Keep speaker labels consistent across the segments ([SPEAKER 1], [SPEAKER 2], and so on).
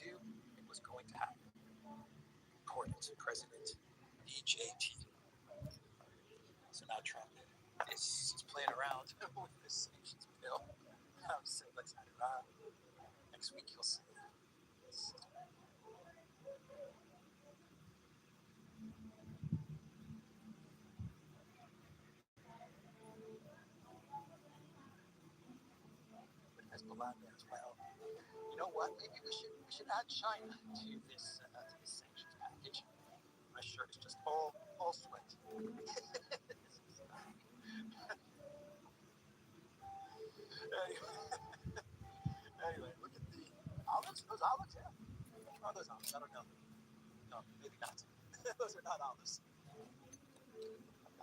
[SPEAKER 1] knew it was going to happen. Important President BJP. So now Trump is playing around with this sanctions bill. So let's add it on. Next week you'll see. With Hezbollah there as well. You know what? Maybe we should add China to this sanctions package. My shirt is just all sweat. Anyway, look at the olives. Those olives, yeah. Oh, those olives. I don't know. No, maybe not. Those are not olives.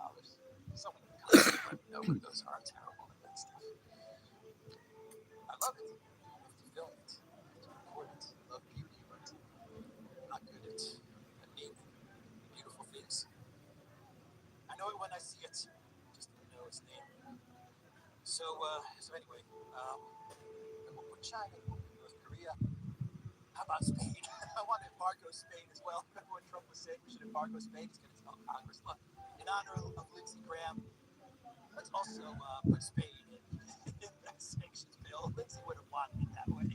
[SPEAKER 1] Olives. Someone in the comments let me know what those are. Terrible at that stuff. I love it. I love to film it. I love to record it. I love beauty, but I'm not good at naming beautiful things. I know it when I see it. Just don't know its name. So anyway, we'll put China, North Korea. How about Spain? I want to embargo Spain as well. Remember when Trump was saying we should embargo Spain? He's going to tell Congress, look, in honor of Lindsey Graham, let's also put Spain in that sanctions bill. Lindsey would have wanted it that way.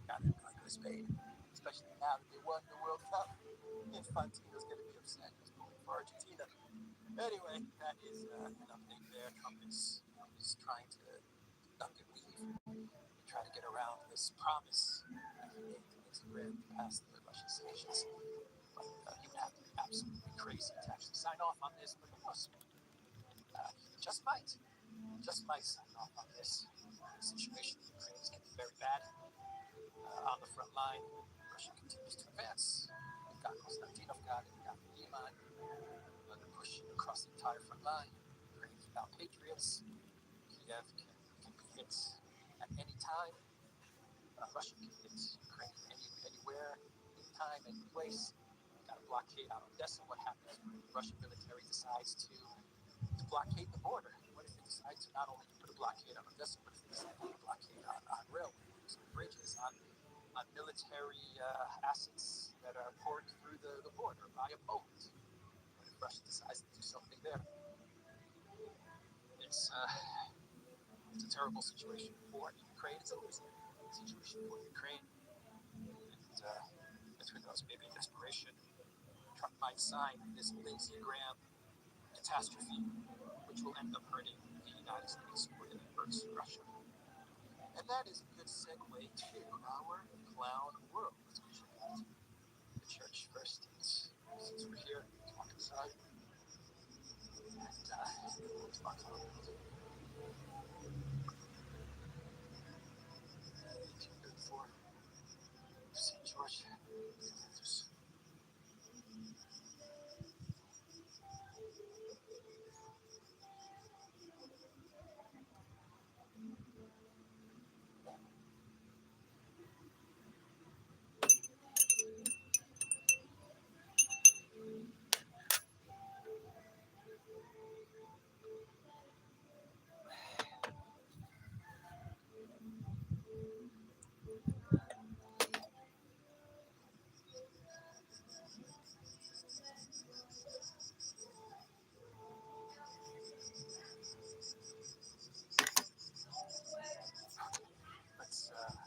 [SPEAKER 1] Got to embargo Spain, especially now that they won the World Cup. Infantino's going to be upset. He's pulling for Argentina. Anyway, that is an update there. Trump is trying to duck and weave, try to get around this promise that he made to Lindsey Graham to pass the Russian sanctions. But he would have to be absolutely crazy to actually sign off on this. But of course, he just might sign off on this. The situation in Ukraine is getting very bad. On the front line, Russia continues to advance. We've got Konstantinovka, we've got Liman. They're pushing across the entire front line. Ukraine's without patriots. Kiev can be hit at any time. Russia can hit Ukraine anywhere, anytime, any place. Got a blockade out of Odessa. What happens when the Russian military decides to blockade the border? What if they decide to not only put a blockade on Odessa, but if they decide to put a blockade on railways, on bridges, on military assets that are poured through the border via Poland? What if Russia decides to do something there? It's a terrible situation for Ukraine. It's a losing situation for Ukraine. And who knows, maybe in desperation, Trump might sign this Lindsey Graham catastrophe, which will end up hurting the United States more than it hurts Russia. And that is a good segue to our clown world. Let's go check out the church first, since we're here, talk inside, and talk clown world. Too good for St. George.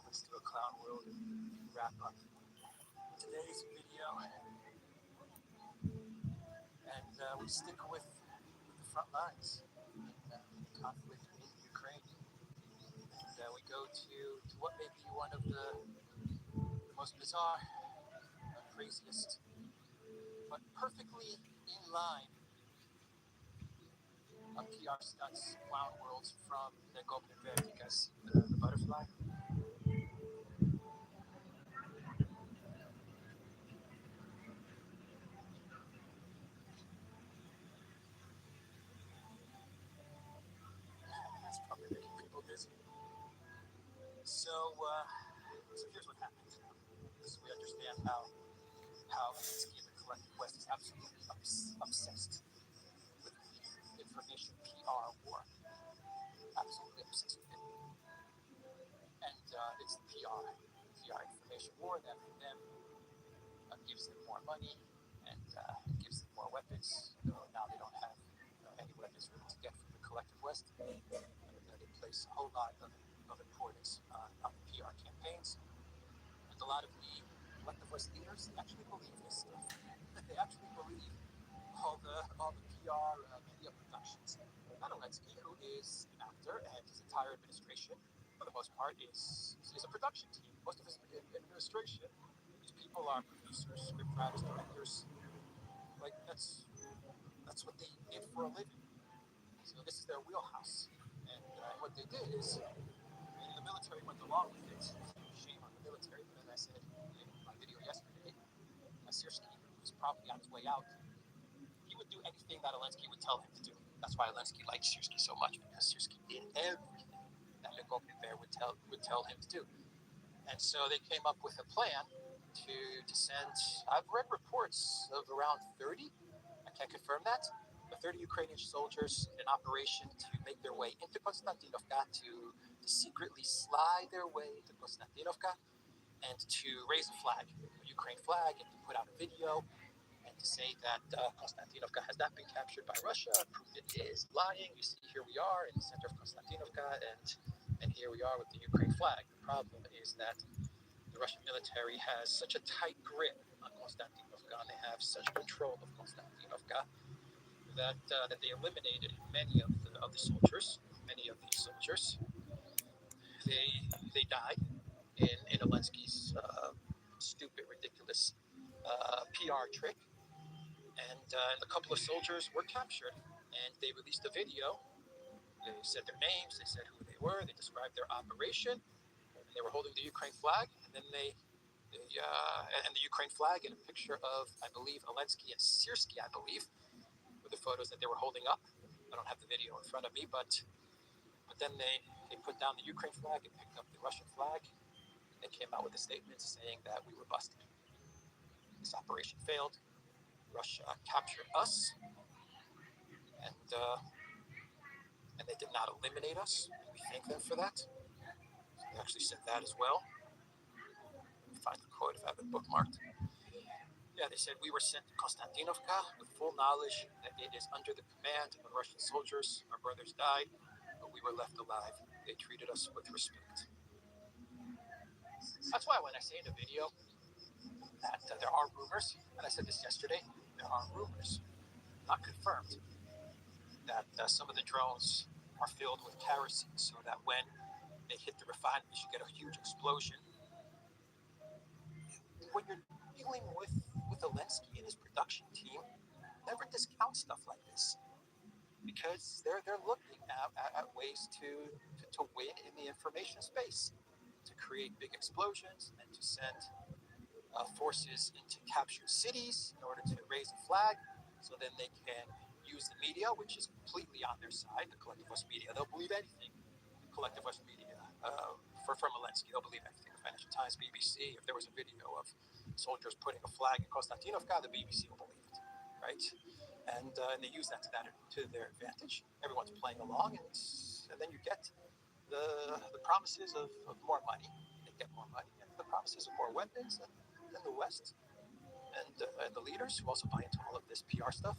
[SPEAKER 1] Let's do a clown world and wrap up today's video. And we stick with the front lines in the conflict in Ukraine. And we go to what may be one of the most bizarre, craziest, but perfectly in line PR stunts, clown worlds from the Golden Bear. You guys see the butterfly? That's probably making people dizzy. So here's what happens. So we understand how Zelensky and the collective West is absolutely obsessed with the information PR war. Absolutely obsessed with it. And it's PR information information war that for them gives them more money and gives them more weapons. Now they don't have any weapons really to get from the collective West. They place a whole lot of importance on the PR campaigns. And a lot of the collective West leaders, they actually believe this stuff. They actually believe all the PR media productions. Adoletsky, who is an actor, and his entire administration, for the most part, is a production team. Most of his administration, these people are producers, scriptwriters, directors. Like that's what they did for a living. So this is their wheelhouse. And what they did is, the military went along with it. Shame on the military, but as I said in my video yesterday, Searsky, who's probably on his way out, he would do anything that Zelensky would tell him to do. That's why Zelensky liked Searsky so much, because Searsky did everything that Le Bear would tell him to do. And so they came up with a plan to send. I've read reports of around 30. I can't confirm that. But 30 Ukrainian soldiers in an operation to make their way into Konstantinovka, to secretly slide their way into Konstantinovka, and to raise a flag, a Ukraine flag, and to put out a video and to say that Konstantinovka has not been captured by Russia. Putin is lying. You see, here we are in the center of Konstantinovka, and here we are with the Ukraine flag. The problem is that the Russian military has such a tight grip on Konstantinovka, and they have such control of Konstantinovka that they eliminated many of the soldiers. Many of these soldiers, they died in Zelensky's stupid, ridiculous PR trick. And a couple of soldiers were captured, and they released a video. They said their names, they said who they were, they described their operation, and they were holding the Ukraine flag. And then and the Ukraine flag and a picture of, I believe, Zelensky and Searsky, I believe, were the photos that they were holding up. I don't have the video in front of me, but then they put down the Ukraine flag and picked up the Russian flag. They came out with a statement saying that we were busted. This operation failed. Russia captured us, and they did not eliminate us. And we thank them for that. So they actually said that as well. Let me find the quote if I have it bookmarked. Yeah, they said we were sent to Konstantinovka with full knowledge that it is under the command of Russian soldiers. Our brothers died, but we were left alive. They treated us with respect. That's why when I say in the video that there are rumors, and I said this yesterday, there are rumors, not confirmed, that some of the drones are filled with kerosene, so that when they hit the refineries, you get a huge explosion. When you're dealing with Zelensky and his production team, never discount stuff like this, because they're looking at ways to win in the information space, to create big explosions and to send forces into captured cities in order to raise a flag, so then they can use the media, which is completely on their side, the collective West media. They'll believe anything. Collective West media, from Zelensky, they'll believe anything. The Financial Times, BBC, if there was a video of soldiers putting a flag in Konstantinovka, the BBC will believe it, right? And they use that to their advantage. Everyone's playing along, and then you get the promises of more money. They get more money, and the promises of more weapons, and the West and the leaders who also buy into all of this PR stuff,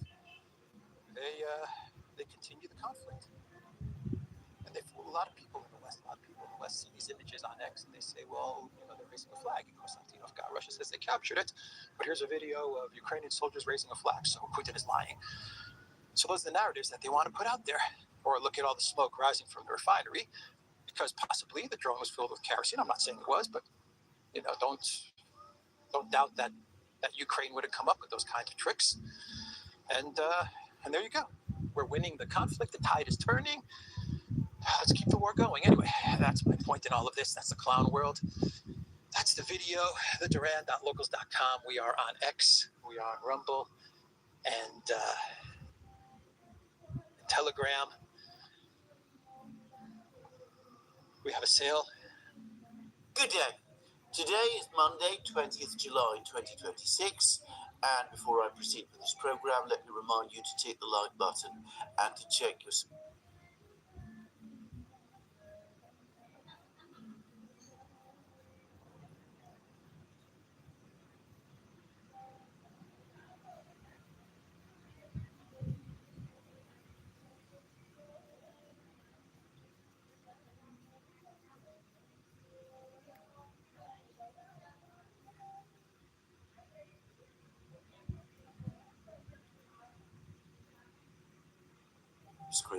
[SPEAKER 1] they continue the conflict, and they fool a lot of people in the West. A lot of people in the West see these images on X, and they say, well, they're raising a flag in Konstantinovka. Russia says they captured it, but here's a video of Ukrainian soldiers raising a flag, so Putin is lying. So those are the narratives that they want to put out there. Or look at all the smoke rising from the refinery, because possibly the drone was filled with kerosene. I'm not saying it was, but don't doubt that Ukraine would have come up with those kinds of tricks. And there you go. We're winning the conflict. The tide is turning. Let's keep the war going. Anyway, that's my point in all of this. That's the clown world. That's the video. The Duran.locals.com. We are on X. We are on Rumble. And Telegram. We have a sale.
[SPEAKER 2] Good day. Today is Monday, 20th July 2026, and before I proceed with this program, let me remind you to tick the like button and to check your...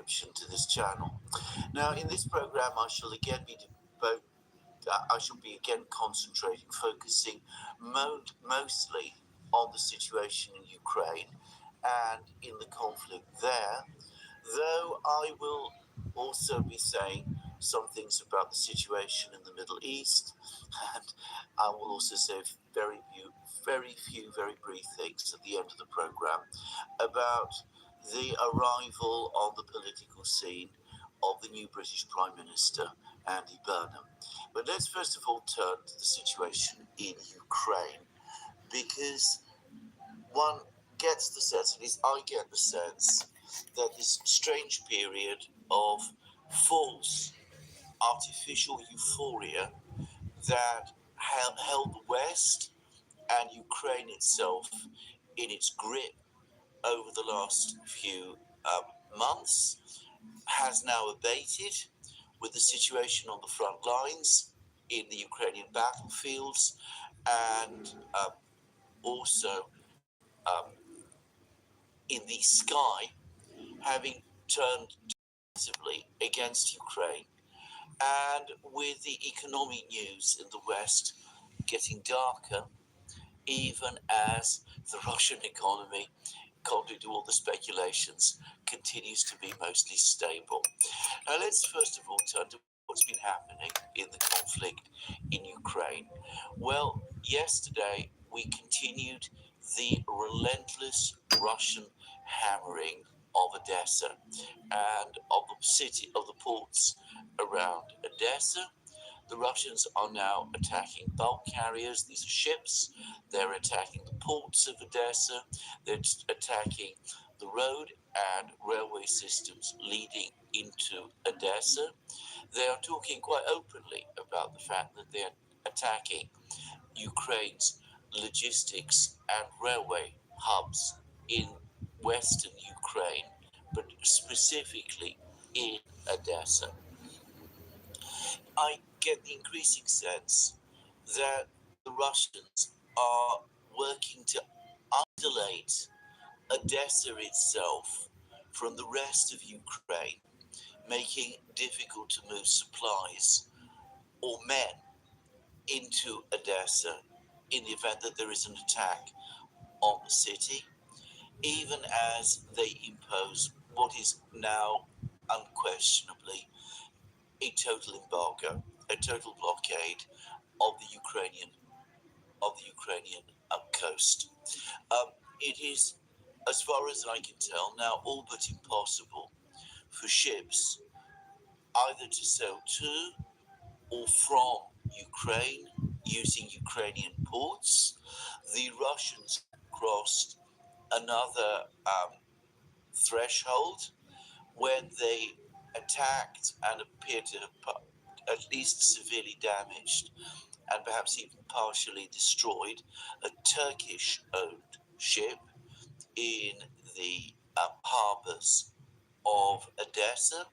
[SPEAKER 2] subscription to this channel. Now, in this program, I shall again concentrating, focusing mostly on the situation in Ukraine and in the conflict there, though I will also be saying some things about the situation in the Middle East, and I will also say very brief things at the end of the program about the arrival on the political scene of the new British Prime Minister, Andy Burnham. But let's first of all turn to the situation in Ukraine, because one gets the sense, at least I get the sense, that this strange period of false, artificial euphoria that held the West and Ukraine itself in its grip over the last few months has now abated, with the situation on the front lines in the Ukrainian battlefields, and also in the sky having turned decisively against Ukraine, and with the economic news in the West getting darker, even as the Russian economy, contrary to all the speculations, continues to be mostly stable. Now, let's first of all turn to what's been happening in the conflict in Ukraine. Well, yesterday we continued the relentless Russian hammering of Odessa and of the ports around Odessa. The Russians are now attacking bulk carriers. These are ships. They're attacking the ports of Odessa. They're attacking the road and railway systems leading into Odessa. They are talking quite openly about the fact that they're attacking Ukraine's logistics and railway hubs in western Ukraine, but specifically in Odessa. I get the increasing sense that the Russians are working to isolate Odessa itself from the rest of Ukraine, making it difficult to move supplies or men into Odessa in the event that there is an attack on the city, even as they impose what is now unquestionably a total embargo, a total blockade of the Ukrainian coast. It is, as far as I can tell, now all but impossible for ships either to sail to or from Ukraine using Ukrainian ports. The Russians crossed another threshold when they attacked and appeared to have at least severely damaged and perhaps even partially destroyed a Turkish-owned ship in the harbours of Odessa.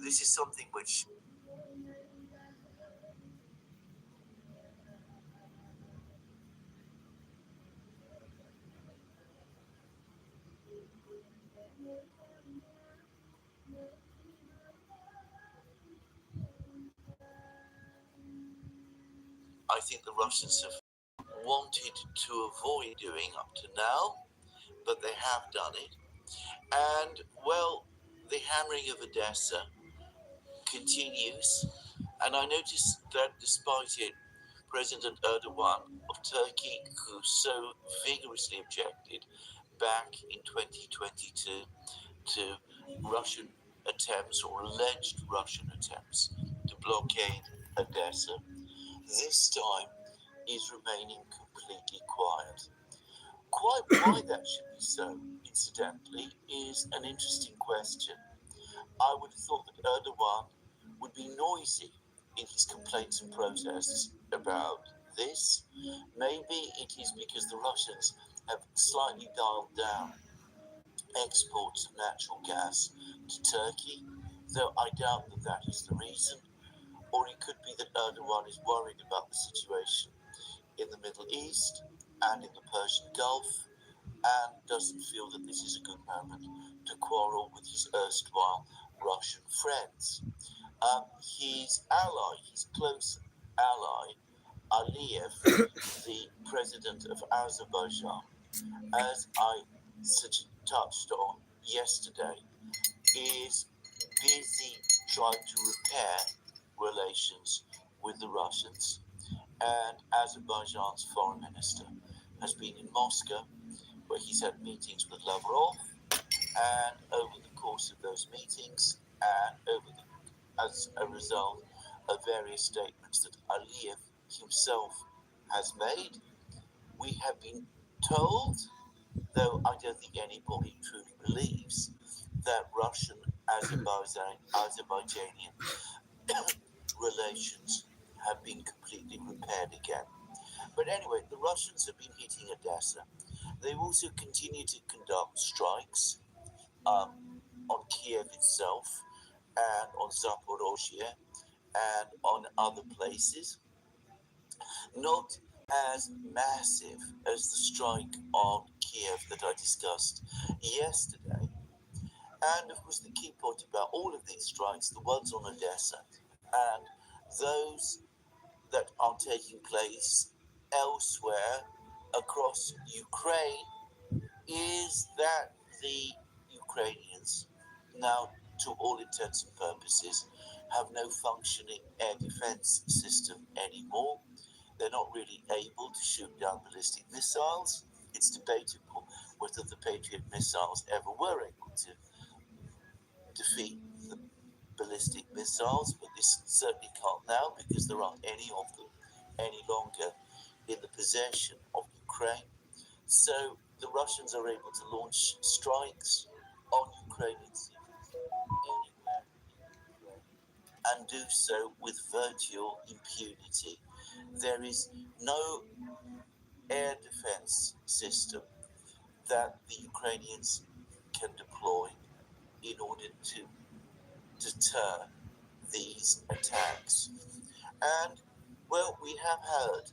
[SPEAKER 2] This is something which I think the Russians have wanted to avoid doing up to now, but they have done it. And, well, the hammering of Odessa continues. And I noticed that despite it, President Erdogan of Turkey, who so vigorously objected back in 2022 to Russian attempts or alleged Russian attempts to blockade Odessa, this time is remaining completely quiet. Quite why that should be so, incidentally, is an interesting question. I would have thought that Erdogan would be noisy in his complaints and protests about this. Maybe it is because the Russians have slightly dialed down exports of natural gas to Turkey, though I doubt that that is the reason. Or it could be that Erdogan is worried about the situation in the Middle East and in the Persian Gulf and doesn't feel that this is a good moment to quarrel with his erstwhile Russian friends. His ally, his close ally, Aliyev, the president of Azerbaijan, as I touched on yesterday, is busy trying to repair relations with the Russians. And Azerbaijan's foreign minister has been in Moscow, where he's had meetings with Lavrov, and over the course of those meetings, as a result of various statements that Aliyev himself has made, we have been told, though I don't think anybody truly believes, that Russian Azerbaijanian relations have been completely repaired again. But anyway, the Russians have been hitting Odessa. They've also continued to conduct strikes on Kiev itself and on Zaporozhye and on other places. Not as massive as the strike on Kiev that I discussed yesterday. And of course, the key point about all of these strikes, the ones on Odessa and those that are taking place elsewhere across Ukraine, is that the Ukrainians now, to all intents and purposes, have no functioning air defense system anymore. They're not really able to shoot down ballistic missiles. It's debatable whether the Patriot missiles ever were able to defeat the ballistic missiles, but this certainly can't now because there aren't any of them any longer in the possession of Ukraine. So the Russians are able to launch strikes on Ukrainian cities anywhere in Ukraine and do so with virtual impunity. There is no air defense system that the Ukrainians can deploy in order to deter these attacks. And, well, we have heard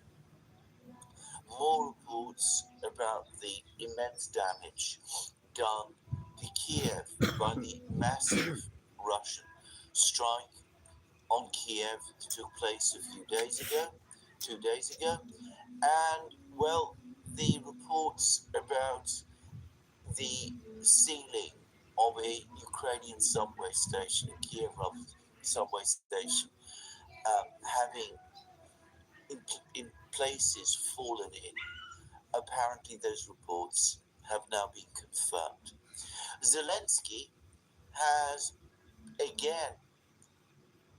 [SPEAKER 2] more reports about the immense damage done to Kiev by the massive Russian strike on Kiev that took place a few days ago, 2 days ago. And, well, the reports about the ceiling of a Ukrainian subway station, a Kiev subway station, having in places fallen in. Apparently, those reports have now been confirmed. Zelensky has again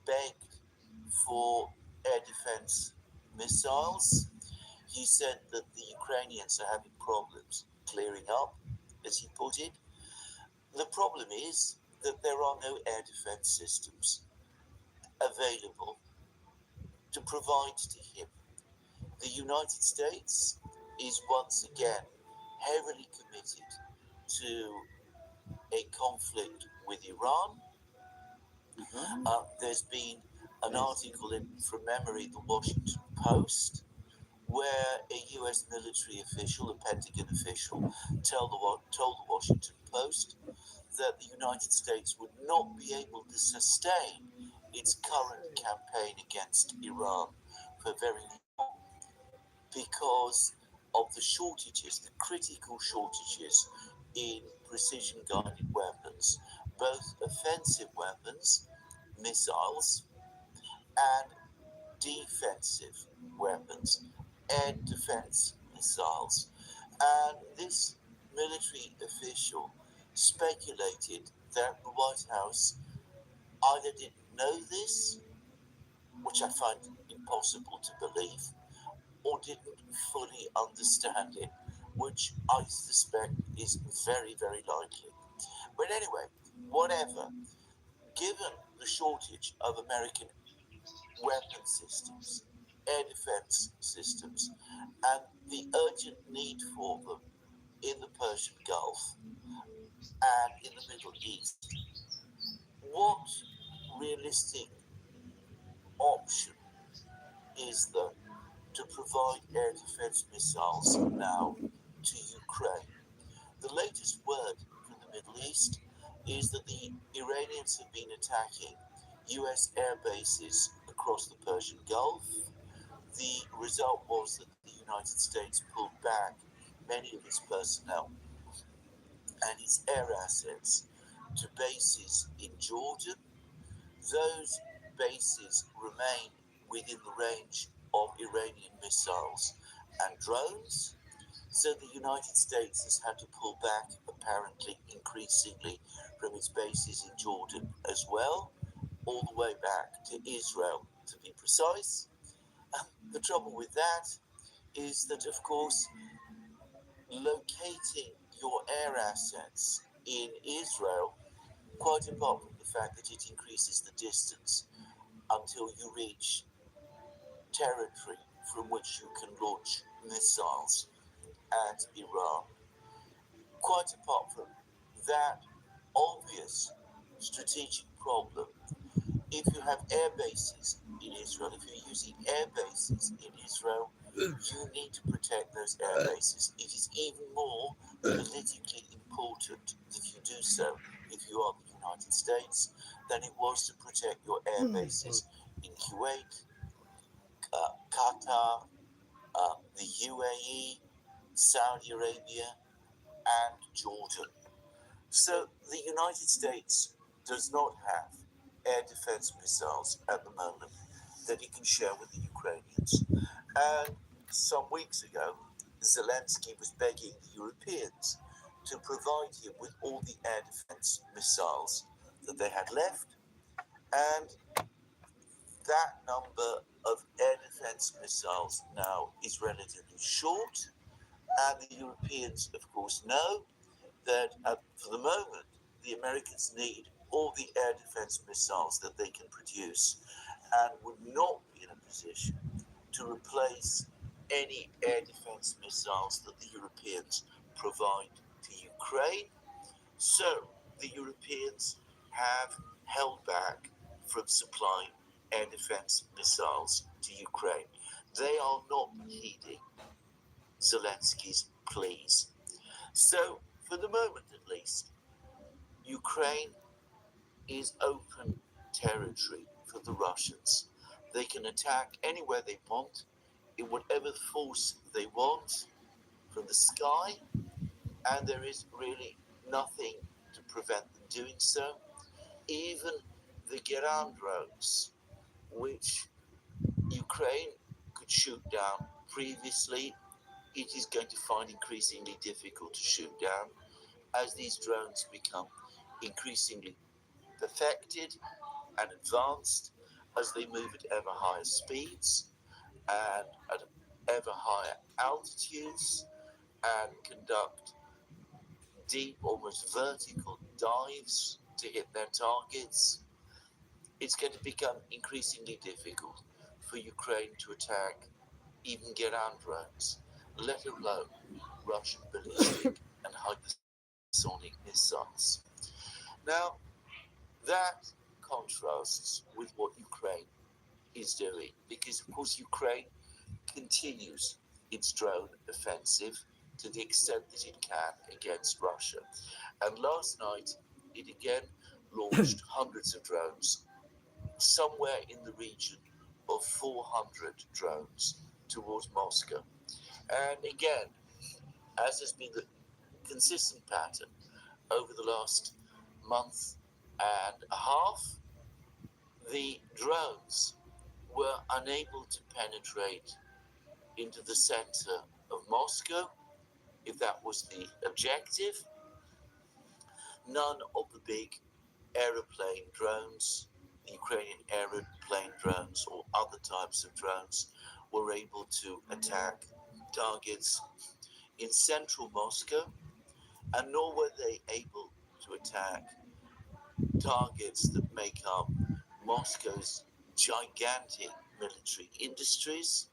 [SPEAKER 2] begged for air defense missiles. He said that the Ukrainians are having problems clearing up, as he put it. The problem is that there are no air defense systems available to provide to him. The United States is once again heavily committed to a conflict with Iran, There's been an article from memory, the Washington Post, where a U.S. military official, a Pentagon official, told the Washington Post that the United States would not be able to sustain its current campaign against Iran for very long because of the shortages, the critical shortages in precision guided weapons, both offensive weapons, missiles, and defensive weapons, air defense missiles. And this military official speculated that the White House either didn't know this, which I find impossible to believe, or didn't fully understand it, which I suspect is very, very likely. But anyway, whatever, given the shortage of American weapon systems, air defense systems, and the urgent need for them in the Persian Gulf and in the Middle East, what realistic option is there to provide air defense missiles now to Ukraine? The latest word from the Middle East is that the Iranians have been attacking US air bases across the Persian Gulf. The result was that the United States pulled back many of its personnel and its air assets to bases in Jordan. Those bases remain within the range of Iranian missiles and drones. So the United States has had to pull back, apparently increasingly, from its bases in Jordan as well, all the way back to Israel, to be precise. The trouble with that is that, of course, locating your air assets in Israel, quite apart from the fact that it increases the distance until you reach territory from which you can launch missiles at Iran, quite apart from that obvious strategic problem, if you have air bases in Israel, if you're using air bases in Israel, you need to protect those air bases. It is even more politically important that you do so if you are the United States than it was to protect your air bases in Kuwait, Qatar, the UAE, Saudi Arabia, and Jordan. So the United States does not have air defense missiles at the moment that it can share with the Ukrainians. And some weeks ago, Zelensky was begging the Europeans to provide him with all the air defense missiles that they had left. And that number of air defense missiles now is relatively short. And the Europeans, of course, know that for the moment, the Americans need all the air defense missiles that they can produce and would not be in a position to replace any air defense missiles that the Europeans provide to Ukraine. So the Europeans have held back from supplying air defense missiles to Ukraine. They are not heeding Zelensky's pleas. So, for the moment at least, Ukraine is open territory for the Russians. They can attack anywhere they want, in whatever force they want, from the sky, and there is really nothing to prevent them doing so. Even the Geran drones, which Ukraine could shoot down previously, it is going to find increasingly difficult to shoot down as these drones become increasingly perfected and advanced, as they move at ever higher speeds and at ever higher altitudes and conduct deep, almost vertical dives to hit their targets. It's going to become increasingly difficult for Ukraine to attack even Geran drones, let alone Russian ballistic and hypersonic missiles. Now, that contrasts with what Ukraine is doing, because of course Ukraine continues its drone offensive to the extent that it can against Russia. And last night it again launched hundreds of drones, somewhere in the region of 400 drones towards Moscow. And again, as has been the consistent pattern over the last month and a half, the drones were unable to penetrate into the center of Moscow, if that was the objective. None of the big aeroplane drones, the Ukrainian aeroplane drones or other types of drones, were able to attack targets in central Moscow, and nor were they able to attack targets that make up Moscow's gigantic military industries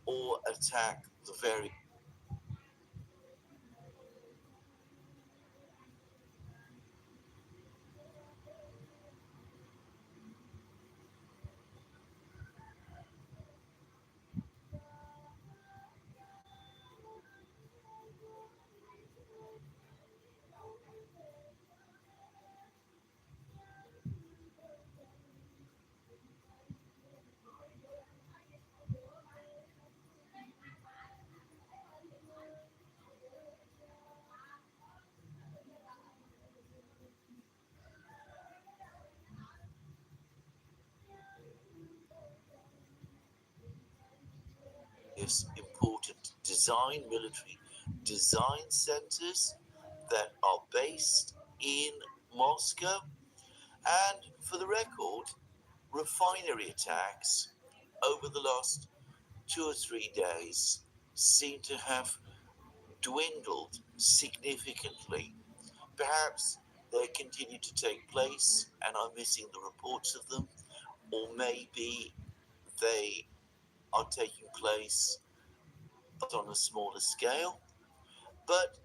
[SPEAKER 2] or attack the very important military design centers that are based in Moscow. And for the record, refinery attacks over the last 2 or 3 days seem to have dwindled significantly. Perhaps they continue to take place and I'm missing the reports of them, or maybe they are taking place but on a smaller scale. But,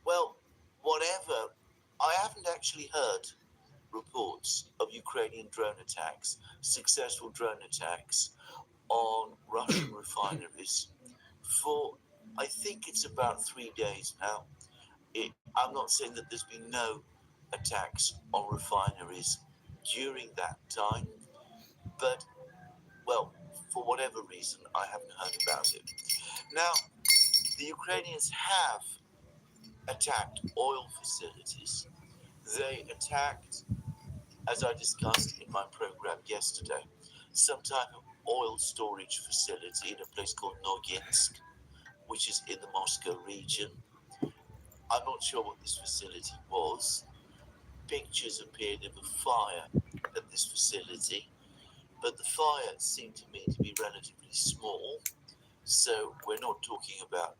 [SPEAKER 2] well, whatever, I haven't actually heard reports of Ukrainian drone attacks, successful drone attacks on Russian refineries for, I think it's about 3 days now. I'm not saying that there's been no attacks on refineries during that time, but, well, for whatever reason, I haven't heard about it. Now, the Ukrainians have attacked oil facilities. They attacked, as I discussed in my program yesterday, some type of oil storage facility in a place called Noginsk, which is in the Moscow region. I'm not sure what this facility was. Pictures appeared of a fire at this facility, but the fire seemed to me to be relatively small, so we're not talking about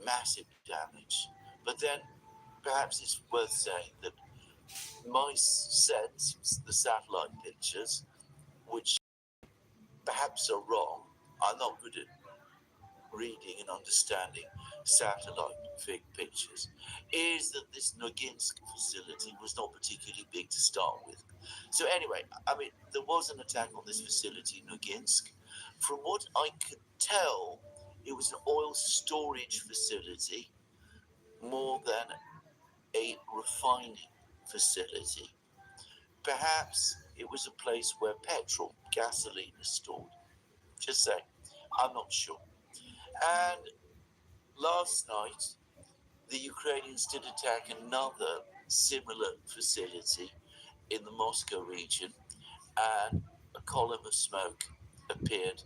[SPEAKER 2] massive damage. But then perhaps it's worth saying that my sense, the satellite pictures, which perhaps are wrong, I'm not good at reading and understanding satellite pictures, is that this Noginsk facility was not particularly big to start with. So anyway, I mean, there was an attack on this facility in Noginsk. From what I could tell, it was an oil storage facility more than a refining facility. Perhaps it was a place where petrol, gasoline is stored. Just saying, I'm not sure. And last night, the Ukrainians did attack another similar facility in the Moscow region, and a column of smoke appeared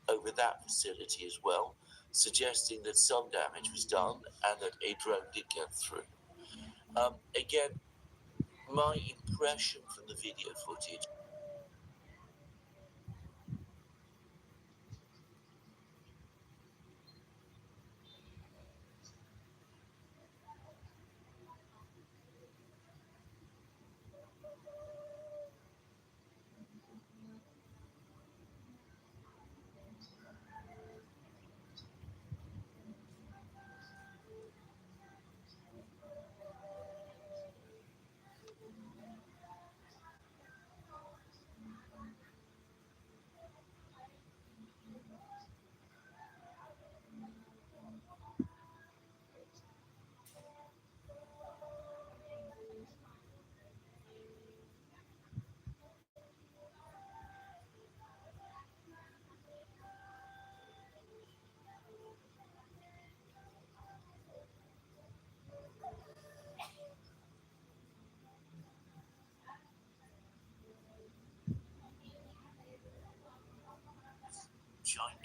[SPEAKER 2] over that facility as well, suggesting that some damage was done and that a drone did get through. Again, my impression from the video footage.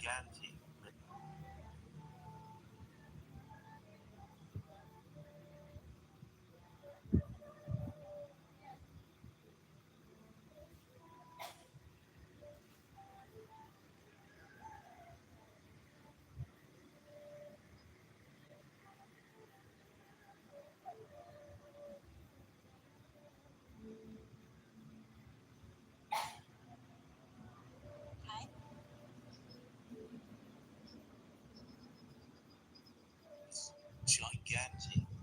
[SPEAKER 2] gigantic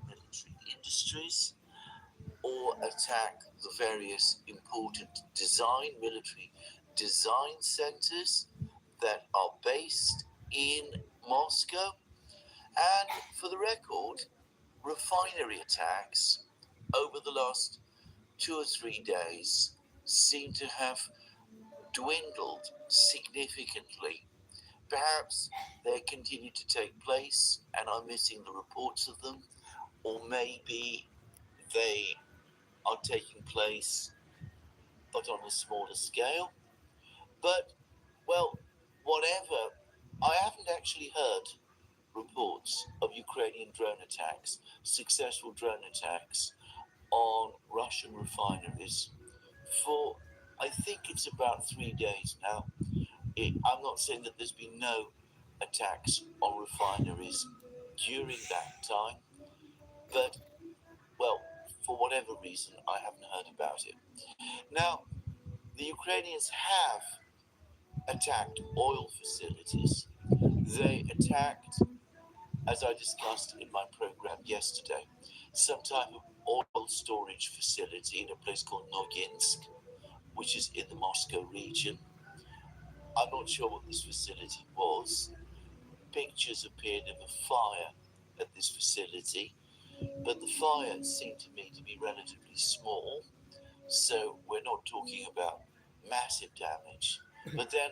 [SPEAKER 2] military industries or attack the various important military design centers that are based in Moscow. And for the record, refinery attacks over the last 2 or 3 days seem to have dwindled significantly. Perhaps they continue to take place and I'm missing the reports of them, or maybe they are taking place but on a smaller scale. But, well, whatever, I haven't actually heard reports of Ukrainian drone attacks, successful drone attacks on Russian refineries for, I think it's about 3 days now. I'm not saying that there's been no attacks on refineries during that time, but, well, for whatever reason, I haven't heard about it. Now, the Ukrainians have attacked oil facilities. They attacked, as I discussed in my program yesterday, some type of oil storage facility in a place called Noginsk, which is in the Moscow region. I'm not sure what this facility was. Pictures appeared of a fire at this facility, but the fire seemed to me to be relatively small, so we're not talking about massive damage. But then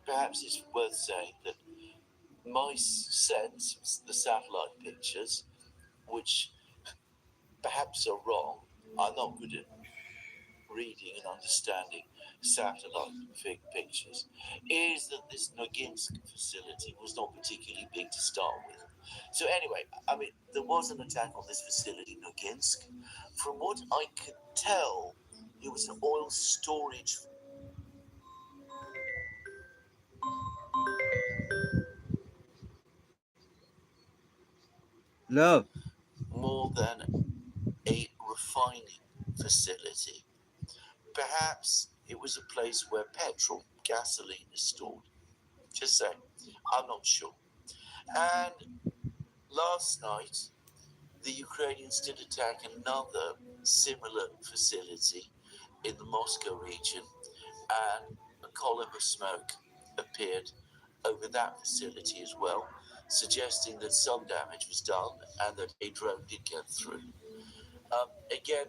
[SPEAKER 2] perhaps it's worth saying that my sense, the satellite pictures, which perhaps are wrong, I'm not good at reading and understanding satellite pictures, is that this Noginsk facility was not particularly big to start with. So anyway, I mean, there was an attack on this facility, Noginsk. From what I could tell, it was an oil storage.
[SPEAKER 3] Love.
[SPEAKER 2] More than a refining facility. Perhaps it was a place where petrol, gasoline is stored. Just saying, I'm not sure. And last night, the Ukrainians did attack another similar facility in the Moscow region, and a column of smoke appeared over that facility as well, suggesting that some damage was done and that a drone did get through. Again,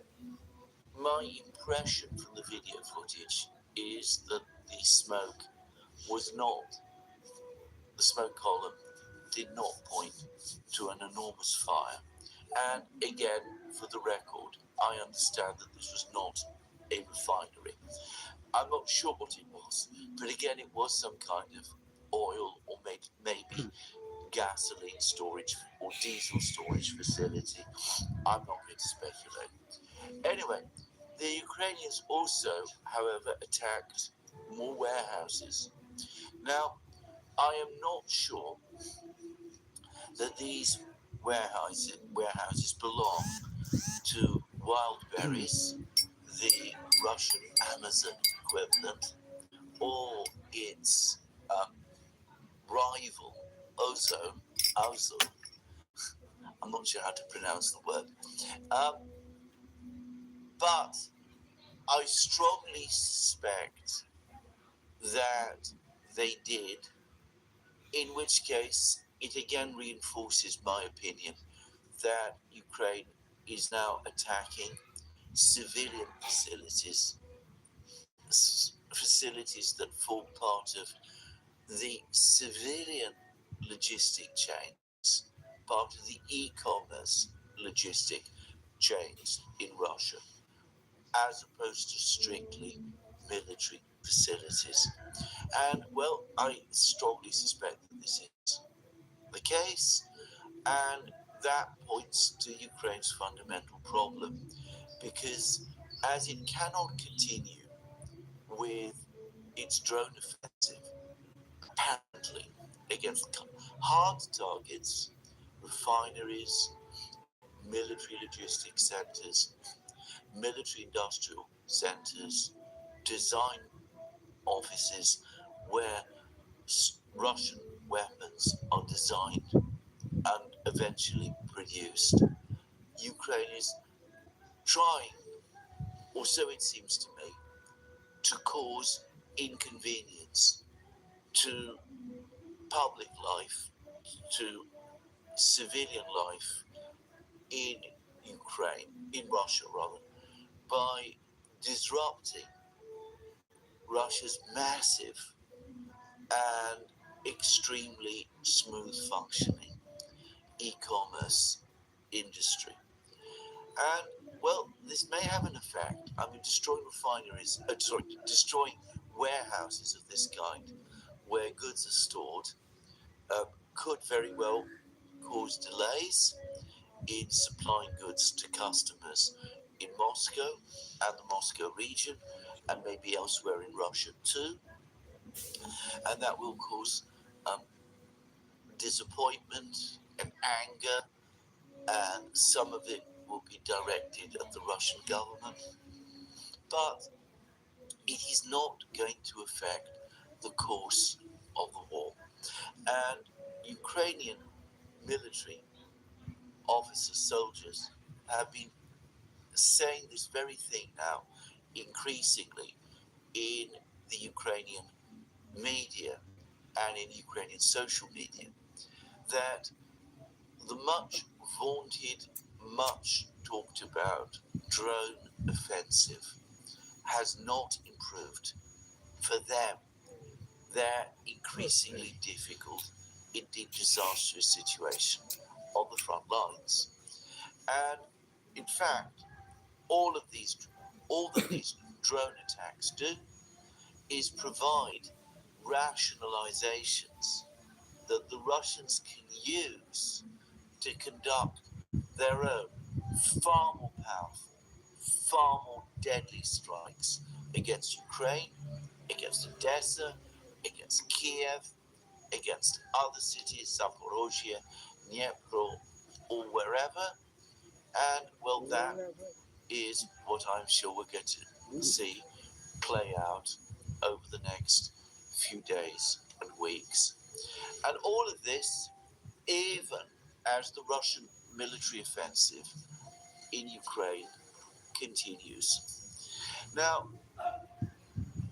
[SPEAKER 2] my impression from the video footage is that the smoke was not, the smoke column did not point to an enormous fire. And again, for the record, I understand that this was not a refinery. I'm not sure what it was, but again, it was some kind of oil or maybe gasoline storage or diesel storage facility. I'm not going to speculate. Anyway, the Ukrainians also, however, attacked more warehouses. Now, I am not sure that these warehouses belong to Wildberries, the Russian Amazon equivalent, or its rival, Ozone. I'm not sure how to pronounce the word. But I strongly suspect that they did, in which case it again reinforces my opinion that Ukraine is now attacking civilian facilities that form part of the civilian logistic chains, part of the e-commerce logistic chains in Russia, as opposed to strictly military facilities. And well, I strongly suspect that this is the case, and that points to Ukraine's fundamental problem, because as it cannot continue with its drone offensive, apparently against hard targets, refineries, military logistics centers, military industrial centers, design offices where Russian weapons are designed and eventually produced. Ukraine is trying, or so it seems to me, to cause inconvenience to public life, to civilian life in Ukraine, in Russia rather, by disrupting Russia's massive and extremely smooth functioning e-commerce industry. And well, this may have an effect. I mean, destroying warehouses of this kind where goods are stored could very well cause delays in supplying goods to customers in Moscow and the Moscow region, and maybe elsewhere in Russia too. And that will cause um, disappointment and anger, and some of it will be directed at the Russian government. But it is not going to affect the course of the war. And Ukrainian military officers, soldiers, have been saying this very thing now increasingly in the Ukrainian media and in Ukrainian social media, that the much vaunted, much talked about drone offensive has not improved for them their increasingly difficult, indeed disastrous situation on the front lines. And in fact, all of these, all that these drone attacks do is provide rationalizations that the Russians can use to conduct their own far more powerful, far more deadly strikes against Ukraine, against Odessa, against Kiev, against other cities, Zaporozhye, Dnipro, or wherever. And well, that is what I'm sure we're going to see play out over the next few days and weeks. And all of this, even as the Russian military offensive in Ukraine continues. Now,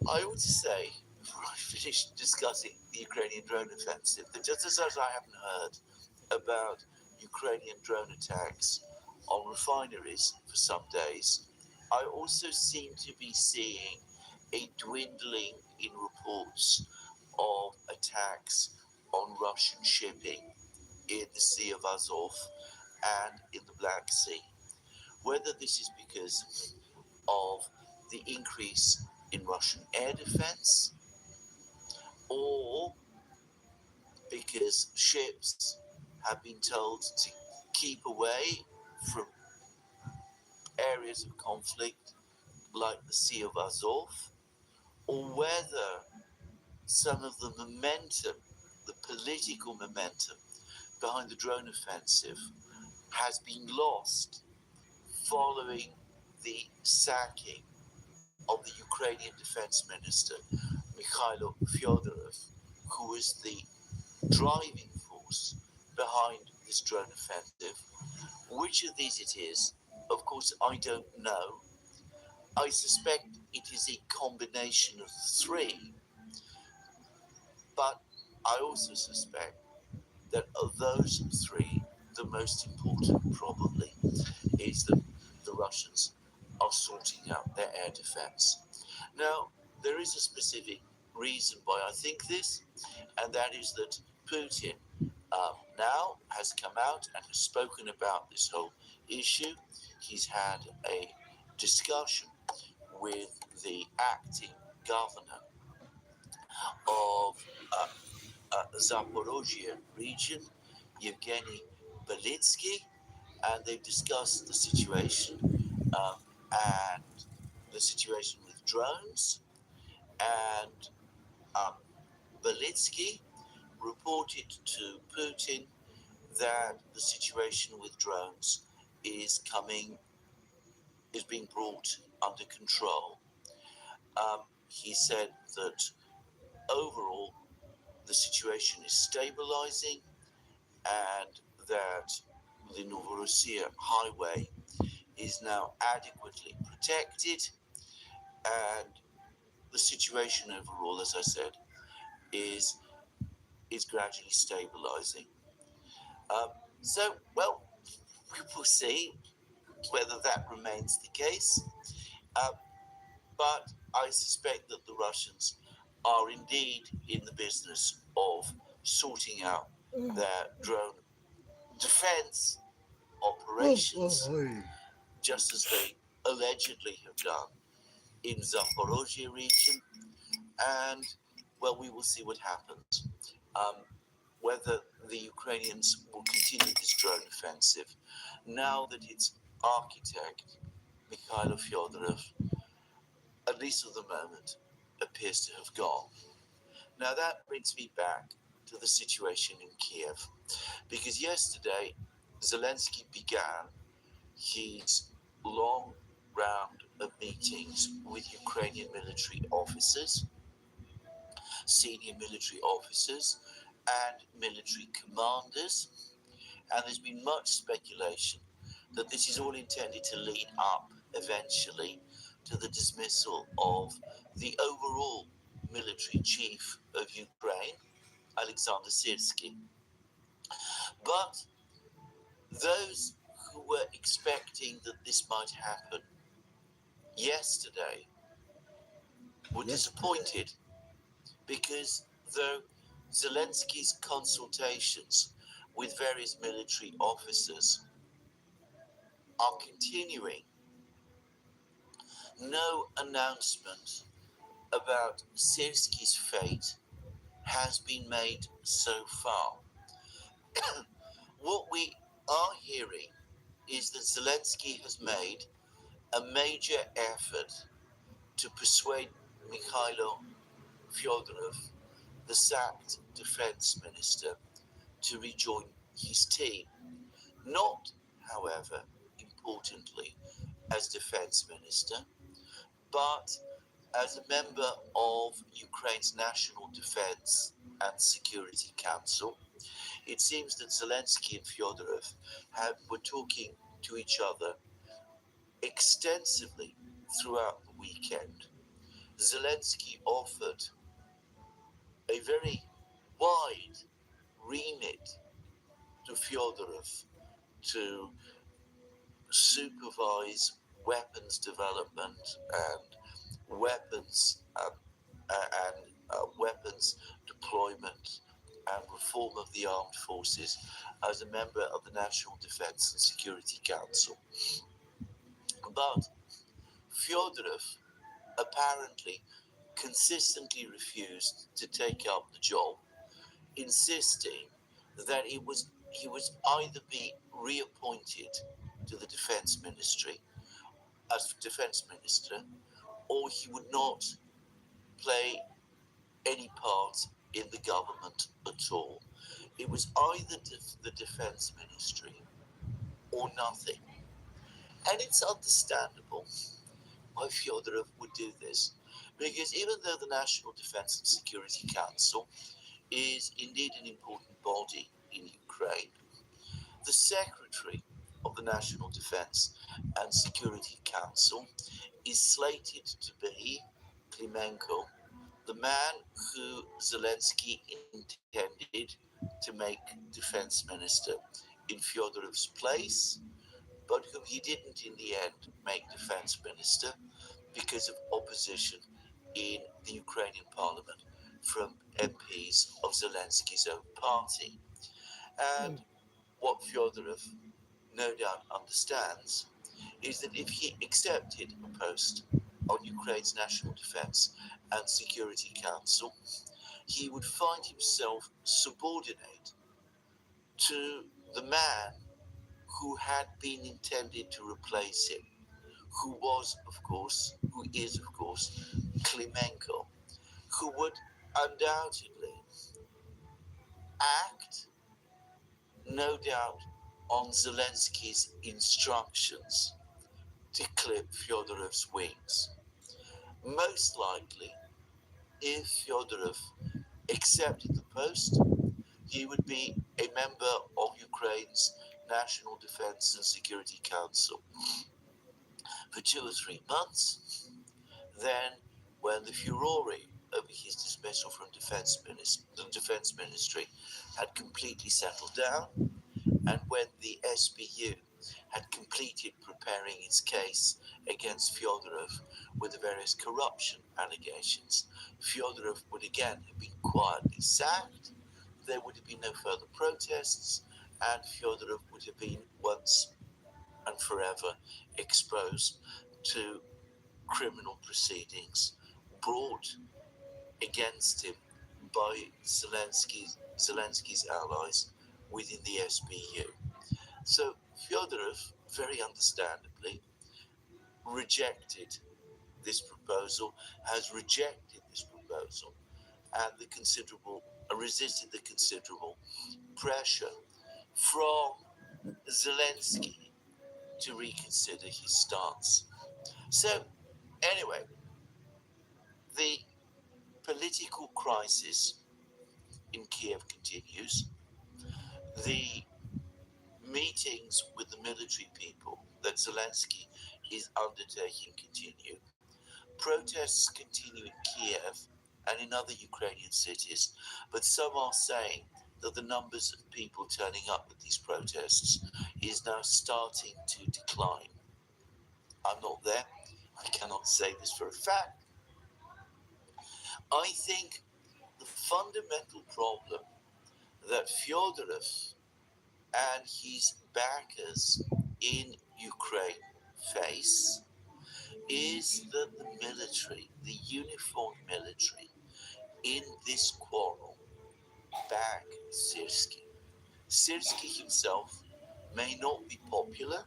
[SPEAKER 2] I ought to say, before I finish discussing the Ukrainian drone offensive, that just as I haven't heard about Ukrainian drone attacks on refineries for some days, I also seem to be seeing a dwindling in reports of attacks on Russian shipping in the Sea of Azov and in the Black Sea. Whether this is because of the increase in Russian air defense, or because ships have been told to keep away from areas of conflict like the Sea of Azov, or whether some of the momentum, the political momentum behind the drone offensive has been lost following the sacking of the Ukrainian defense minister, Mikhailo Fyodorov, who was the driving force behind this drone offensive. Which of these it is, of course, I don't know. I suspect it is a combination of three, but I also suspect that of those three, the most important probably is that the Russians are sorting out their air defense. Now, there is a specific reason why I think this, and that is that Putin now has come out and has spoken about this whole issue. He's had a discussion with the acting governor of Zaporozhye region, Yevgeny Belitsky, and they've discussed the situation and the situation with drones. And um, Belitsky reported to Putin that the situation with drones is being brought under control. He said that overall the situation is stabilizing and that the Novorossiya highway is now adequately protected, and the situation overall, as I said, is gradually stabilizing. Um, so, well, we will see whether that remains the case. Um, but I suspect that the Russians are indeed in the business of sorting out their drone defense operations, just as they allegedly have done in Zaporozhye region. And, well, we will see what happens. Whether the Ukrainians will continue this drone offensive now that its architect, Mikhailo Fyodorov, at least for the moment, appears to have gone. Now that brings me back to the situation in Kiev, because yesterday Zelensky began his long round of meetings with Ukrainian military officers, senior military officers, and military commanders. And there's been much speculation that this is all intended to lead up eventually to the dismissal of the overall military chief of Ukraine, Alexander Syrsky. But those who were expecting that this might happen yesterday were disappointed, because though Zelensky's consultations with various military officers are continuing, no announcement about Syrsky's fate has been made so far. What we are hearing is that Zelensky has made a major effort to persuade Mikhailo Fyodorov, the sacked defense minister, to rejoin his team. Not, however, importantly, as defense minister, but as a member of Ukraine's National Defense and Security Council. It seems that Zelensky and Fyodorov were talking to each other extensively throughout the weekend. Zelensky offered a very wide remit to Fyodorov to supervise weapons development and weapons deployment and reform of the armed forces as a member of the National Defense and Security Council. But Fyodorov apparently consistently refused to take up the job, insisting that he was either be reappointed to the defense ministry as defense minister, or he would not play any part in the government at all. It was either the defense ministry or nothing. And it's understandable why Fyodorov would do this, because even though the National Defense and Security Council is indeed an important body in Ukraine, the secretary of the National Defense and Security Council is slated to be Klimenko, the man who Zelensky intended to make defense minister in Fyodorov's place, but whom he didn't in the end make defense minister because of opposition in the Ukrainian parliament from MPs of Zelensky's own party. And what Fyodorov no doubt understands is that if he accepted a post on Ukraine's national defense and Security Council, he would find himself subordinate to the man who had been intended to replace him, who is, of course, Klimenko, who would undoubtedly act, no doubt, on Zelensky's instructions to clip Fyodorov's wings. Most likely, if Fyodorov accepted the post, he would be a member of Ukraine's National Defense and Security Council for 2 or 3 months. Then, when the furore over his dismissal from the Defense Ministry had completely settled down, and when the SBU had completed preparing its case against Fyodorov with the various corruption allegations, Fyodorov would again have been quietly sacked, there would have been no further protests, and Fyodorov would have been once and forever exposed to criminal proceedings brought against him by Zelensky's allies within the SBU. So Fyodorov, very understandably, rejected this proposal, has rejected this proposal, and resisted the considerable pressure from Zelensky to reconsider his stance. So, anyway, the political crisis in Kiev continues. The meetings with the military people that Zelensky is undertaking continue. Protests continue in Kiev and in other Ukrainian cities, but some are saying that the numbers of people turning up at these protests is now starting to decline. I'm not there. I cannot say this for a fact. I think the fundamental problem that Fyodorov and his backers in Ukraine face is that the military, the uniformed military, in this quarrel back Syrski. Syrski himself may not be popular.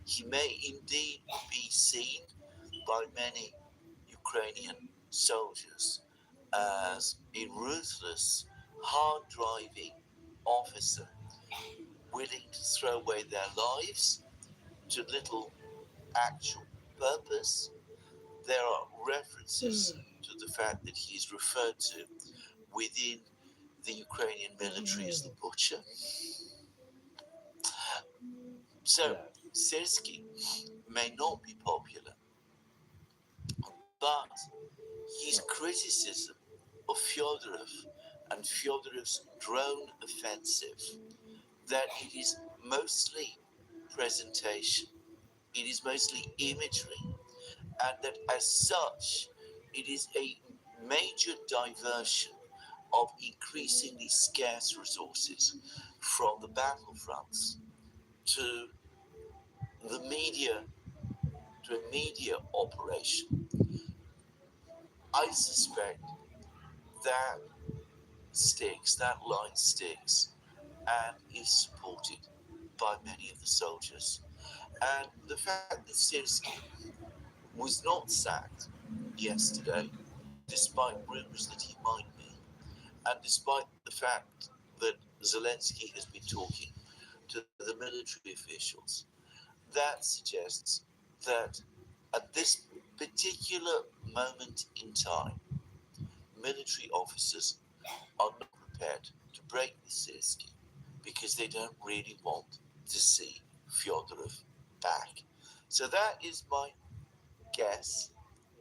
[SPEAKER 2] He may indeed be seen by many Ukrainian soldiers as a ruthless, hard driving officer willing to throw away their lives to little actual purpose. There are references to the fact that he is referred to within the Ukrainian military as the butcher. So, Syrski may not be popular, but his criticism of Fyodorov and Fyodorov's drone offensive, that it is mostly presentation, it is mostly imagery, and that as such, it is a major diversion of increasingly scarce resources from the battlefronts to the media, to a media operation. I suspect that that line sticks, and is supported by many of the soldiers. And the fact that Syrski was not sacked yesterday, despite rumours that he might be, and despite the fact that Zelensky has been talking to the military officials, that suggests that at this particular moment in time, military officers are not prepared to break with Syrski because they don't really want to see Fyodorov back. So that is my guess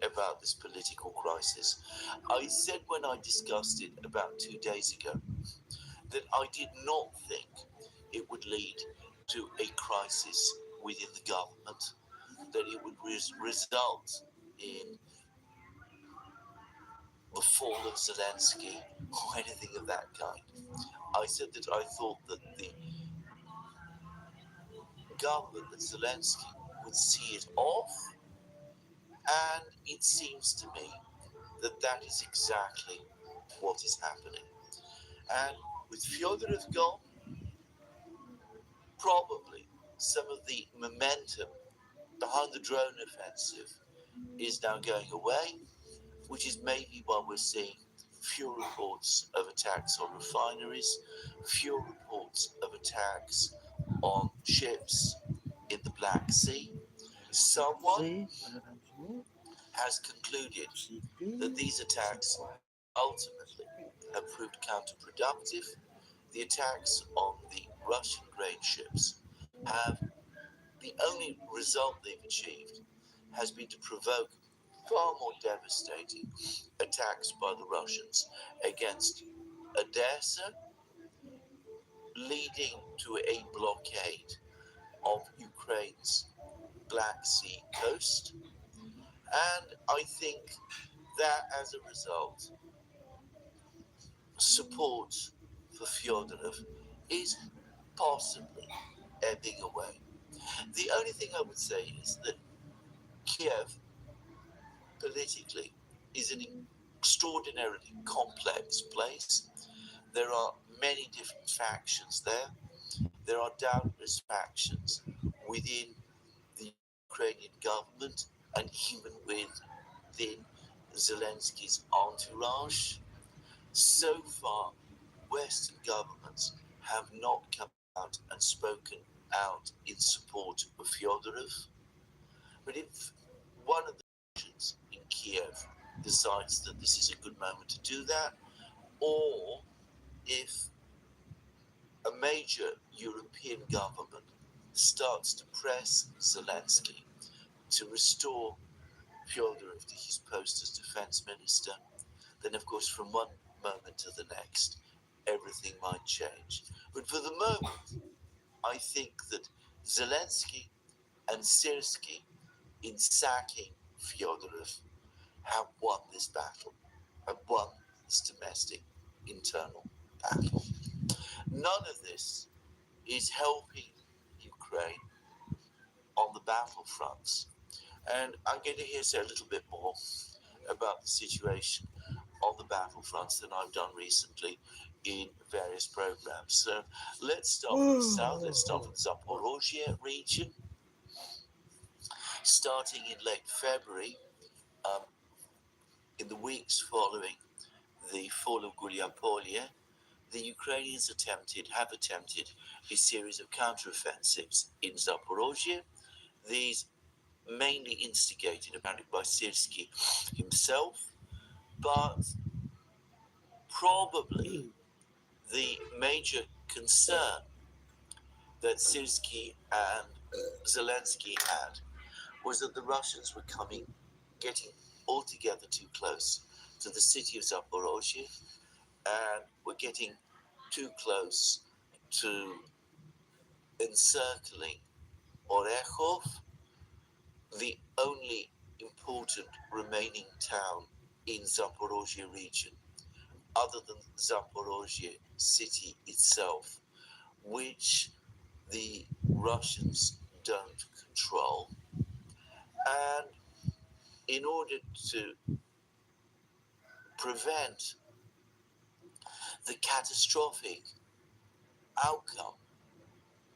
[SPEAKER 2] about this political crisis. I said when I discussed it about 2 days ago that I did not think it would lead to a crisis within the government, that it would result in the fall of Zelensky or anything of that kind. I said that I thought that the government, that Zelensky, would see it off, and it seems to me that that is exactly what is happening. And with Fyodorov gone, probably some of the momentum behind the drone offensive is now going away, which is maybe why we're seeing fewer reports of attacks on refineries, fewer reports of attacks on ships in the Black Sea. Someone has concluded that these attacks ultimately have proved counterproductive. The attacks on the Russian grain ships have the only result they've achieved has been to provoke far more devastating attacks by the Russians against Odessa, leading to a blockade of Ukraine's Black Sea coast. And I think that as a result, support for Fyodorov is possibly ebbing away. The only thing I would say is that Kiev politically is an extraordinarily complex place. There are many different factions there. There are doubtless factions within the Ukrainian government and even within Zelensky's entourage. So far, Western governments have not come out and spoken out in support of Fyodorov. But if one of the factions in Kiev decides that this is a good moment to do that, or if a major European government starts to press Zelensky to restore Fyodorov to his post as defense minister, then of course from one moment to the next, everything might change. But for the moment, I think that Zelensky and Syrskyi, in sacking Fyodorov, have won this battle, have won this domestic internal battle. None of this is helping Ukraine on the battlefronts. And I'm going to hear say a little bit more about the situation on the battlefronts than I've done recently in various programs. So let's start with the south. Let's start with the Zaporozhye region. Starting in late February, in the weeks following the fall of Gulyapolye, the Ukrainians have attempted a series of counteroffensives in Zaporozhye. These mainly instigated apparently by Syrskyi himself, but probably the major concern that Syrskyi and Zelensky had was that the Russians were getting altogether too close to the city of Zaporozhye and were getting too close to encircling Orechov, the only important remaining town in Zaporozhye region, other than Zaporozhye city itself, which the Russians don't control. And in order to prevent the catastrophic outcome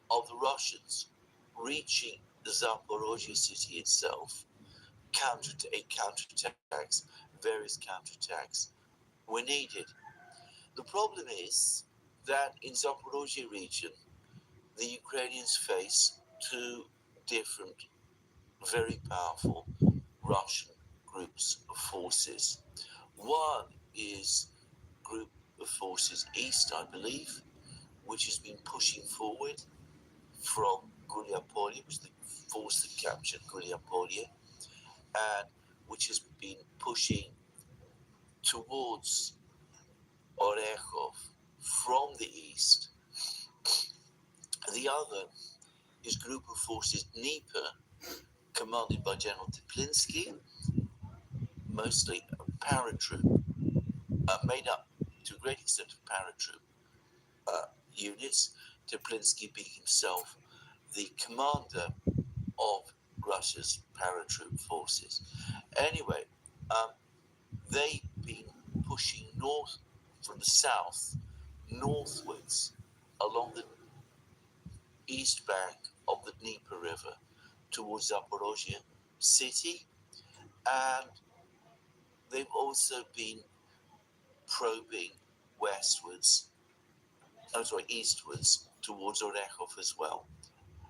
[SPEAKER 2] of the Russians reaching the Zaporozhye city itself, counterattacks, various counterattacks were needed. The problem is that in Zaporozhye region, the Ukrainians face two different, very powerful Russian groups of forces. One is group of forces east, I believe, which has been pushing forward from Gulyapolye, which is the force that captured Gulyapolye, and which has been pushing towards Orechov from the east. The other is a group of forces Dnieper, commanded by General Teplinsky, mostly a paratroop, made up to a great extent of paratroop units, Teplinsky being himself the commander of Russia's paratroop forces. Anyway, they've been pushing north from the south northwards along the east bank of the Dnieper River towards Zaporozhye city, and they've also been probing westwards, eastwards towards Orechov as well,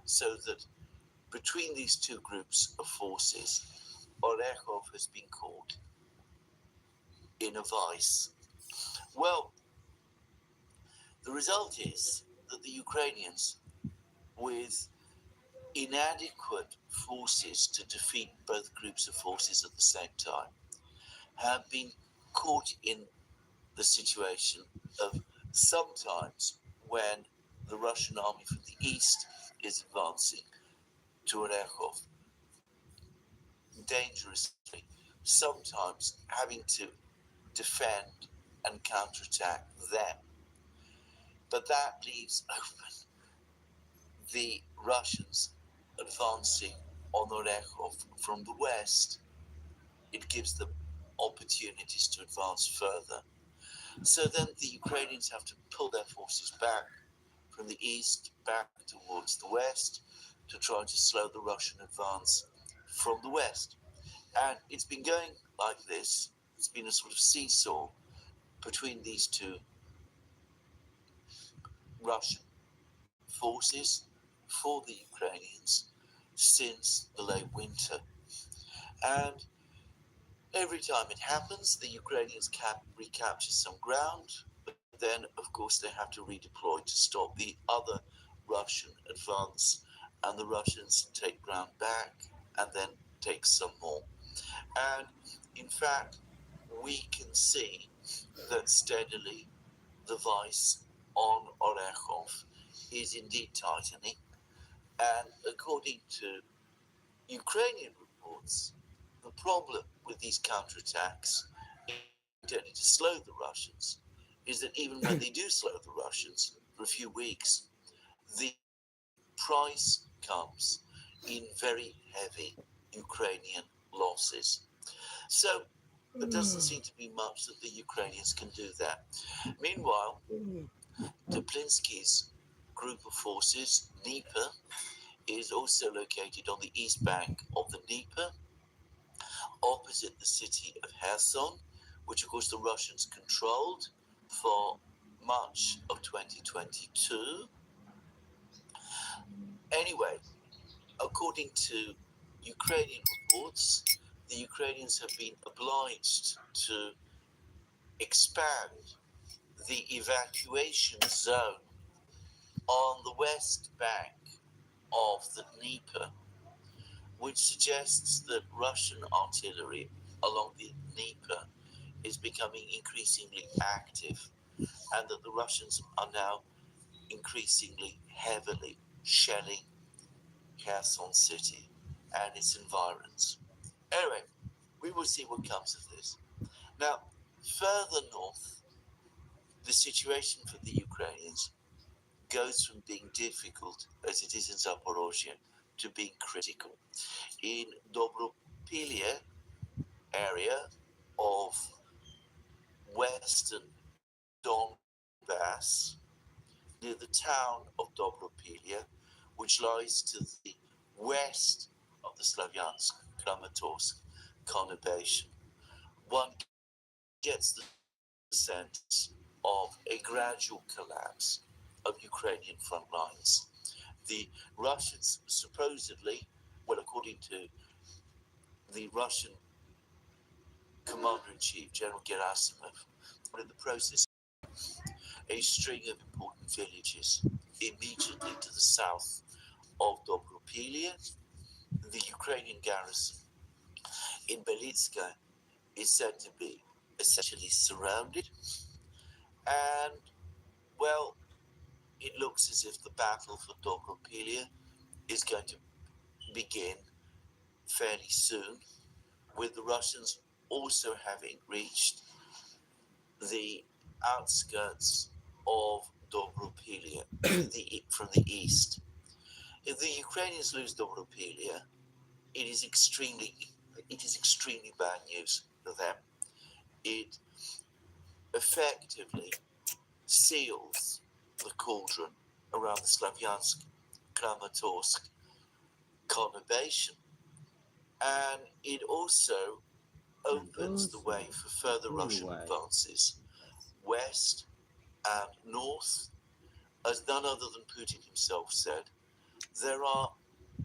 [SPEAKER 2] so that between these two groups of forces, Orechov has been caught in a vice. Well, the result is that the Ukrainians, with inadequate forces to defeat both groups of forces at the same time, have been caught in the situation of sometimes when the Russian army from the east is advancing to Orechov dangerously, sometimes having to defend and counterattack them. But that leaves open the Russians advancing on Orechov from the west. It gives them opportunities to advance further. So then the Ukrainians have to pull their forces back from the east back towards the west to try to slow the Russian advance from the west. And it's been going like this. It's been a sort of seesaw between these two Russian forces for the Ukrainians since the late winter. And every time it happens, the Ukrainians recapture some ground, but then, of course, they have to redeploy to stop the other Russian advance, and the Russians take ground back and then take some more. And in fact, we can see that steadily the vice on Orechov is indeed tightening. And according to Ukrainian reports, the problem with these counterattacks, intended to slow the Russians, is that even when they do slow the Russians for a few weeks, the price comes in very heavy Ukrainian losses. So there doesn't seem to be much that the Ukrainians can do there. Meanwhile, Teplinsky's group of forces, Dnieper, is also located on the east bank of the Dnieper, opposite the city of Kherson, which of course the Russians controlled for much of 2022. Anyway, according to Ukrainian reports, the Ukrainians have been obliged to expand the evacuation zone on the west bank of the Dnieper, which suggests that Russian artillery along the Dnieper is becoming increasingly active, and that the Russians are now increasingly heavily shelling Kherson city and its environs. Anyway, we will see what comes of this. Now, further north, the situation for the Ukrainians goes from being difficult, as it is in Zaporozhye, to being critical. In Dobropilye area of western Donbass, near the town of Dobropilye, which lies to the west of the Slavyansk Kramatorsk conurbation, one gets the sense of a gradual collapse of Ukrainian front lines. The Russians supposedly, well, according to the Russian commander-in-chief, General Gerasimov, were in the process a string of important villages immediately to the south of Dobropilye. The Ukrainian garrison in Belitska is said to be essentially surrounded, and, well, it looks as if the battle for Dobropilye is going to begin fairly soon, with the Russians also having reached the outskirts of Dobropilye from the east. If the Ukrainians lose Dobropilye, it is extremely bad news for them. it effectively seals the cauldron around the Slavyansk Kramatorsk conurbation, and it also opens the way for further Russian advances west and north. As none other than Putin himself said, there are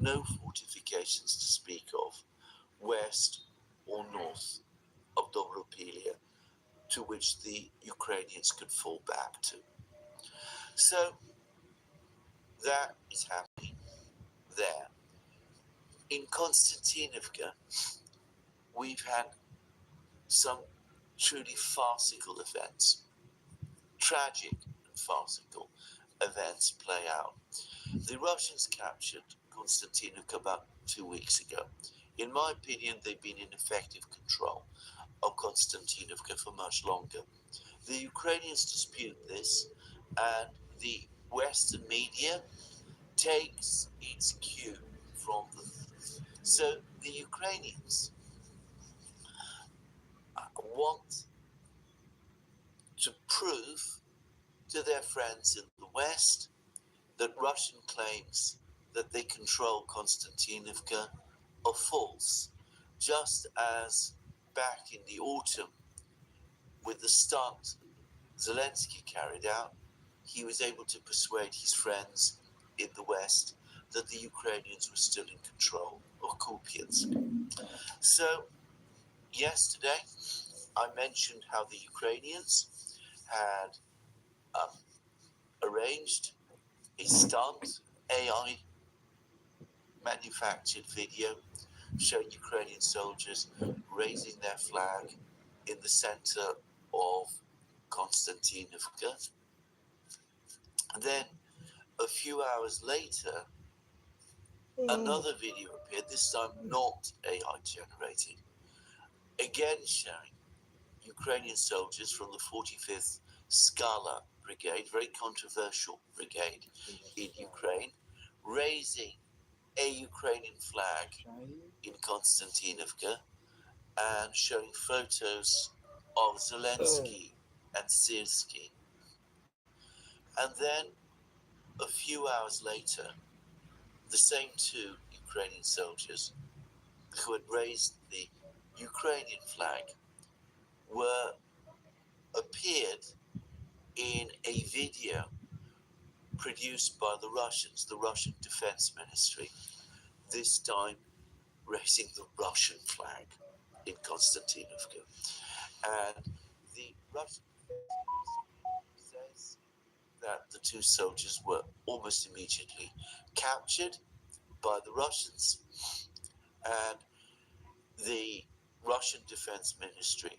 [SPEAKER 2] no fortifications to speak of west or north of Dobropilia to which the Ukrainians could fall back to. So that is happening there. In Konstantinovka, we've had some truly farcical events, tragic and farcical events play out. The Russians captured Konstantinovka about 2 weeks ago. In my opinion, they've been in effective control of Konstantinovka for much longer. The Ukrainians dispute this, and the Western media takes its cue from them. So the Ukrainians want to prove to their friends in the West that Russian claims that they control Konstantinovka are false, just as back in the autumn with the stunt Zelensky carried out, he was able to persuade his friends in the West that the Ukrainians were still in control of Kupiansk. So yesterday I mentioned how the Ukrainians had arranged a stunt AI manufactured video showing Ukrainian soldiers raising their flag in the center of Konstantinovka. And then a few hours later, another video appeared, this time not AI generated, again showing Ukrainian soldiers from the 45th Skala Brigade, very controversial brigade in Ukraine, raising a Ukrainian flag in Konstantinovka and showing photos of Zelensky and Syrskyi. And then a few hours later, the same two Ukrainian soldiers who had raised the Ukrainian flag were appeared in a video produced by the Russians, the Russian Defense Ministry, this time raising the Russian flag in Konstantinovka. And the Russian Defense Ministry says that the two soldiers were almost immediately captured by the Russians, and the Russian Defense Ministry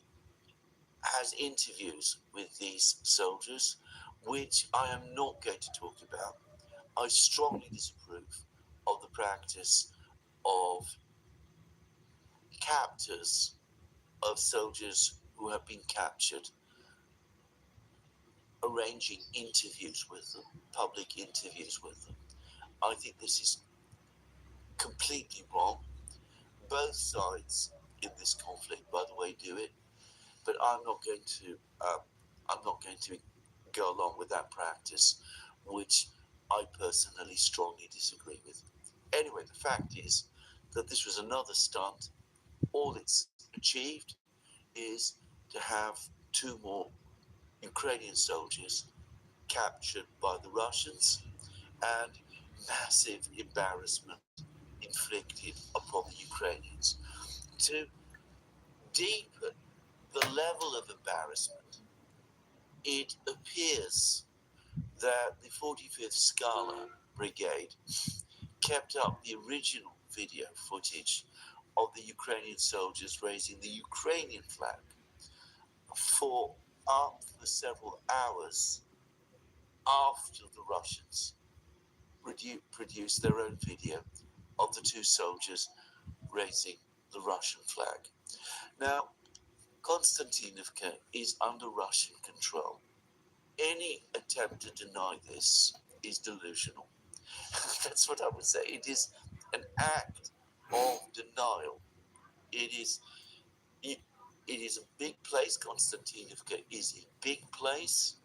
[SPEAKER 2] has interviews with these soldiers, which I am not going to talk about. I strongly disapprove of the practice of captors of soldiers who have been captured, arranging interviews with them, public interviews with them. I think this is completely wrong. Both sides in this conflict, by the way, do it, but I'm not going to go along with that practice, which I personally strongly disagree with. Anyway, the fact is that this was another stunt. All it's achieved is to have two more Ukrainian soldiers captured by the Russians, and massive embarrassment inflicted upon the Ukrainians. To deepen the level of embarrassment, it appears that the 45th Skala Brigade kept up the original video footage of the Ukrainian soldiers raising the Ukrainian flag for several hours after the Russians produced their own video of the two soldiers raising the Russian flag. Now, Konstantinovka is under Russian control. Any attempt to deny this is delusional. That's what I would say. It is an act of denial. It is It is a big place. Konstantinovka is a big place.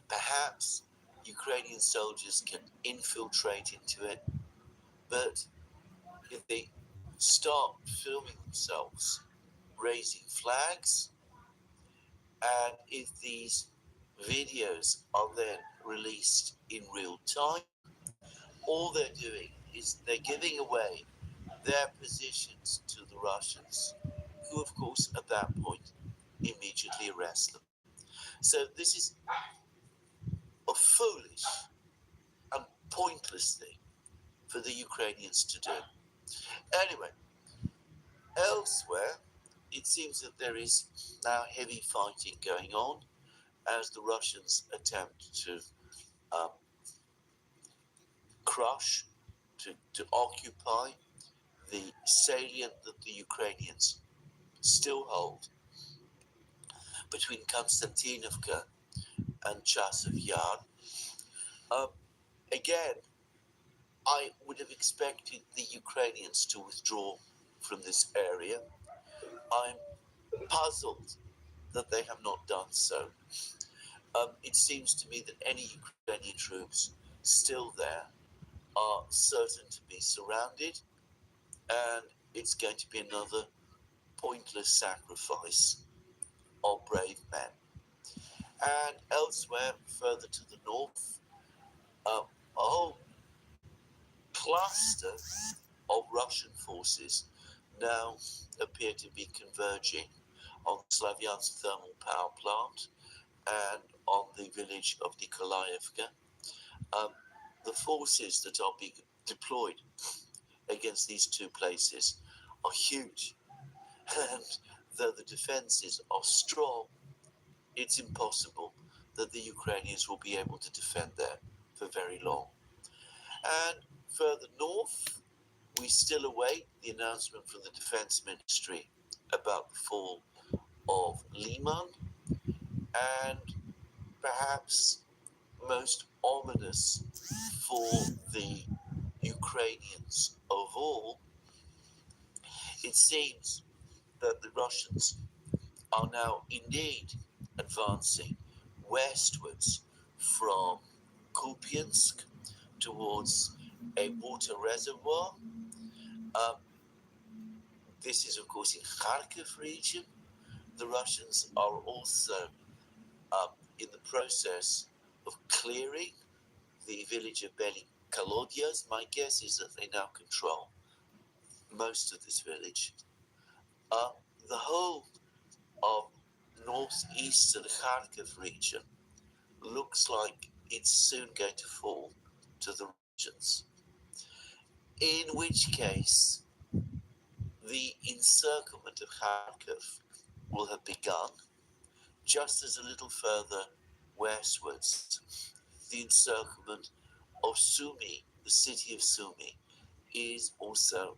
[SPEAKER 2] Perhaps Ukrainian soldiers can infiltrate into it, but if they start filming themselves raising flags, and if these videos are then released in real time, all they're doing is they're giving away their positions to the Russians, who, of course, at that point immediately arrest them. So, this is a foolish and pointless thing for the Ukrainians to do. Anyway, elsewhere, it seems that there is now heavy fighting going on as the Russians attempt to um, crush, to occupy the salient that the Ukrainians still hold between Konstantinovka and Chasiv Yar. Um, Again, I would have expected the Ukrainians to withdraw from this area. I'm puzzled that they have not done so. It seems to me that any Ukrainian troops still there are certain to be surrounded, and it's going to be another pointless sacrifice of brave men. And elsewhere, further to the north, a whole cluster of Russian forces now appear to be converging on the Slavyansk thermal power plant and on the village of Nikolaevka. Um, the forces that are being deployed against these two places are huge, and though the defenses are strong, it's impossible that the Ukrainians will be able to defend there for very long. And further north, we still await the announcement from the Defense Ministry about the fall of Liman, and perhaps most ominous for the Ukrainians of all, it seems that the Russians are now indeed advancing westwards from Kupiansk towards a water reservoir. Um, this is, of course, in Kharkiv region. The Russians are also in the process of clearing the village of Beli Kalodyas. My guess is that they now control most of this village. The whole of northeastern Kharkiv region looks like it's soon going to fall to the Russians. In which case, the encirclement of Kharkiv will have begun, just as a little further westwards, the encirclement of Sumy, the city of Sumy, is also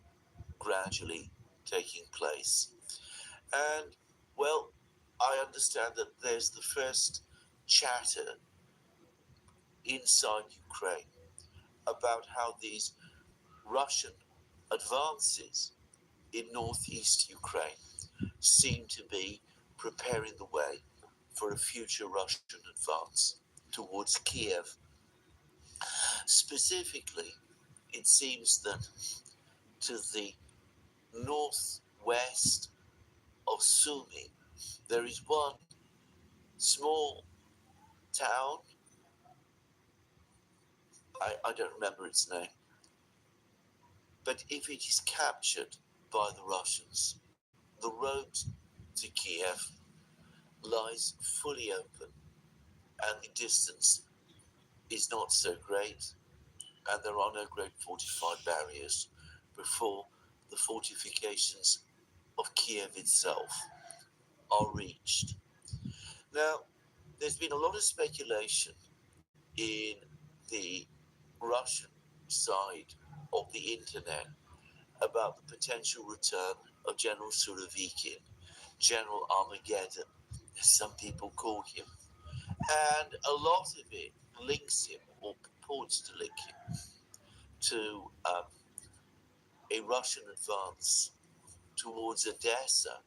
[SPEAKER 2] gradually taking place. And, well, I understand that there's the first chatter inside Ukraine about how these Russian advances in northeast Ukraine seem to be preparing the way for a future Russian advance towards Kiev. Specifically, it seems that to the northwest of Sumy, there is one small town. I don't remember its name. But if it is captured by the Russians, the road to Kiev lies fully open, and the distance is not so great, and there are no great fortified barriers before the fortifications of Kiev itself are reached. Now, there's been a lot of speculation in the Russian side of the internet about the potential return of General Surovikin, General Armageddon, as some people call him. And a lot of it links him, or purports to link him, to a Russian advance towards Odessa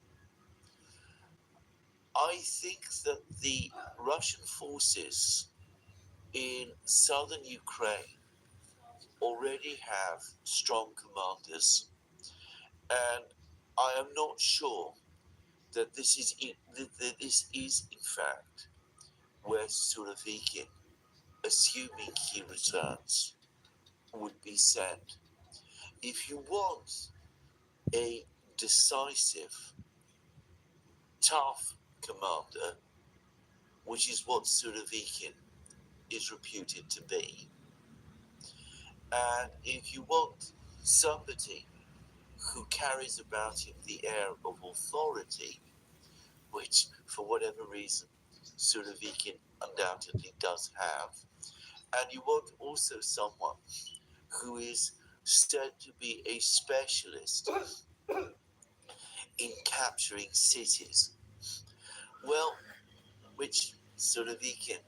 [SPEAKER 2] I think that the Russian forces in southern Ukraine already have strong commanders, and I am not sure that this is in fact where Surovikin, assuming he returns, would be sent. If you want a decisive, tough commander, which is what Surovikin is reputed to be, and if you want somebody who carries about him the air of authority, which for whatever reason Surovikin undoubtedly does have, and you want also someone who is said to be a specialist in capturing cities, well, which Surovikin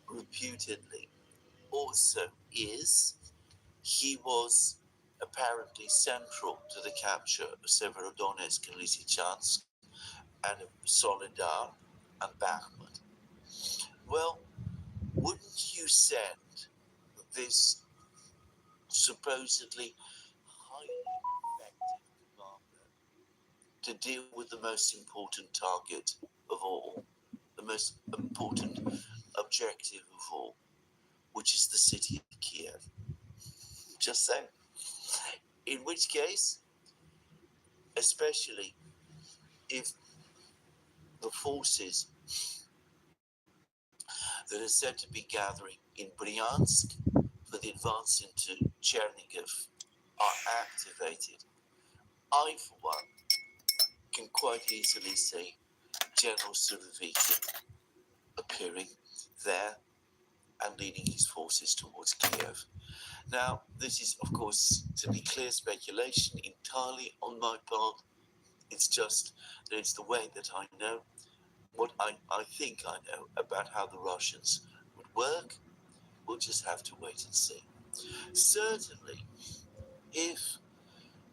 [SPEAKER 2] reputedly also is. He was apparently central to the capture of Severodonetsk and Lysychansk and of Soledar and Bakhmut. Well, wouldn't you send this supposedly highly effective commander to deal with the most important target of all, the most important objective of all, which is the city of Kiev? Just saying. In which case, especially if the forces that are said to be gathering in Bryansk for the advance into Chernihiv are activated, I, for one, can quite easily see General Surovikin appearing there and leading his forces towards Kiev. Now, this is, of course, to be clear, speculation entirely on my part. It's just that it's the way that I know what I think I know about how the Russians would work. We'll just have to wait and see. Certainly, if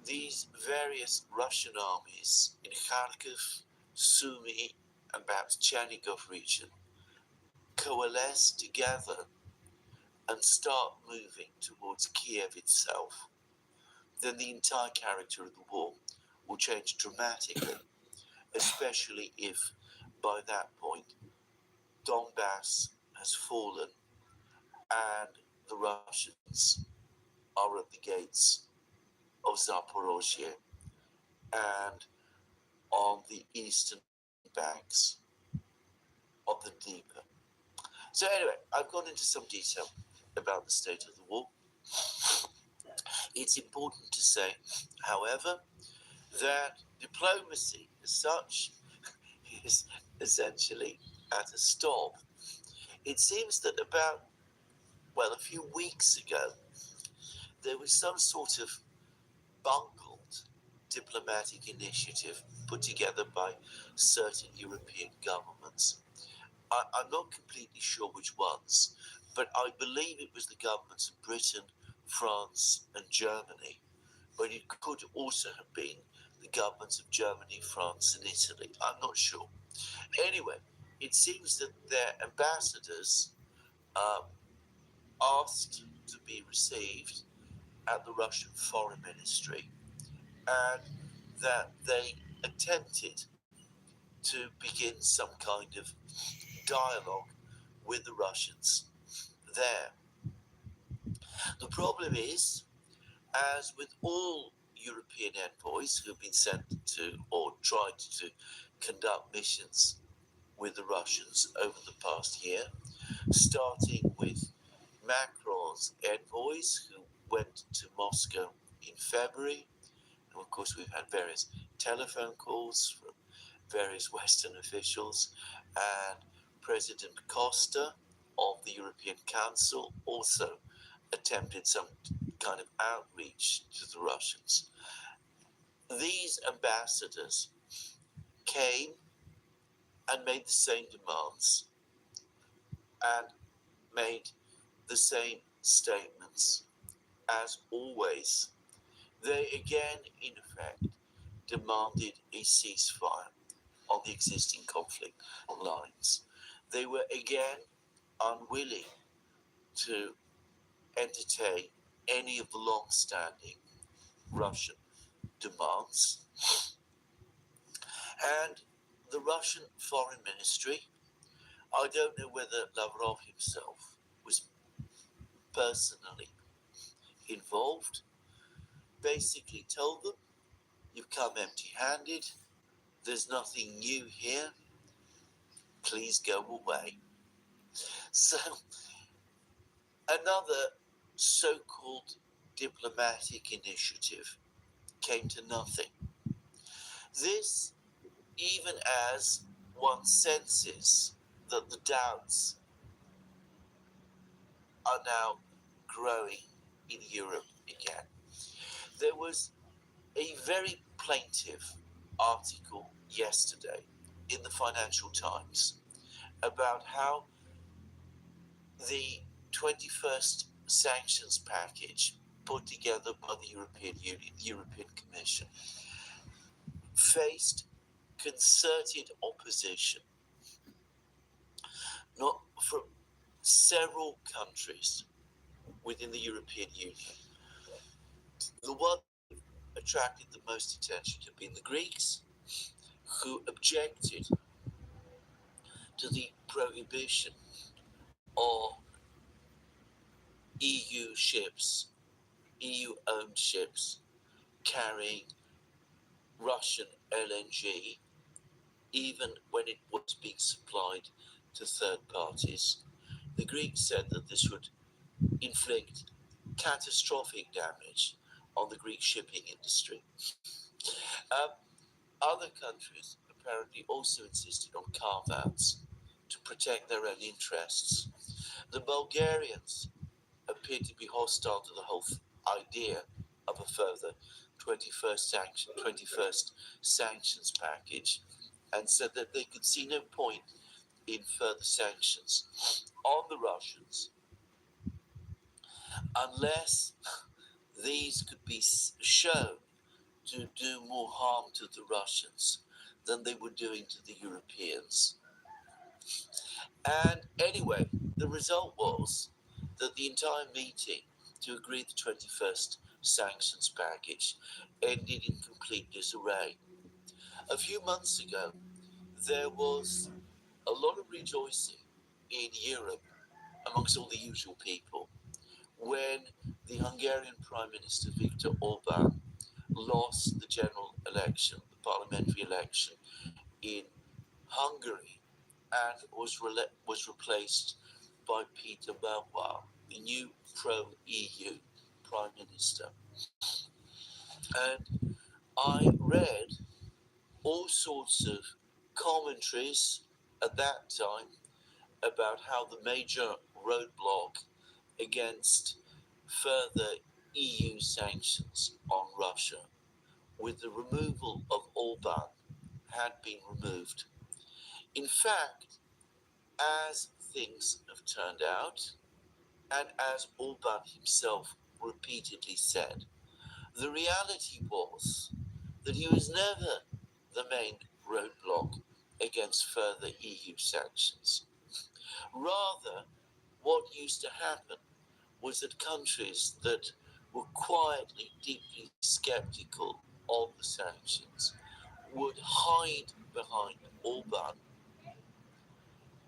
[SPEAKER 2] these various Russian armies in Kharkiv, Sumy, and perhaps Chernihiv region coalesce together and start moving towards Kiev itself, then the entire character of the war will change dramatically, especially if by that point Donbass has fallen and the Russians are at the gates of Zaporozhye and on the eastern banks of the Dnieper. So anyway, I've gone into some detail about the state of the war. It's important to say, however, that diplomacy as such is essentially at a stop. It seems that a few weeks ago, there was some sort of bungled diplomatic initiative put together by certain European governments. I'm not completely sure which ones, but I believe it was the governments of Britain, France, and Germany. But it could also have been the governments of Germany, France, and Italy. I'm not sure. Anyway, it seems that their ambassadors asked to be received at the Russian Foreign Ministry, and that they attempted to begin some kind of dialogue with the Russians there. The problem is, as with all European envoys who have been sent to or tried to conduct missions with the Russians over the past year, starting with Macron's envoys who went to Moscow in February. And of course, we've had various telephone calls from various Western officials, and President Costa of the European Council also attempted some kind of outreach to the Russians. These ambassadors came and made the same demands and made the same statements as always. They again, in effect, demanded a ceasefire on the existing conflict lines. They were again unwilling to entertain any of the long-standing Russian demands. And the Russian Foreign Ministry, I don't know whether Lavrov himself was personally involved, basically told them, "You've come empty-handed, there's nothing new here, please go away." So another so-called diplomatic initiative came to nothing. This, even as one senses that the doubts are now growing in Europe again. There was a very plaintive article yesterday in the Financial Times about how the 21st sanctions package put together by the European Union, European Commission, faced concerted opposition, not from several countries within the European Union. The one that attracted the most attention have been the Greeks, who objected to the prohibition of EU ships, EU owned ships, carrying Russian LNG, even when it was being supplied to third parties. The Greeks said that this would inflict catastrophic damage on the Greek shipping industry. Other countries apparently also insisted on carve-outs to protect their own interests. The Bulgarians appeared to be hostile to the whole idea of a further 21st sanctions package, and said that they could see no point in further sanctions on the Russians unless these could be shown to do more harm to the Russians than they were doing to the Europeans. And anyway, the result was that the entire meeting to agree the 21st sanctions package ended in complete disarray. A few months ago, there was a lot of rejoicing in Europe amongst all the usual people when the Hungarian Prime Minister Viktor Orban lost the general election, the parliamentary election in Hungary, and was replaced by Peter Bauer, the new pro-EU Prime Minister. And I read all sorts of commentaries at that time about how the major roadblock against further EU sanctions on Russia, with the removal of Orban, had been removed. In fact, as things have turned out, and as Orban himself repeatedly said, the reality was that he was never the main roadblock against further EU sanctions. Rather, what used to happen was that countries that were quietly, deeply skeptical of the sanctions would hide behind Orban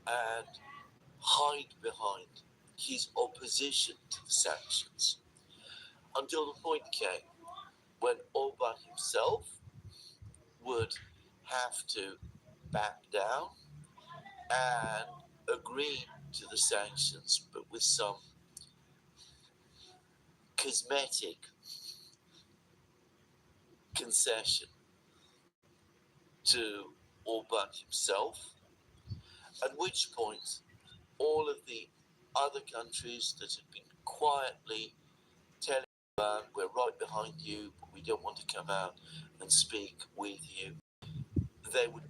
[SPEAKER 2] and hide behind his opposition to the sanctions, until the point came when Orban himself would have to back down and agree to the sanctions, but with some cosmetic concession to Orban himself, at which point all of the other countries that had been quietly telling Orban, "We're right behind you, but we don't want to come out and speak with you," they would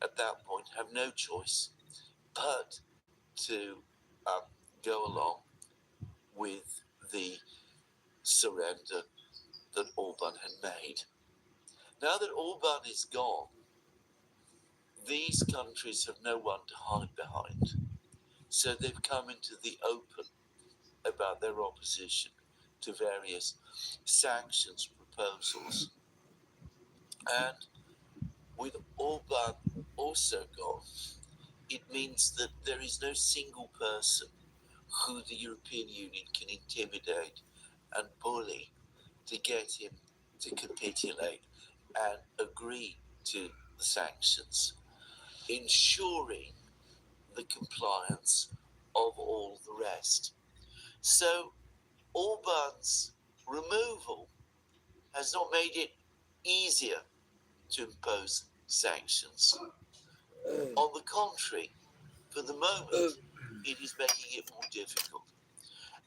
[SPEAKER 2] at that point have no choice but to go along with the surrender that Orban had made. Now that Orban is gone, these countries have no one to hide behind. So they've come into the open about their opposition to various sanctions proposals. And with Orban also gone, it means that there is no single person who the European Union can intimidate and bully to get him to capitulate and agree to the sanctions, ensuring the compliance of all the rest. So Orban's removal has not made it easier to impose sanctions. On the contrary, for the moment, it is making it more difficult.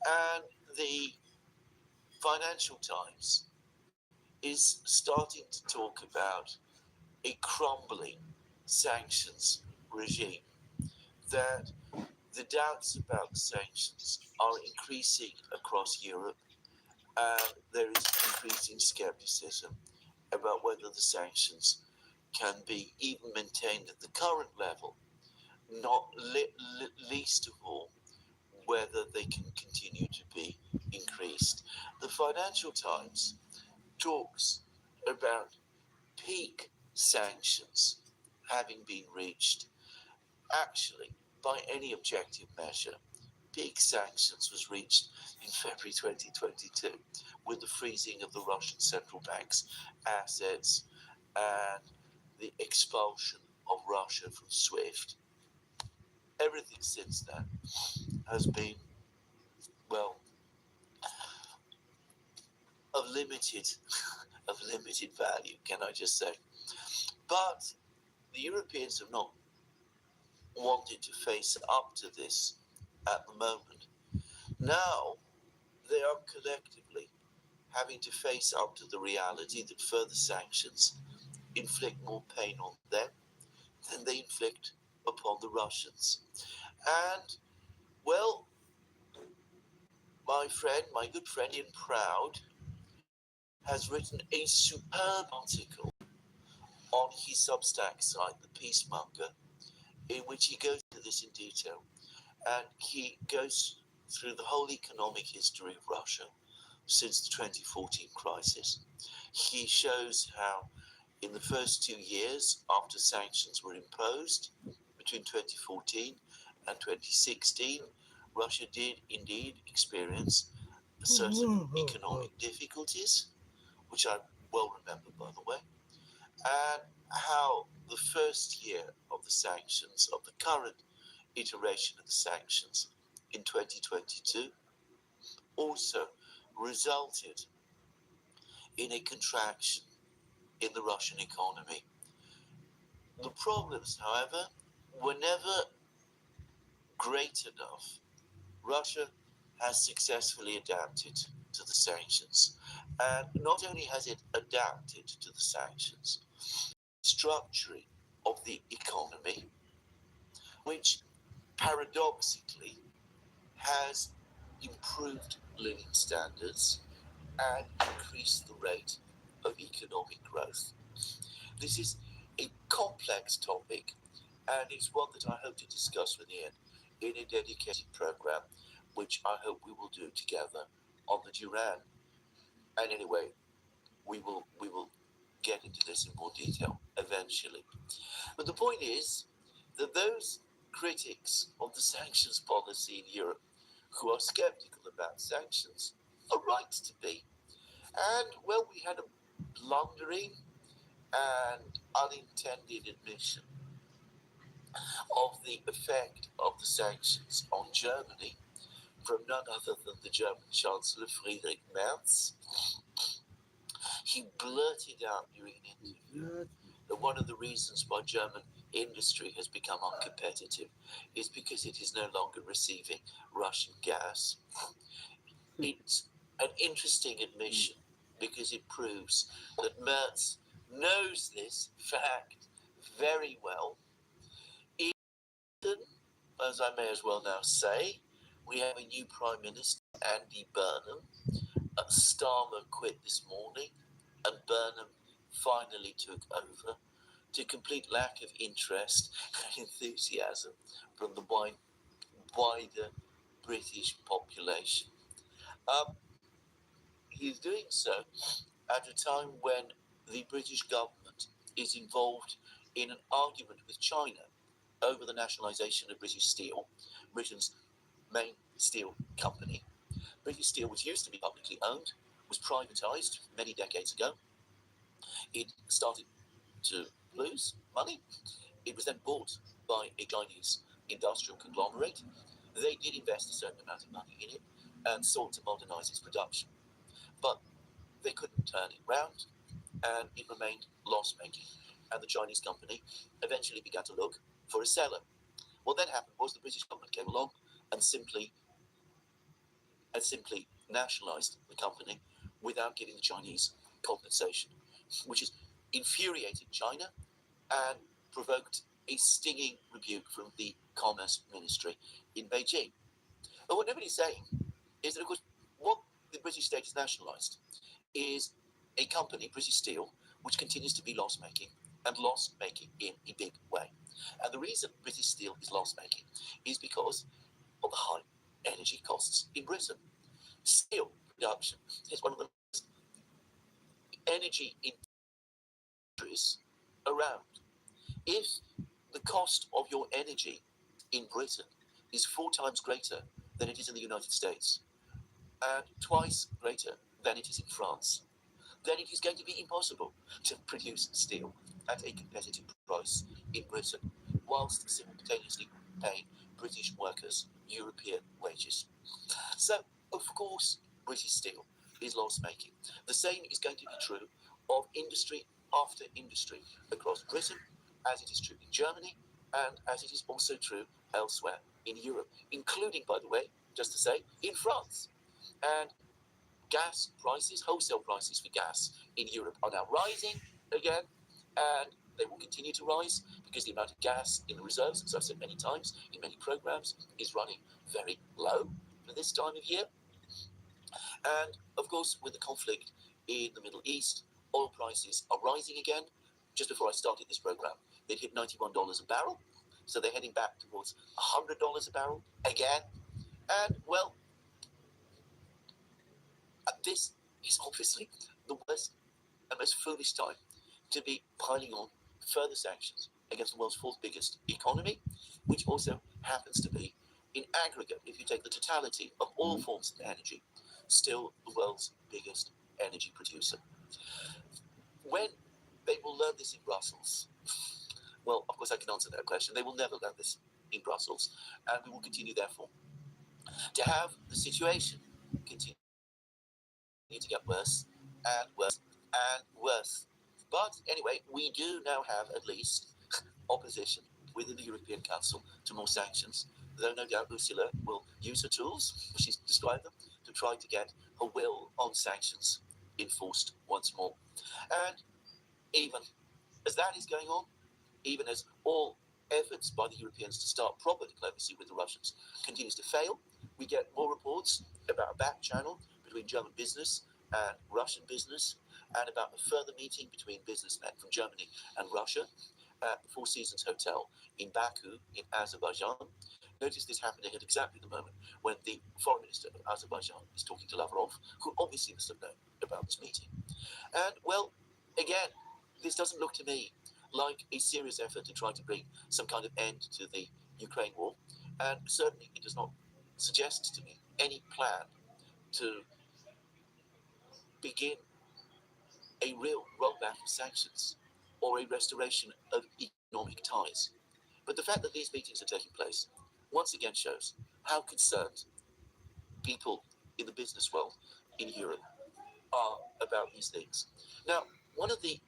[SPEAKER 2] And the Financial Times is starting to talk about a crumbling sanctions regime, that the doubts about the sanctions are increasing across Europe, and there is increasing skepticism about whether the sanctions can be even maintained at the current level, not least of all whether they can continue to be increased. The Financial Times talks about peak sanctions having been reached. Actually, by any objective measure, peak sanctions was reached in February 2022 with the freezing of the Russian central bank's assets and the expulsion of Russia from SWIFT. Everything since then has been, well, of limited value, can I just say. But the Europeans have not wanted to face up to this at the moment. Now they are collectively having to face up to the reality that further sanctions inflict more pain on them than they inflict upon the Russians. And, well, my good friend Ian Proud, has written a superb article on his Substack site, The Peacemonger, in which he goes into this in detail. And he goes through the whole economic history of Russia since the 2014 crisis. He shows how in the first 2 years after sanctions were imposed, between 2014 and 2016, Russia did indeed experience certain economic difficulties, which I well remember, by the way, and how the first year of the sanctions, of the current iteration of the sanctions in 2022, also resulted in a contraction in the Russian economy. The problems, however, were never great enough. Russia has successfully adapted to the sanctions. And not only has it adapted to the sanctions, structuring of the economy, which paradoxically has improved living standards and increased the rate of economic growth. This is a complex topic, and it's one that I hope to discuss with Ian in a dedicated program, which I hope we will do together on the Duran. And anyway, we will get into this in more detail eventually. But the point is that those critics of the sanctions policy in Europe who are skeptical about sanctions are right to be. And, well, we had a blundering and unintended admission of the effect of the sanctions on Germany from none other than the German Chancellor Friedrich Merz. He blurted out during an interview that one of the reasons why German industry has become uncompetitive is because it is no longer receiving Russian gas. It's an interesting admission because it proves that Merz knows this fact very well. As I may as well now say, we have a new Prime Minister, Andy Burnham. Starmer quit this morning, and Burnham finally took over. to complete lack of interest and enthusiasm from the wider British population. Um, he's doing so at a time when the British government is involved in an argument with China over the nationalisation of British Steel, Britain's main steel company. British Steel, which used to be publicly owned, was privatised many decades ago. It started to lose money. It was then bought by a Chinese industrial conglomerate. They did invest a certain amount of money in it and sought to modernise its production. But they couldn't turn it round, and it remained loss-making. And the Chinese company eventually began to look for a seller. What then happened was the British government came along and simply nationalised the company without giving the Chinese compensation, which has infuriated China and provoked a stinging rebuke from the Commerce Ministry in Beijing. But what nobody's saying is that, of course, what the British state has nationalised is a company, British Steel, which continues to be loss-making and loss-making in a big way. And the reason British Steel is loss-making is because of the high energy costs in Britain. Steel production is one of the most energy industries around. If the cost of your energy in Britain is 4 times greater than it is in the United States and twice greater than it is in France, then it is going to be impossible to produce steel at a competitive price in Britain, whilst simultaneously paying British workers European wages. So, of course, British Steel is loss-making. The same is going to be true of industry after industry across Britain, as it is true in Germany, and as it is also true elsewhere in Europe, including, by the way, just to say, in France. And gas prices, wholesale prices for gas in Europe are now rising again, and they will continue to rise because the amount of gas in the reserves, as I've said many times in many programs, is running very low for this time of year. And of course, with the conflict in the Middle East, oil prices are rising again. Just before I started this program, they'd hit $91 a barrel. So they're heading back towards $100 a barrel again. And well, this is obviously the worst and most foolish time to be piling on further sanctions against the world's fourth biggest economy, which also happens to be, in aggregate, if you take the totality of all forms of energy, still the world's biggest energy producer. When they will learn this in Brussels, well, of course, I can answer that question. They will never learn this in Brussels, and we will continue, therefore, to have the situation continue to get worse and worse and worse. But anyway, we do now have at least opposition within the European Council to more sanctions, though no doubt Ursula will use her tools, as she's described them, to try to get her will on sanctions enforced once more. And even as that is going on, even as all efforts by the Europeans to start proper diplomacy with the Russians continues to fail, we get more reports about a back channel between German business and Russian business, and about a further meeting between businessmen from Germany and Russia at the Four Seasons Hotel in Baku in Azerbaijan. Notice this happening at exactly the moment when the foreign minister of Azerbaijan is talking to Lavrov, who obviously must have known about this meeting. And well, again, this doesn't look to me like a serious effort to try to bring some kind of end to the Ukraine war, and certainly it does not suggest to me any plan to begin a real rollback of sanctions or a restoration of economic ties. But the fact that these meetings are taking place once again shows how concerned people in the business world in Europe are about these things. Now, one of the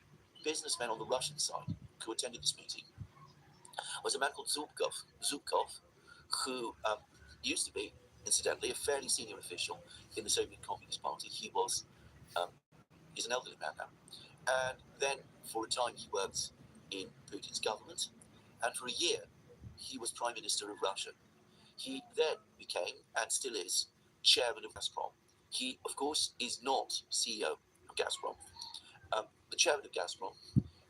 [SPEAKER 2] businessmen on the Russian side who attended this meeting was a man called Zubkov, who used to be, incidentally, a fairly senior official in the Soviet Communist Party. Um, he's an elderly man now. And then for a time he worked in Putin's government, and for a year he was Prime Minister of Russia. He then became, and still is, Chairman of Gazprom. He, of course, is not CEO of Gazprom. The Chairman of Gazprom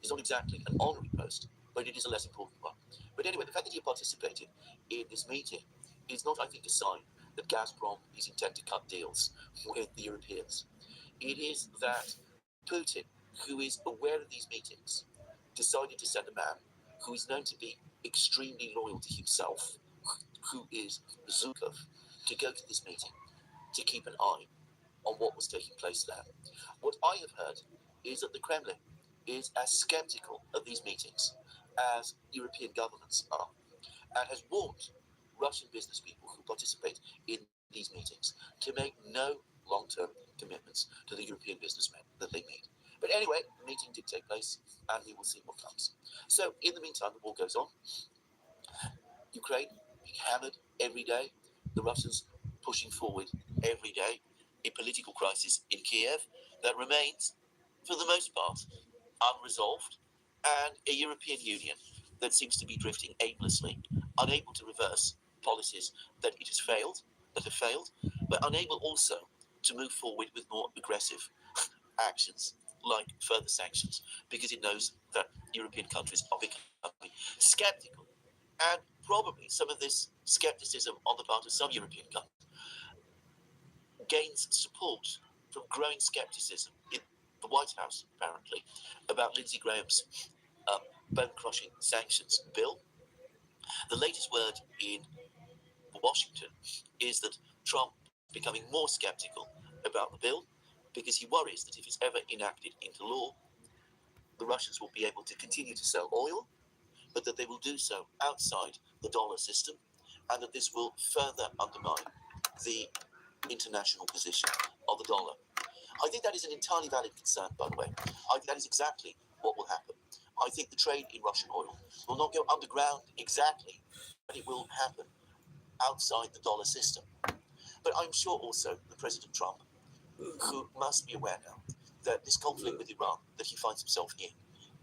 [SPEAKER 2] is not exactly an honorary post, but it is a less important one. But anyway, the fact that he participated in this meeting is not, I think, a sign that Gazprom is intent to cut deals with the Europeans. It is that Putin, who is aware of these meetings, decided to send a man who is known to be extremely loyal to himself, who is Zhukov, to go to this meeting, to keep an eye on what was taking place there. What I have heard is that the Kremlin is as skeptical of these meetings as European governments are, and has warned Russian business people who participate in these meetings to make no long-term commitments to the European businessmen that they meet. But anyway, the meeting did take place, and we will see what comes. So, in the meantime, the war goes on. Ukraine being hammered every day, the Russians pushing forward every day, a political crisis in Kiev that remains, for the most part, unresolved, and a European Union that seems to be drifting aimlessly, unable to reverse policies that it has failed, that have failed, but unable also to move forward with more aggressive actions like further sanctions, because it knows that European countries are becoming skeptical. And probably some of this skepticism on the part of some European countries gains support from growing skepticism in the White House, apparently, about Lindsey Graham's bone-crushing sanctions bill. The latest word in Washington is that Trump is becoming more skeptical about the bill because he worries that if it's ever enacted into law, the Russians will be able to continue to sell oil, but that they will do so outside the dollar system, and that this will further undermine the international position of the dollar. I think that is an entirely valid concern, by the way. I think that is exactly what will happen. I think the trade in Russian oil will not go underground exactly, but it will happen outside the dollar system. But I'm sure also that President Trump, who must be aware now that this conflict with Iran that he finds himself in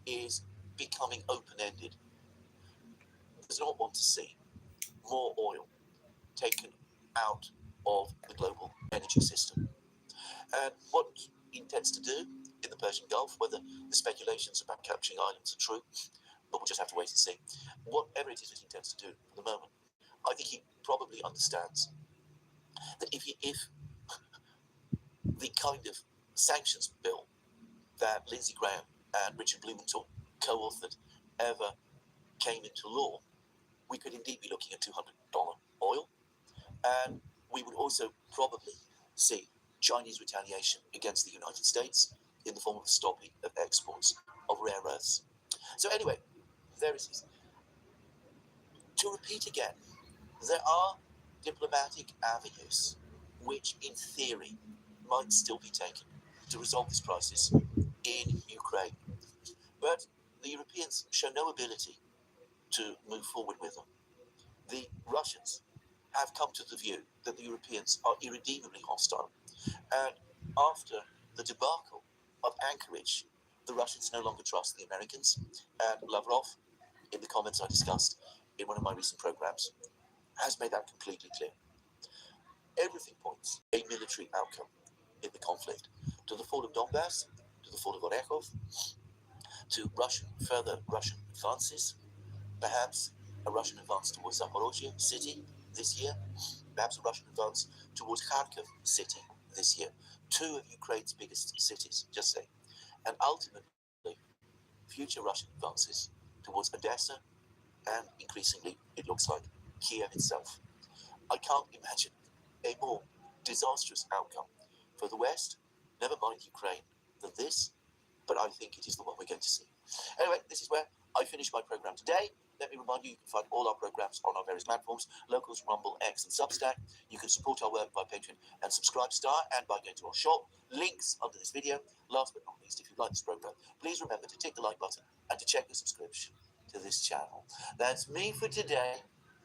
[SPEAKER 2] is becoming open-ended, does not want to see more oil taken out of the global energy system. And what he intends to do in the Persian Gulf, whether the speculations about capturing islands are true, but we'll just have to wait and see. Whatever it is that he intends to do for the moment, I think he probably understands that if the kind of sanctions bill that Lindsey Graham and Richard Blumenthal co-authored ever came into law, we could indeed be looking at $200 oil, and we would also probably see Chinese retaliation against the United States in the form of the stopping of exports of rare earths. So anyway, there it is. To repeat again, there are diplomatic avenues which, in theory, might still be taken to resolve this crisis in Ukraine. But the Europeans show no ability to move forward with them. The Russians have come to the view that the Europeans are irredeemably hostile. And after the debacle of Anchorage, the Russians no longer trust the Americans. And Lavrov, in the comments I discussed in one of my recent programs, has made that completely clear. Everything points to a military outcome in the conflict, to the fall of Donbass, to the fall of Orekhov, to further Russian advances, perhaps a Russian advance towards Zaporozhye city this year, perhaps a Russian advance towards Kharkiv city this year, two of Ukraine's biggest cities, just say, and ultimately future Russian advances towards Odessa, and increasingly it looks like Kiev itself. I can't imagine a more disastrous outcome for the West, never mind Ukraine, than this, but I think it is the one we're going to see. Anyway, this is where I finish my program today. Let me remind you, you can find all our programs on our various platforms, Locals, Rumble, X, and Substack. You can support our work by Patreon and Subscribe Star, and by going to our shop. Links under this video. Last but not least, if you like this program, please remember to tick the like button and to check your subscription to this channel. That's me for today.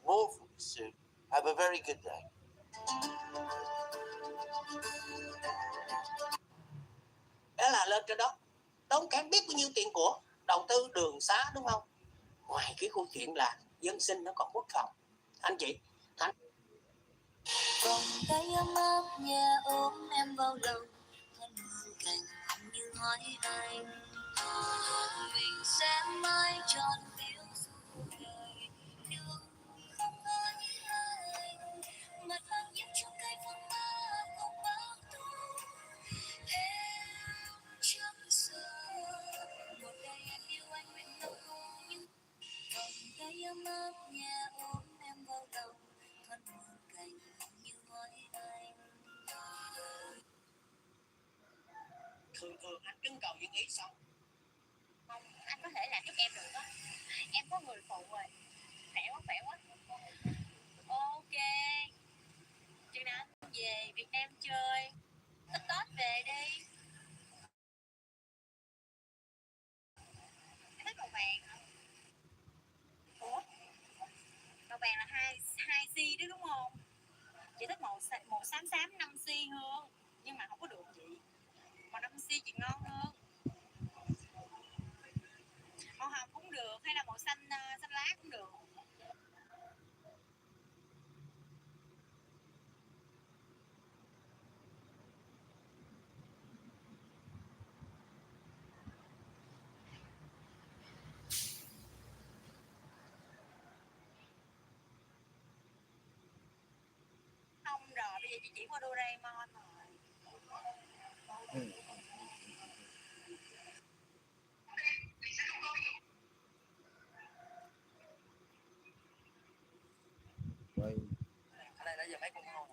[SPEAKER 2] More from you soon. Have a very good day.
[SPEAKER 1] Đó là lên trên đó tốn kém biết bao nhiêu tiền của đầu tư đường xá, đúng không? Ngoài cái câu chuyện là dân sinh nó còn quốc phòng. Anh chị
[SPEAKER 3] vòng tay ấm áp nhà ôm em vào lòng thân cành như hỏi anh
[SPEAKER 2] Mình sẽ mãi tròn phiêu dù đời nhưng không ai hay mặt vàng nhiễm trong cây phong ba không bao thu em chẳng sợ một ngày em yêu anh nguyện đâu nhưng vòng tay ấm áp nhà ôm em vào lòng thoát một cảnh như gói anh. Thường thường anh trưng cầu những ý xong không anh có thể làm giúp em được á, em có người phụ rồi, khỏe quá. Ok, chừng nào anh về Việt Nam chơi, Tết về đi. Em thích màu vàng hả? Ủa, màu vàng là hai si đó đúng không? Chị thích màu xám xám 5 si hơn, nhưng mà không có được chị. Màu 5 si chị ngon hơn. Màu hồng cũng được hay là màu xanh xanh lá cũng được. Không rồi, bây giờ chị chỉ qua Doraemon rồi.
[SPEAKER 1] Vậy
[SPEAKER 2] Ở đây nãy giờ mấy con ngon.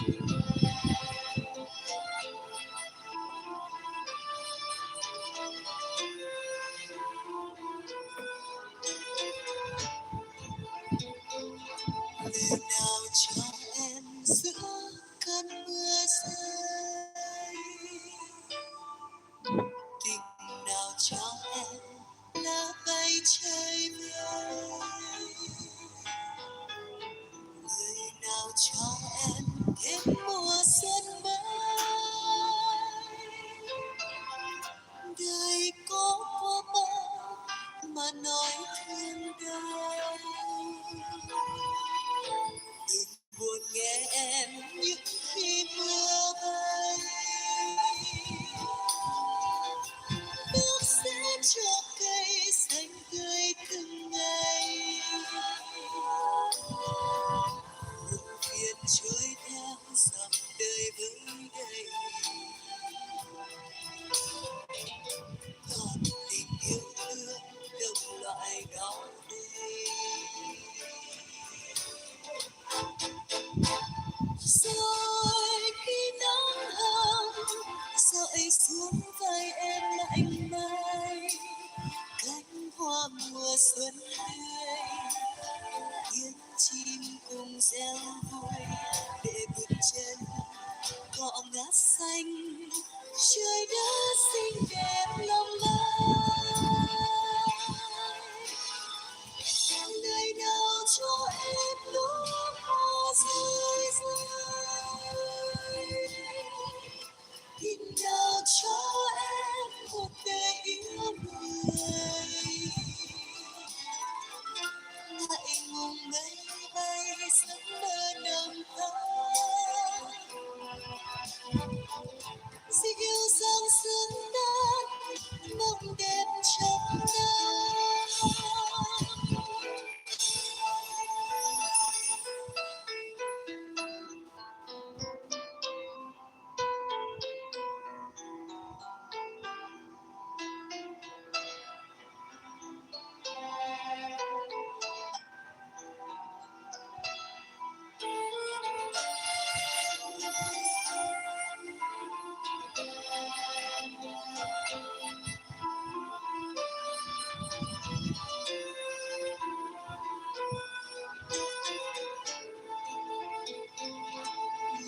[SPEAKER 2] Lời nào cho em giữa cơn mưa rơi, tình nào cho em lá bay chơi vơi, lời nào cho em thêm mùa xuân mới. Đời có mơ mà nói thương đau, đừng buồn nghe em những khi mưa bay. Nước sẽ cho cây xanh tươi từng ngày, buồn phiền trôi theo dòng đời với đầy. Còn tình yêu thương đồng loại đó đây. Rồi khi nắng hồng rọi xuống vai em lạnh mai, cánh hoa mùa xuân tươi, tiếng chim cùng reo vui để bước chân cỏ ngát xanh, trời đất xinh đẹp lộng lẫy. Lời nào cho em lúc hoa rơi rơi, tình nào cho em một đời yêu người. Ngại ngùng mây bay giấc mơ nồng thắm, dịu dàng sương đất mộng đẹp trong nắng.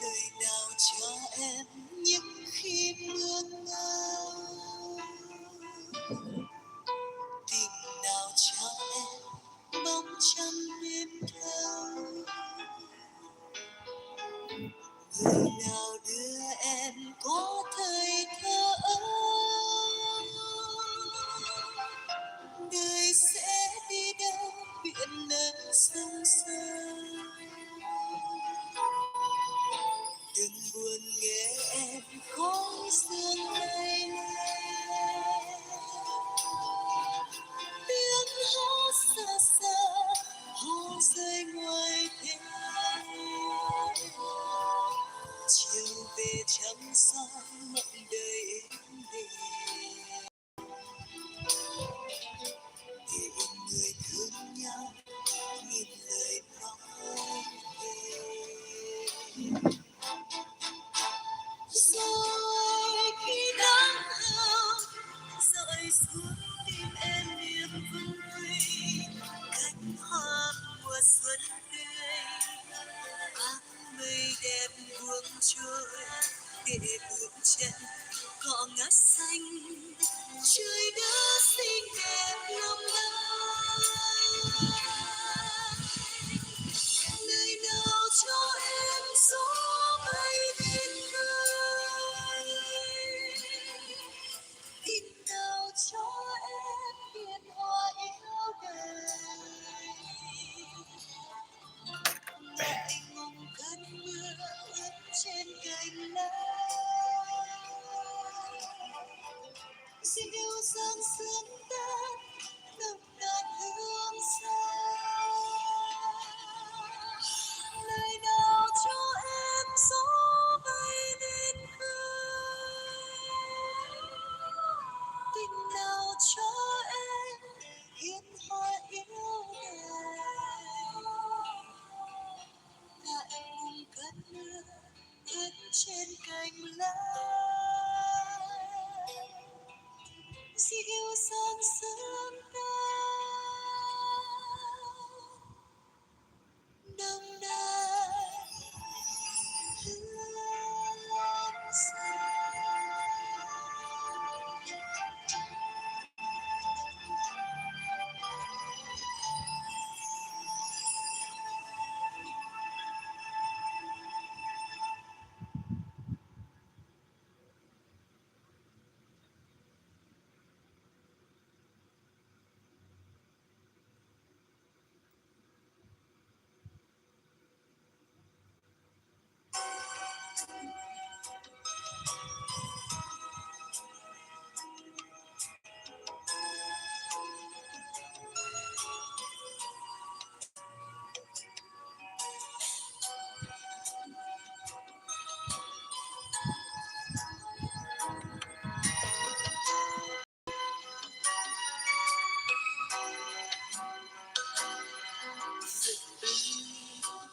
[SPEAKER 2] Lời nào cho em những khi mưa ngâu, tình nào cho em bóng trăng đêm thâu, người nào đưa em có thời thơ ấu. Đời sẽ đi đâu biển lớn sông sâu, đừng buồn nghe em khói sương bay lên, tiếng hát xa xa hò rơi ngoài thế. Chiều về chăm soi mộng đời êm đềm, để người thương nhau nghìn lời nói về. Rồi khi nắng hồng rọi xuống tim em niềm vui, cánh hoa mùa xuân tươi, áng mây đẹp buông trôi để bước chân cỏ ngát xanh, trời đất xinh đẹp lộng lẫy. Lời nào cho em gió bay bên vai, tình nào cho em biển hoa yêu đời. Ngại ngùng cơn mưa ướt trên cành lá,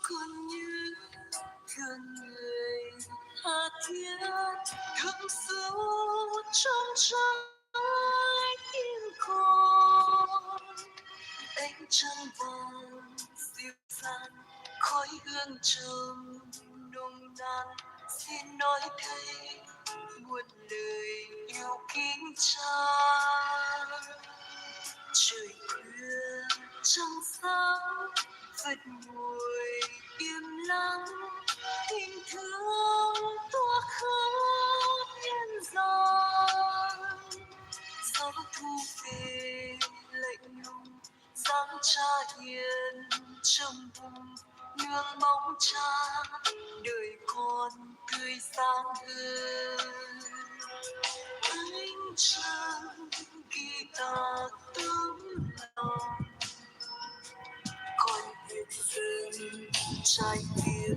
[SPEAKER 2] Con như thương người tha thiết thấm sâu trong trái tim con. Ánh trăng vàng dịu dàng khói hương trầm nồng nàn, xin nói thay muôn lời yêu kính cha. Trời khuya trăng sáng vượt ngồi im lặng, tình thương tỏa khắp nhân gian. Gió thu về lạnh lùng, dáng cha hiền trong vùng nương bóng cha, đời con tươi sáng hơn. Ánh trăng ghi ta tấm lòng, con hiện dần trái tim.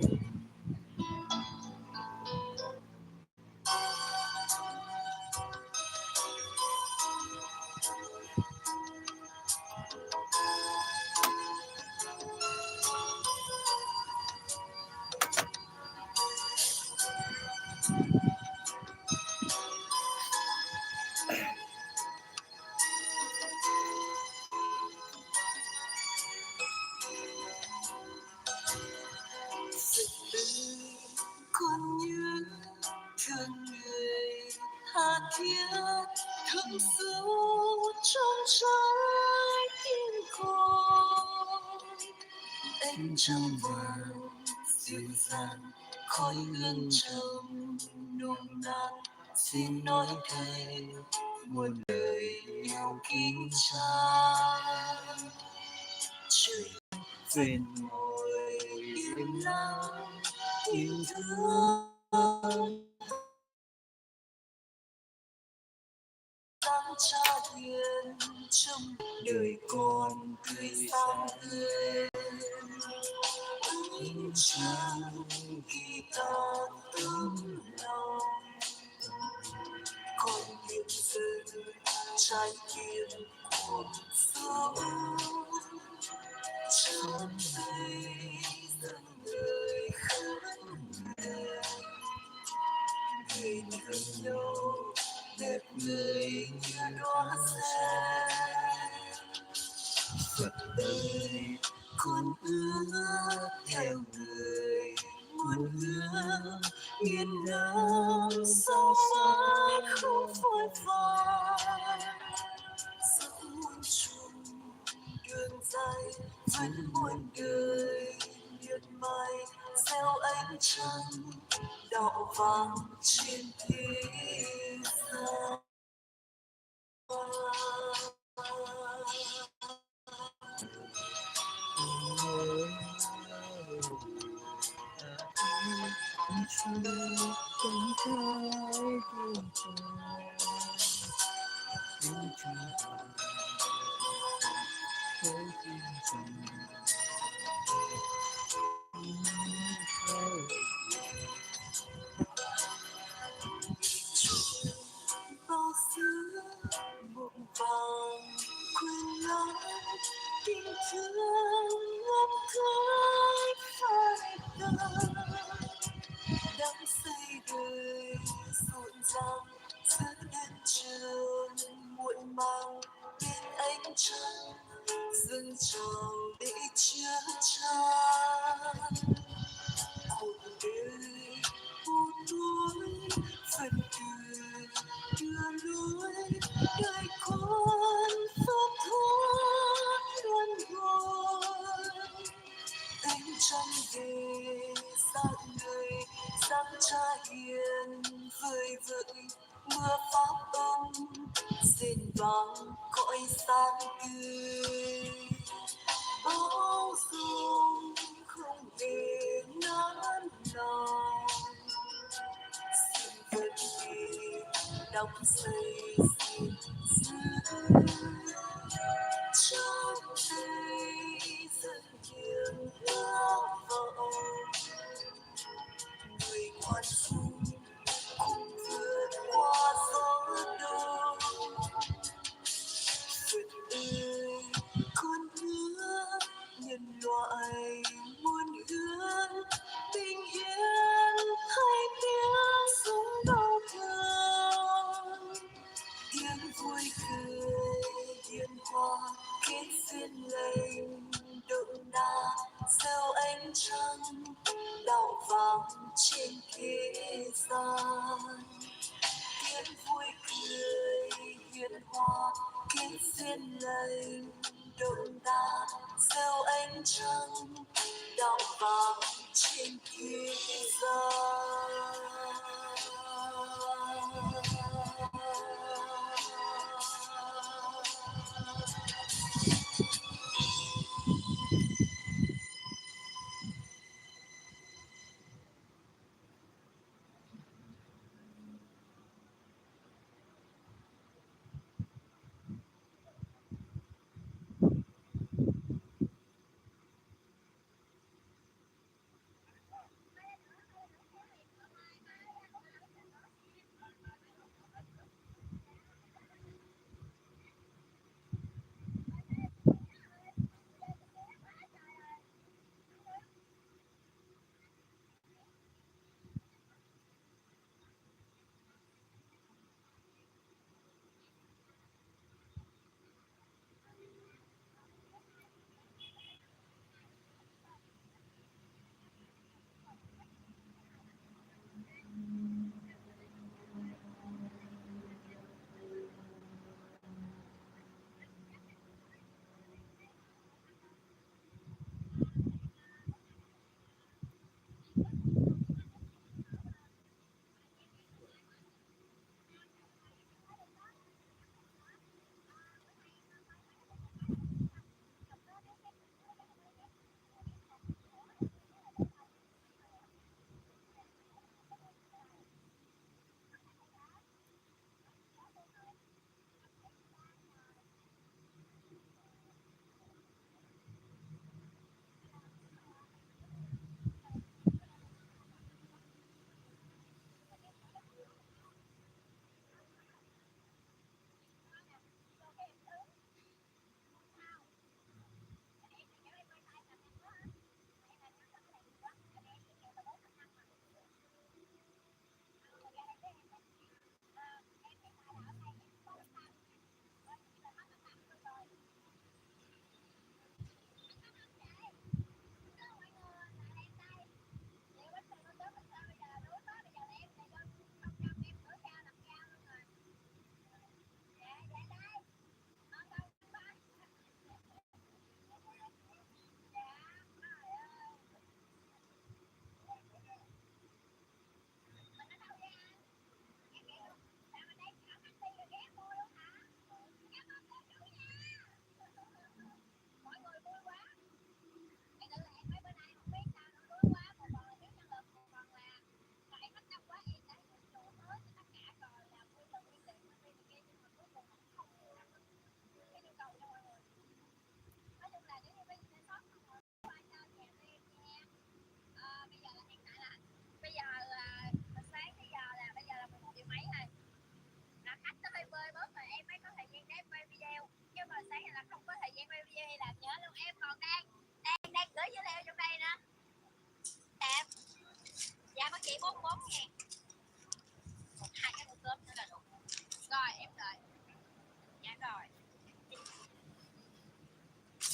[SPEAKER 2] Con nhớ thương người tha thiết thấm sâu trong trái tim con. Ánh trăng vàng dịu dàng khói hương trầm nồng nàn, xin nói thay muôn lời yêu kính cha. Trời về ngồi im lặng, tình thương dáng cha hiền trong đời con tươi sáng hơn. Ánh trăng ghi ta tấm lòng, con hiện giờ trái tim cuộc sống. Trong đây dần người khấn người thương nhau đẹp người như đóa sen. Phật ơi, con ước theo người muốn ước nghìn năm sau mãi không phôi phai. Dẫu muôn trùng đường dài vẫn muôn đời miệt mài, gieo ánh trăng đạo vàng trên thế gian. Bao xưa mộng vàng quên lãng, tình thương ngập khói phai tàn. Đắm say đời rộn ràng giữa đêm trường muộn màng, bên ánh trăng dâng trào để chứa chan. Cuộc đời u tối phần từ đưa lối, đời con pháp thoát luân hồi. Ánh trăng về dạng người dáng cha hiền vơi vợi, mưa pháp âm rền vang cõi sáng tươi. Bao dung không hề nản lòng, xin vẫn vì đắm say gìn giữ. Trong đây dần hiền ước vọng, người ngoan phu cùng vượt qua gió đông. Phật ơi, con ước nhân loại trăng đau vàng trên thế gian. Tiếng vui cười hiền hòa kết duyên lành đôi ta, gieo ánh trăng đau vàng trên thế gian.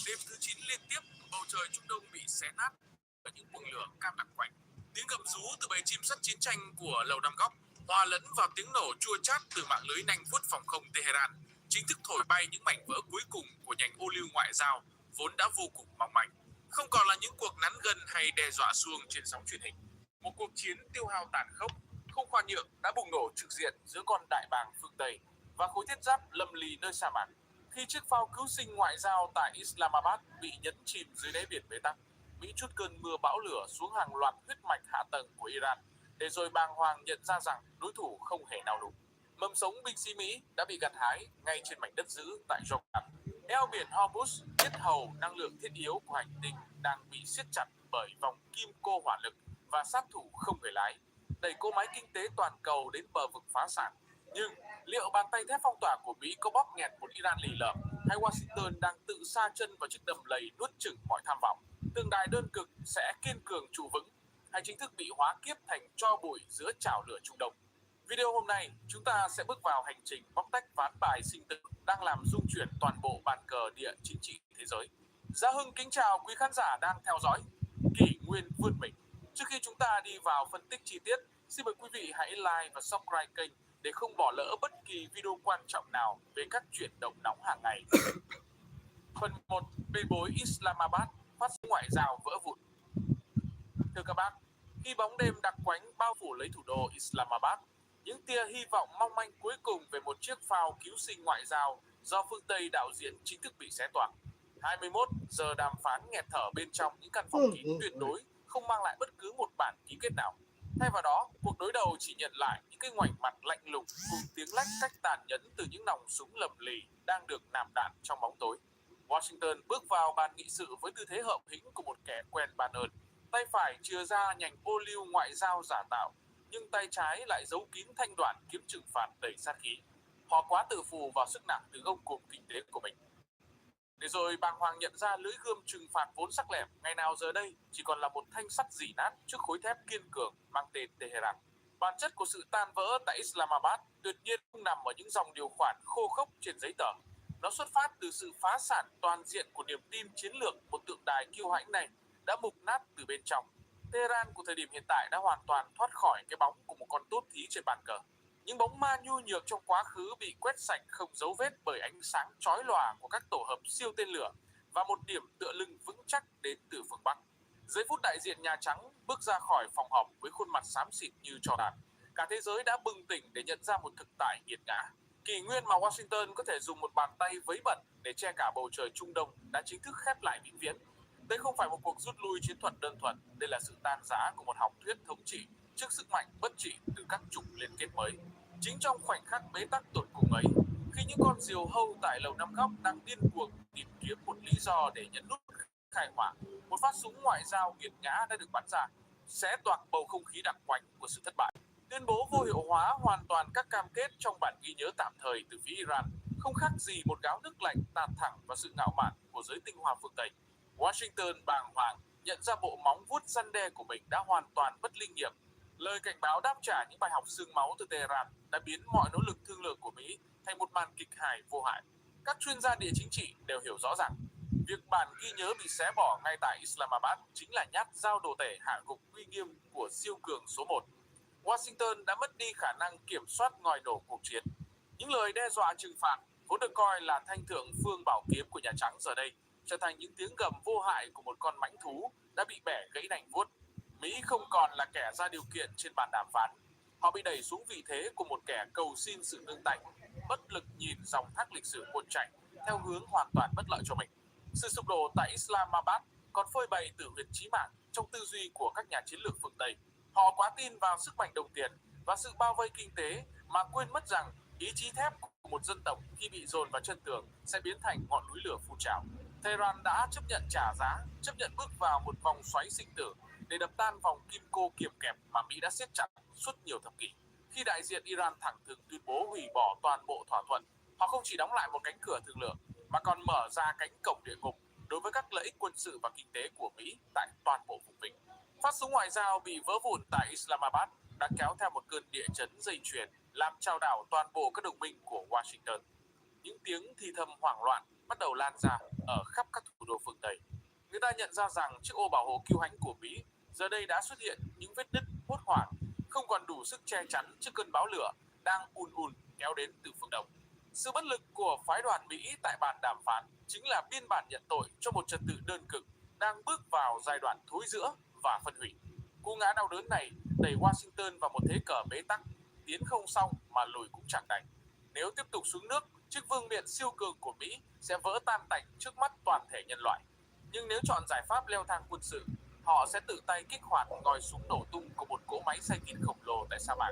[SPEAKER 1] Đêm thứ 9 liên tiếp, bầu trời Trung Đông bị xé nát bởi những cuồng lửa cam đặc quạnh. Tiếng gầm rú từ bầy chim sắt chiến tranh của Lầu Năm Góc hòa lẫn vào tiếng nổ chua chát từ mạng lưới nanh vuốt phòng không Tehran, chính thức thổi bay những mảnh vỡ cuối cùng của nhành ô liu ngoại giao vốn đã vô cùng mong manh. Không còn là những cuộc nắn gân hay đe dọa xuông trên sóng truyền hình. Một cuộc chiến tiêu hao tàn khốc, không khoan nhượng đã bùng nổ trực diện giữa con đại bàng phương Tây và khối thiết giáp lâm ly nơi sa mạc. Khi chiếc phao cứu sinh ngoại giao tại Islamabad bị nhấn chìm dưới đáy biển bế tắc, Mỹ trút cơn mưa bão lửa xuống hàng loạt huyết mạch hạ tầng của Iran, để rồi bàng hoàng nhận ra rằng đối thủ không hề nào đúng. Mầm sống binh sĩ Mỹ đã bị gặt hái ngay trên mảnh đất giữ tại Jordan. Eo biển Hormuz, yết hầu năng lượng thiết yếu của hành tinh, đang bị siết chặt bởi vòng kim cô hỏa lực và sát thủ không người lái, đẩy cỗ máy kinh tế toàn cầu đến bờ vực phá sản. Nhưng liệu bàn tay thép phong tỏa của Mỹ có bóp nghẹt một Iran lì lợm, hay Washington đang tự sa chân vào chiếc đầm lầy nuốt chửng mọi tham vọng? Tượng đài đơn cực sẽ kiên cường trụ vững, hay chính thức bị hóa kiếp thành tro bụi giữa chảo lửa Trung Đông? Video hôm nay, chúng ta sẽ bước vào hành trình bóc tách ván bài sinh tử đang làm rung chuyển toàn bộ bàn cờ địa chính trị thế giới. Gia Hưng kính chào quý khán giả đang theo dõi.
[SPEAKER 2] kỷ nguyên vươn mình. Trước khi chúng ta đi vào phân tích chi tiết, xin mời quý vị hãy like và subscribe kênh để không bỏ lỡ bất kỳ video quan trọng nào về các chuyển động nóng hàng ngày. Phần 1. Bê bối Islamabad, phát súng ngoại giao vỡ vụn. Thưa các bác, khi bóng đêm đặc quánh bao phủ lấy thủ đô Islamabad, những tia hy vọng mong manh cuối cùng về một chiếc phao cứu sinh ngoại giao do phương Tây đạo diễn chính thức bị xé toạc. 21 giờ đàm phán nghẹt thở bên trong những căn phòng kín tuyệt đối, không mang lại bất cứ một bản ký kết nào. Thay vào đó, cuộc đối đầu chỉ nhận lại những cái ngoảnh mặt lạnh lùng cùng tiếng lách cách tàn nhẫn từ những nòng súng lầm lì đang được nàm đạn trong bóng tối. Washington bước vào bàn nghị sự với tư thế hợm hĩnh của một kẻ quen ban ơn. Tay phải chìa ra nhành ô liu ngoại giao giả tạo, nhưng tay trái lại giấu kín thanh đoạn kiếm trừng phạt đầy sát khí. Họ quá tự phù vào sức nặng từ gông cùm kinh tế của mình. Để rồi bàng hoàng nhận ra lưỡi gươm trừng phạt vốn sắc lẹm ngày nào giờ đây chỉ còn là một thanh sắt rỉ nát trước khối thép kiên cường mang tên Tehran. Bản chất của sự tan vỡ tại Islamabad tuyệt nhiên không nằm ở những dòng điều khoản khô khốc trên giấy tờ. Nó xuất phát từ sự phá sản toàn diện của niềm tin chiến lược một tượng đài kiêu hãnh này đã mục nát từ bên trong. Tehran của thời điểm hiện tại đã hoàn toàn thoát khỏi cái bóng của một con tốt thí trên bàn cờ. Những bóng ma nhu nhược trong quá khứ bị quét sạch không dấu vết bởi ánh sáng chói lòa của các tổ hợp siêu tên lửa và một điểm tựa lưng vững chắc đến từ phương Bắc. Giây phút đại diện Nhà Trắng bước ra khỏi phòng họp với khuôn mặt xám xịt như tro tàn, cả thế giới đã bừng tỉnh để nhận ra một thực tại nghiệt ngã. Kỷ nguyên mà Washington có thể dùng một bàn tay vấy bẩn để che cả bầu trời Trung Đông đã chính thức khép lại vĩnh viễn. Đây không phải một cuộc rút lui chiến thuật đơn thuần, đây là sự tan rã của một học thuyết thống trị trước sức mạnh bất trị từ các trục liên kết mới. Chính trong khoảnh khắc bế tắc tột cùng ấy, khi những con diều hâu tại Lầu Năm Góc đang điên cuồng tìm kiếm một lý do để nhấn nút khai hỏa, một phát súng ngoại giao nghiệt ngã đã được bắn ra, xé toạc bầu không khí đặc quánh của sự thất bại. Tuyên bố vô hiệu hóa hoàn toàn các cam kết trong bản ghi nhớ tạm thời từ phía Iran, không khác gì một gáo nước lạnh tạt thẳng vào sự ngạo mạn của giới tinh hoa phương Tây. Washington bàng hoàng nhận ra bộ móng vuốt răn đe của mình đã hoàn toàn bất linh nghiệm. Lời cảnh báo đáp trả những bài học xương máu từ Tehran đã biến mọi nỗ lực thương lượng của Mỹ thành một màn kịch hài vô hại. Các chuyên gia địa chính trị đều hiểu rõ ràng, việc bản ghi nhớ bị xé bỏ ngay tại Islamabad chính là nhát dao đồ tể hạ gục uy nghiêm của siêu cường số 1. Washington đã mất đi khả năng kiểm soát ngòi nổ cuộc chiến. Những lời đe dọa trừng phạt vốn được coi là thanh thượng phương bảo kiếm của Nhà Trắng giờ đây trở thành những tiếng gầm vô hại của một con mãnh thú đã bị bẻ gãy nành vuốt. Mỹ không còn là kẻ ra điều kiện trên bàn đàm phán. Họ bị đẩy xuống vị thế của một kẻ cầu xin sự nương tay, bất lực nhìn dòng thác lịch sử cuộn chảy theo hướng hoàn toàn bất lợi cho mình. Sự sụp đổ tại Islamabad còn phơi bày tử huyệt chí mạng trong tư duy của các nhà chiến lược phương Tây. Họ quá tin vào sức mạnh đồng tiền và sự bao vây kinh tế mà quên mất rằng ý chí thép của một dân tộc khi bị dồn vào chân tường sẽ biến thành ngọn núi lửa phun trào. Tehran đã chấp nhận trả giá, chấp nhận bước vào một vòng xoáy sinh tử để đập tan vòng kim cô kiềm kẹp mà Mỹ đã siết chặt suốt nhiều thập kỷ. Khi đại diện Iran thẳng thừng tuyên bố hủy bỏ toàn bộ thỏa thuận, họ không chỉ đóng lại một cánh cửa thương lượng mà còn mở ra cánh cổng địa ngục đối với các lợi ích quân sự và kinh tế của Mỹ tại toàn bộ vùng vịnh. Phát súng ngoại giao bị vỡ vụn tại Islamabad đã kéo theo một cơn địa chấn dây chuyền làm chao đảo toàn bộ các đồng minh của Washington. Những tiếng thì thầm hoảng loạn bắt đầu lan ra ở khắp các thủ đô phương Tây. Người ta nhận ra rằng chiếc ô bảo hộ kiêu hãnh của Mỹ giờ đây đã xuất hiện những vết nứt hốt hoảng, không còn đủ sức che chắn trước cơn bão lửa đang ùn ùn kéo đến từ phương Đông. Sự bất lực của phái đoàn Mỹ tại bàn đàm phán chính là biên bản nhận tội cho một trật tự đơn cực đang bước vào giai đoạn thối rữa và phân hủy. Cú ngã đau đớn này đẩy Washington vào một thế cờ bế tắc, tiến không xong mà lùi cũng chẳng đành. Nếu tiếp tục xuống nước, chiếc vương miện siêu cường của Mỹ sẽ vỡ tan tành trước mắt toàn thể nhân loại. Nhưng nếu chọn giải pháp leo thang quân sự, họ sẽ tự tay kích hoạt ngòi súng nổ tung của một cỗ máy xay thịt khổng lồ tại sa mạc.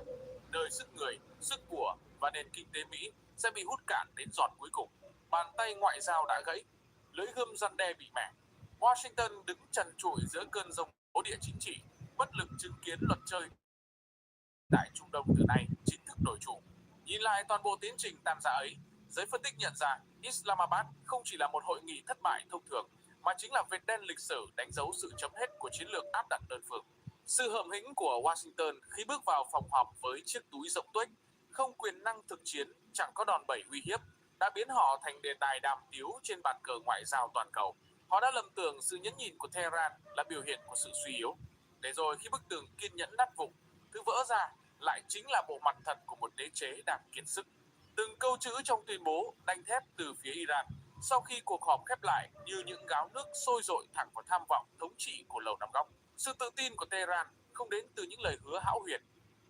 [SPEAKER 2] Đời sức người, sức của và nền kinh tế Mỹ sẽ bị hút cạn đến giọt cuối cùng. Bàn tay ngoại giao đã gãy, lưỡi gươm răn đe bị mẻ. Washington đứng trần trụi giữa cơn rông tố địa chính trị, bất lực chứng kiến luật chơi tại Trung Đông từ nay chính thức đổi chủ. Nhìn lại toàn bộ tiến trình tam giác ấy, giới phân tích nhận ra Islamabad không chỉ là một hội nghị thất bại thông thường, mà chính là vệt đen lịch sử đánh dấu sự chấm hết của chiến lược áp đặt đơn phương. Sự hợm hĩnh của Washington khi bước vào phòng họp với chiếc túi rộng tuếch, không quyền năng thực chiến, chẳng có đòn bẩy uy hiếp, đã biến họ thành đề tài đàm tiếu trên bàn cờ ngoại giao toàn cầu. Họ đã lầm tưởng sự nhẫn nhịn của Tehran là biểu hiện của sự suy yếu, để rồi khi bức tường kiên nhẫn nát vụn, thứ vỡ ra lại chính là bộ mặt thật của một đế chế đang kiệt sức. Từng câu chữ trong tuyên bố đanh thép từ phía Iran sau khi cuộc họp khép lại như những gáo nước sôi dội thẳng vào tham vọng thống trị của Lầu Năm Góc. Sự tự tin của Tehran không đến từ những lời hứa hão huyền,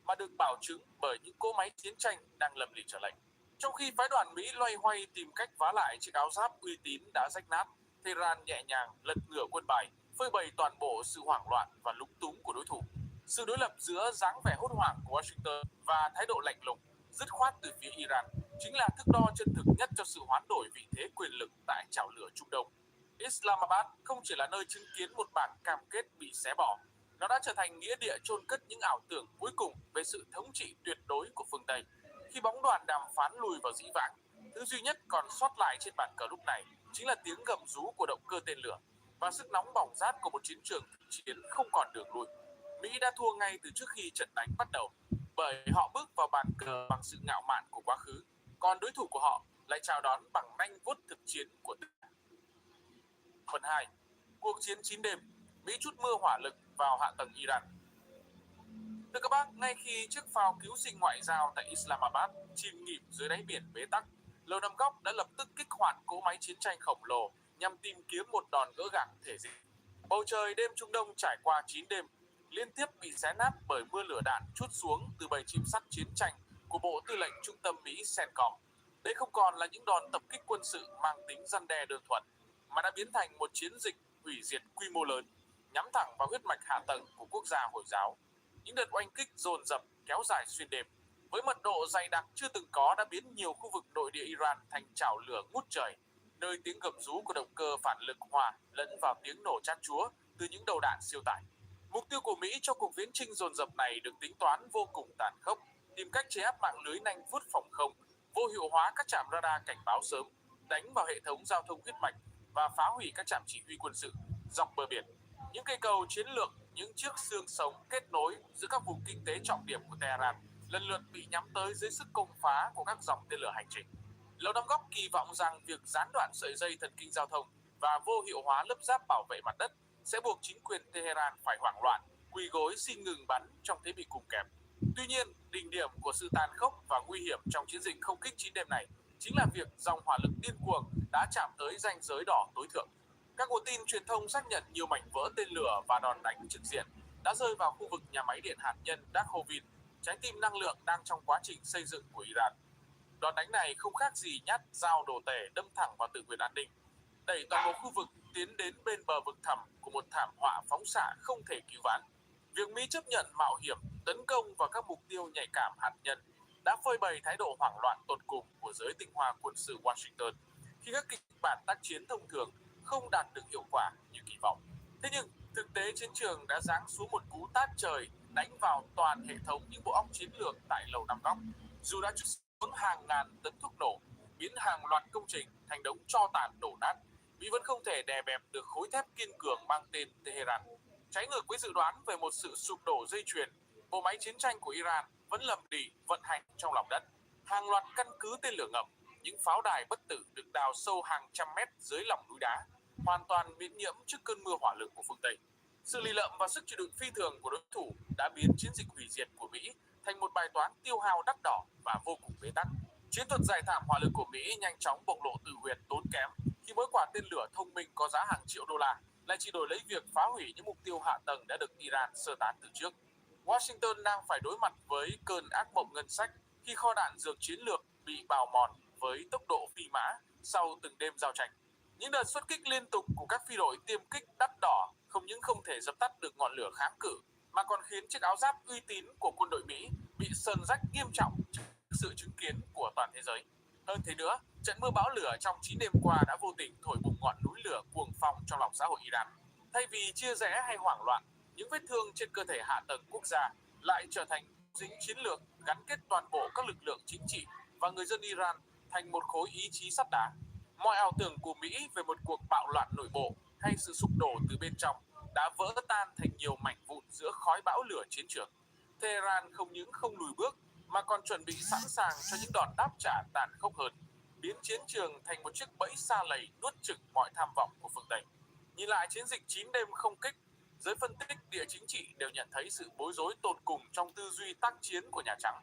[SPEAKER 2] mà được bảo chứng bởi những cỗ máy chiến tranh đang lầm lì trở lệnh. Trong khi phái đoàn Mỹ loay hoay tìm cách vá lại chiếc áo giáp uy tín đã rách nát, Tehran nhẹ nhàng lật ngửa quân bài, phơi bày toàn bộ sự hoảng loạn và lúng túng của đối thủ. Sự đối lập giữa dáng vẻ hốt hoảng của Washington và thái độ lạnh lùng, dứt khoát từ phía Iran chính là thước đo chân thực nhất cho sự hoán đổi vị thế quyền lực tại chảo lửa Trung Đông. Islamabad không chỉ là nơi chứng kiến một bản cam kết bị xé bỏ, nó đã trở thành nghĩa địa chôn cất những ảo tưởng cuối cùng về sự thống trị tuyệt đối của phương Tây. Khi bóng đoàn đàm phán lùi vào dĩ vãng, thứ duy nhất còn sót lại trên bàn cờ lúc này chính là tiếng gầm rú của động cơ tên lửa và sức nóng bỏng rát của một chiến trường chiến không còn đường lui. Mỹ đã thua ngay từ trước khi trận đánh bắt đầu, bởi họ bước vào bàn cờ bằng sự ngạo mạn của quá khứ, còn đối thủ của họ lại chào đón bằng nanh vuốt thực chiến của tương lai. Phần 2. Cuộc chiến 9 đêm, Mỹ trút mưa hỏa lực vào hạ tầng Iran. Thưa các bác, ngay khi chiếc phao cứu sinh ngoại giao tại Islamabad chìm nghỉm dưới đáy biển bế tắc, Lầu Năm Góc đã lập tức kích hoạt cỗ máy chiến tranh khổng lồ nhằm tìm kiếm một đòn gỡ gạc thể diện. Bầu trời đêm Trung Đông trải qua 9 đêm liên tiếp bị xé nát bởi mưa lửa đạn trút xuống từ bầy chim sắt chiến tranh của Bộ Tư lệnh Trung tâm Mỹ CENTCOM. Đây không còn là những đòn tập kích quân sự mang tính răn đe đơn thuần, mà đã biến thành một chiến dịch hủy diệt quy mô lớn, nhắm thẳng vào huyết mạch hạ tầng của quốc gia Hồi giáo. Những đợt oanh kích dồn dập kéo dài xuyên đêm, với mật độ dày đặc chưa từng có đã biến nhiều khu vực nội địa Iran thành chảo lửa ngút trời, nơi tiếng gầm rú của động cơ phản lực hòa lẫn vào tiếng nổ chát chúa từ những đầu đạn siêu tải. Mục tiêu của Mỹ cho cuộc viễn chinh dồn dập này được tính toán vô cùng tàn khốc, tìm cách chế áp mạng lưới nanh vuốt phòng không, vô hiệu hóa các trạm radar cảnh báo sớm, đánh vào hệ thống giao thông huyết mạch và phá hủy các trạm chỉ huy quân sự dọc bờ biển. Những cây cầu chiến lược, những chiếc xương sống kết nối giữa các vùng kinh tế trọng điểm của Tehran lần lượt bị nhắm tới dưới sức công phá của các dòng tên lửa hành trình. Lầu Năm Góc kỳ vọng rằng việc gián đoạn sợi dây thần kinh giao thông và vô hiệu hóa lớp giáp bảo vệ mặt đất sẽ buộc chính quyền Tehran phải hoảng loạn, quỳ gối xin ngừng bắn trong thế bị cùng kém. Tuy nhiên, đỉnh điểm của sự tàn khốc và nguy hiểm trong chiến dịch không kích 9 đêm này chính là việc dòng hỏa lực điên cuồng đã chạm tới ranh giới đỏ tối thượng. Các nguồn tin truyền thông xác nhận nhiều mảnh vỡ tên lửa và đòn đánh trực diện đã rơi vào khu vực nhà máy điện hạt nhân Dakhovin, trái tim năng lượng đang trong quá trình xây dựng của Iran. Đòn đánh này không khác gì nhát dao đồ tể đâm thẳng vào tự quyền an ninh, đẩy toàn bộ khu vực tiến đến bên bờ vực thẳm của một thảm họa phóng xạ không thể cứu vãn. Việc Mỹ chấp nhận mạo hiểm tấn công vào các mục tiêu nhạy cảm hạt nhân đã phơi bày thái độ hoảng loạn tột cùng của giới tinh hoa quân sự Washington khi các kịch bản tác chiến thông thường không đạt được hiệu quả như kỳ vọng. Thế nhưng thực tế chiến trường đã giáng xuống một cú tát trời đánh vào toàn hệ thống những bộ óc chiến lược tại Lầu Năm Góc. Dù đã trút xuống hàng ngàn tấn thuốc nổ, biến hàng loạt công trình thành đống tro tàn đổ nát, Mỹ vẫn không thể đè bẹp được khối thép kiên cường mang tên Tehran. Trái ngược với dự đoán về một sự sụp đổ dây chuyền, bộ máy chiến tranh của Iran vẫn lầm lì vận hành trong lòng đất. Hàng loạt căn cứ tên lửa ngầm, những pháo đài bất tử được đào sâu hàng trăm mét dưới lòng núi đá, hoàn toàn miễn nhiễm trước cơn mưa hỏa lực của phương Tây. Sự lì lợm và sức chịu đựng phi thường của đối thủ đã biến chiến dịch hủy diệt của Mỹ thành một bài toán tiêu hao đắt đỏ và vô cùng bế tắc. Chiến thuật giải thảm hỏa lực của Mỹ nhanh chóng bộc lộ tự huyền tốn kém khi mỗi quả tên lửa thông minh có giá hàng triệu đô la lại chỉ đổi lấy việc phá hủy những mục tiêu hạ tầng đã được Iran sơ tán từ trước. Washington đang phải đối mặt với cơn ác mộng ngân sách khi kho đạn dược chiến lược bị bào mòn với tốc độ phi mã sau từng đêm giao tranh. Những đợt xuất kích liên tục của các phi đội tiêm kích đắt đỏ không những không thể dập tắt được ngọn lửa kháng cự, mà còn khiến chiếc áo giáp uy tín của quân đội Mỹ bị sờn rách nghiêm trọng trước sự chứng kiến của toàn thế giới. Hơn thế nữa, trận mưa bão lửa trong 9 đêm qua đã vô tình thổi bùng ngọn núi lửa cuồng phong trong lòng xã hội Iran. Thay vì chia rẽ hay hoảng loạn, những vết thương trên cơ thể hạ tầng quốc gia lại trở thành dính chiến lược gắn kết toàn bộ các lực lượng chính trị và người dân Iran thành một khối ý chí sắt đá. Mọi ảo tưởng của Mỹ về một cuộc bạo loạn nội bộ hay sự sụp đổ từ bên trong đã vỡ tan thành nhiều mảnh vụn giữa khói bão lửa chiến trường. Tehran không những không lùi bước mà còn chuẩn bị sẵn sàng cho những đòn đáp trả tàn khốc hơn, biến chiến trường thành một chiếc bẫy sa lầy nuốt chửng mọi tham vọng của phương Tây.
[SPEAKER 3] Nhìn lại chiến dịch 9 đêm không kích, giới phân tích địa chính trị đều nhận thấy sự bối rối tột cùng trong tư duy tác chiến của Nhà Trắng.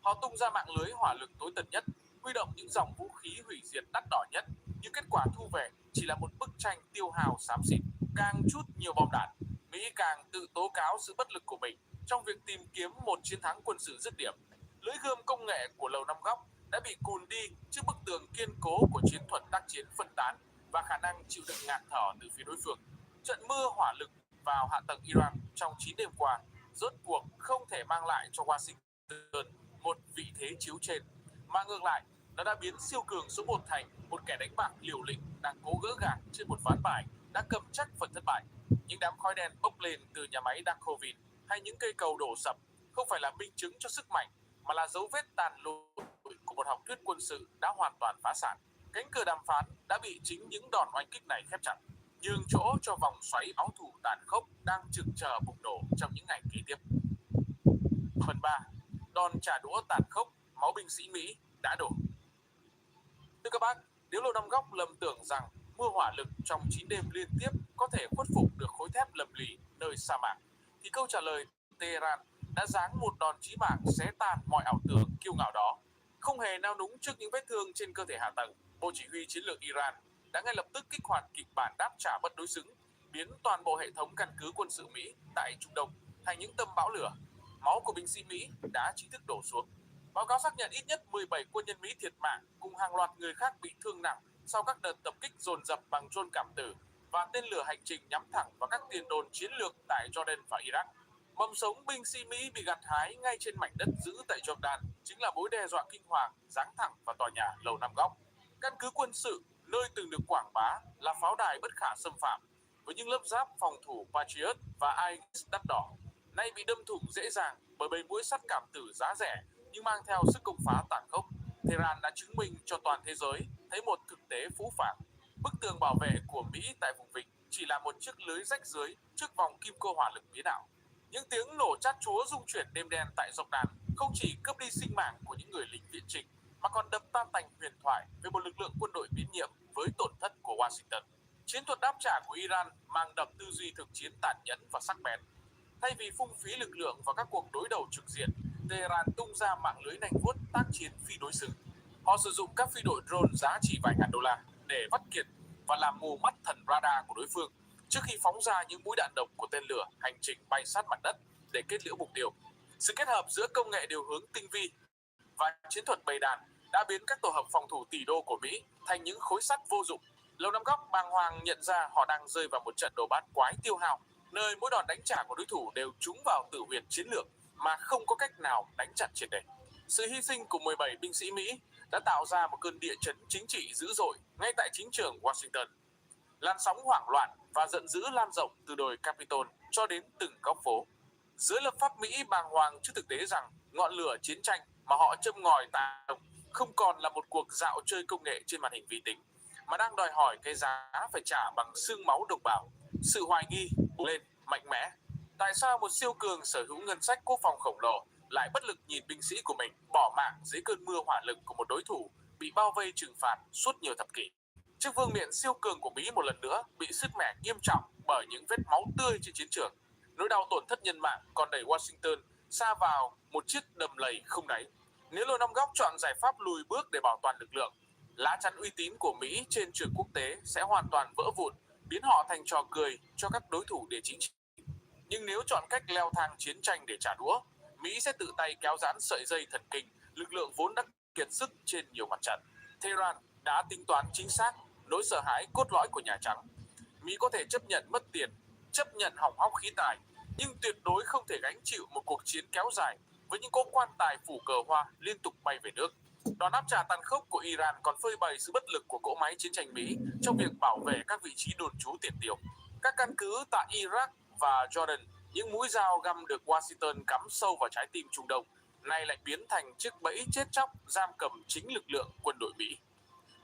[SPEAKER 3] Họ tung ra mạng lưới hỏa lực tối tần nhất, huy động những dòng vũ khí hủy diệt đắt đỏ nhất, nhưng kết quả thu về chỉ là một bức tranh tiêu hao xám xịt. Càng trút nhiều bom đạn, Mỹ càng tự tố cáo sự bất lực của mình trong việc tìm kiếm một chiến thắng quân sự dứt điểm. Lưới gươm công nghệ của Lầu Năm Góc đã bị cùn đi trước bức tường kiên cố của chiến thuật tác chiến phân tán và khả năng chịu đựng ngạt thở từ phía đối phương. Trận mưa hỏa lực vào hạ tầng Iran trong 9 đêm qua rốt cuộc không thể mang lại cho Washington một vị thế chiếu trên, mà ngược lại, nó đã biến siêu cường số 1 thành một kẻ đánh bạc liều lĩnh đang cố gỡ gạc trên một ván bài đã cầm chắc phần thất bại. Những đám khói đen bốc lên từ nhà máy Dakhovin hay những cây cầu đổ sập không phải là minh chứng cho sức mạnh, mà là dấu vết tàn lụi của một học thuyết quân sự đã hoàn toàn phá sản. Cánh cửa đàm phán đã bị chính những đòn oanh kích này khép chặt, nhường chỗ cho vòng xoáy báo thù tàn khốc đang chực chờ bùng nổ trong những ngày kế tiếp. Phần 3. Đòn trả đũa tàn khốc, máu binh sĩ Mỹ đã đổ. Thưa các bác, nếu Lầu Năm Góc lầm tưởng rằng mưa hỏa lực trong 9 đêm liên tiếp có thể khuất phục được khối thép lầm lì nơi sa mạc, thì câu trả lời Tehran đã giáng một đòn chí mạng xé tan mọi ảo tưởng kiêu ngạo đó. Không hề nao núng trước những vết thương trên cơ thể hạ tầng, Bộ Chỉ huy Chiến lược Iran đã ngay lập tức kích hoạt kịch bản đáp trả bất đối xứng, biến toàn bộ hệ thống căn cứ quân sự Mỹ tại Trung Đông thành những tâm bão lửa. Máu của binh sĩ Mỹ đã chính thức đổ xuống. Báo cáo xác nhận ít nhất 17 quân nhân Mỹ thiệt mạng cùng hàng loạt người khác bị thương nặng sau các đợt tập kích dồn dập bằng drone cảm tử và tên lửa hành trình nhắm thẳng vào các tiền đồn chiến lược tại Jordan và Iraq. Mầm sống binh sĩ Mỹ bị gặt hái ngay trên mảnh đất giữ tại Jordan chính là mối đe dọa kinh hoàng giáng thẳng vào tòa nhà Lầu Năm Góc, căn cứ quân sự nơi từng được quảng bá là pháo đài bất khả xâm phạm với những lớp giáp phòng thủ Patriot và IS đắt đỏ, nay bị đâm thủng dễ dàng bởi bầy mũi sắt cảm tử giá rẻ nhưng mang theo sức công phá tàn khốc. Tehran đã chứng minh cho toàn thế giới thấy một thực tế phũ phàng. Bức tường bảo vệ của Mỹ tại vùng vịnh chỉ là một chiếc lưới rách rưới trước vòng kim cô hỏa lực biến ảo. Những tiếng nổ chát chúa rung chuyển đêm đen tại Jordan không chỉ cướp đi sinh mạng của những người lính viện chỉnh mà còn đập tan tành huyền thoại về một lực lượng quân đội biến nhiễm với tổn thất của Washington. Chiến thuật đáp trả của Iran mang đậm tư duy thực chiến tàn nhẫn và sắc bén. Thay vì phung phí lực lượng vào các cuộc đối đầu trực diện, Tehran tung ra mạng lưới nành vuốt tác chiến phi đối xứng. Họ sử dụng các phi đội drone giá trị vài ngàn đô la để vắt kiệt và làm mù mắt thần radar của đối phương trước khi phóng ra những mũi đạn độc của tên lửa hành trình bay sát mặt đất để kết liễu mục tiêu. Sự kết hợp giữa công nghệ điều hướng tinh vi và chiến thuật bầy đàn đã biến các tổ hợp phòng thủ tỷ đô của Mỹ thành những khối sắt vô dụng. Lầu Năm Góc bàng hoàng nhận ra họ đang rơi vào một trận đồ bát quái tiêu hao, nơi mỗi đòn đánh trả của đối thủ đều trúng vào tử huyệt chiến lược mà không có cách nào đánh chặn triệt để. Sự hy sinh của 17 binh sĩ Mỹ đã tạo ra một cơn địa chấn chính trị dữ dội ngay tại chính trường Washington. Làn sóng hoảng loạn và giận dữ lan rộng từ đồi Capitol cho đến từng góc phố. Giới lập pháp Mỹ bàng hoàng trước thực tế rằng ngọn lửa chiến tranh mà họ châm ngòi tại không còn là một cuộc dạo chơi công nghệ trên màn hình vi tính, mà đang đòi hỏi cái giá phải trả bằng xương máu đồng bào. Sự hoài nghi bùng lên mạnh mẽ. Tại sao một siêu cường sở hữu ngân sách quốc phòng khổng lồ lại bất lực nhìn binh sĩ của mình bỏ mạng dưới cơn mưa hỏa lực của một đối thủ bị bao vây trừng phạt suốt nhiều thập kỷ? Chiếc vương miện siêu cường của Mỹ một lần nữa bị sứt mẻ nghiêm trọng bởi những vết máu tươi trên chiến trường. Nỗi đau tổn thất nhân mạng còn đẩy Washington sa vào một chiếc đầm lầy không đáy. Nếu Lầu Năm Góc chọn giải pháp lùi bước để bảo toàn lực lượng, lá chắn uy tín của Mỹ trên trường quốc tế sẽ hoàn toàn vỡ vụn, biến họ thành trò cười cho các đối thủ địa chính trị. Nhưng nếu chọn cách leo thang chiến tranh để trả đũa, Mỹ sẽ tự tay kéo giãn sợi dây thần kinh lực lượng vốn đã kiệt sức trên nhiều mặt trận. Tehran đã tính toán chính xác nỗi sợ hãi cốt lõi của Nhà Trắng. Mỹ có thể chấp nhận mất tiền, chấp nhận hỏng hóc khí tài, nhưng tuyệt đối không thể gánh chịu một cuộc chiến kéo dài với những cỗ quan tài phủ cờ hoa liên tục bay về nước. Đòn áp trả tàn khốc của Iran còn phơi bày sự bất lực của cỗ máy chiến tranh Mỹ trong việc bảo vệ các vị trí đồn trú tiền tiêu. Các căn cứ tại Iraq và Jordan, những mũi dao găm được Washington cắm sâu vào trái tim Trung Đông, nay lại biến thành chiếc bẫy chết chóc giam cầm chính lực lượng quân đội Mỹ.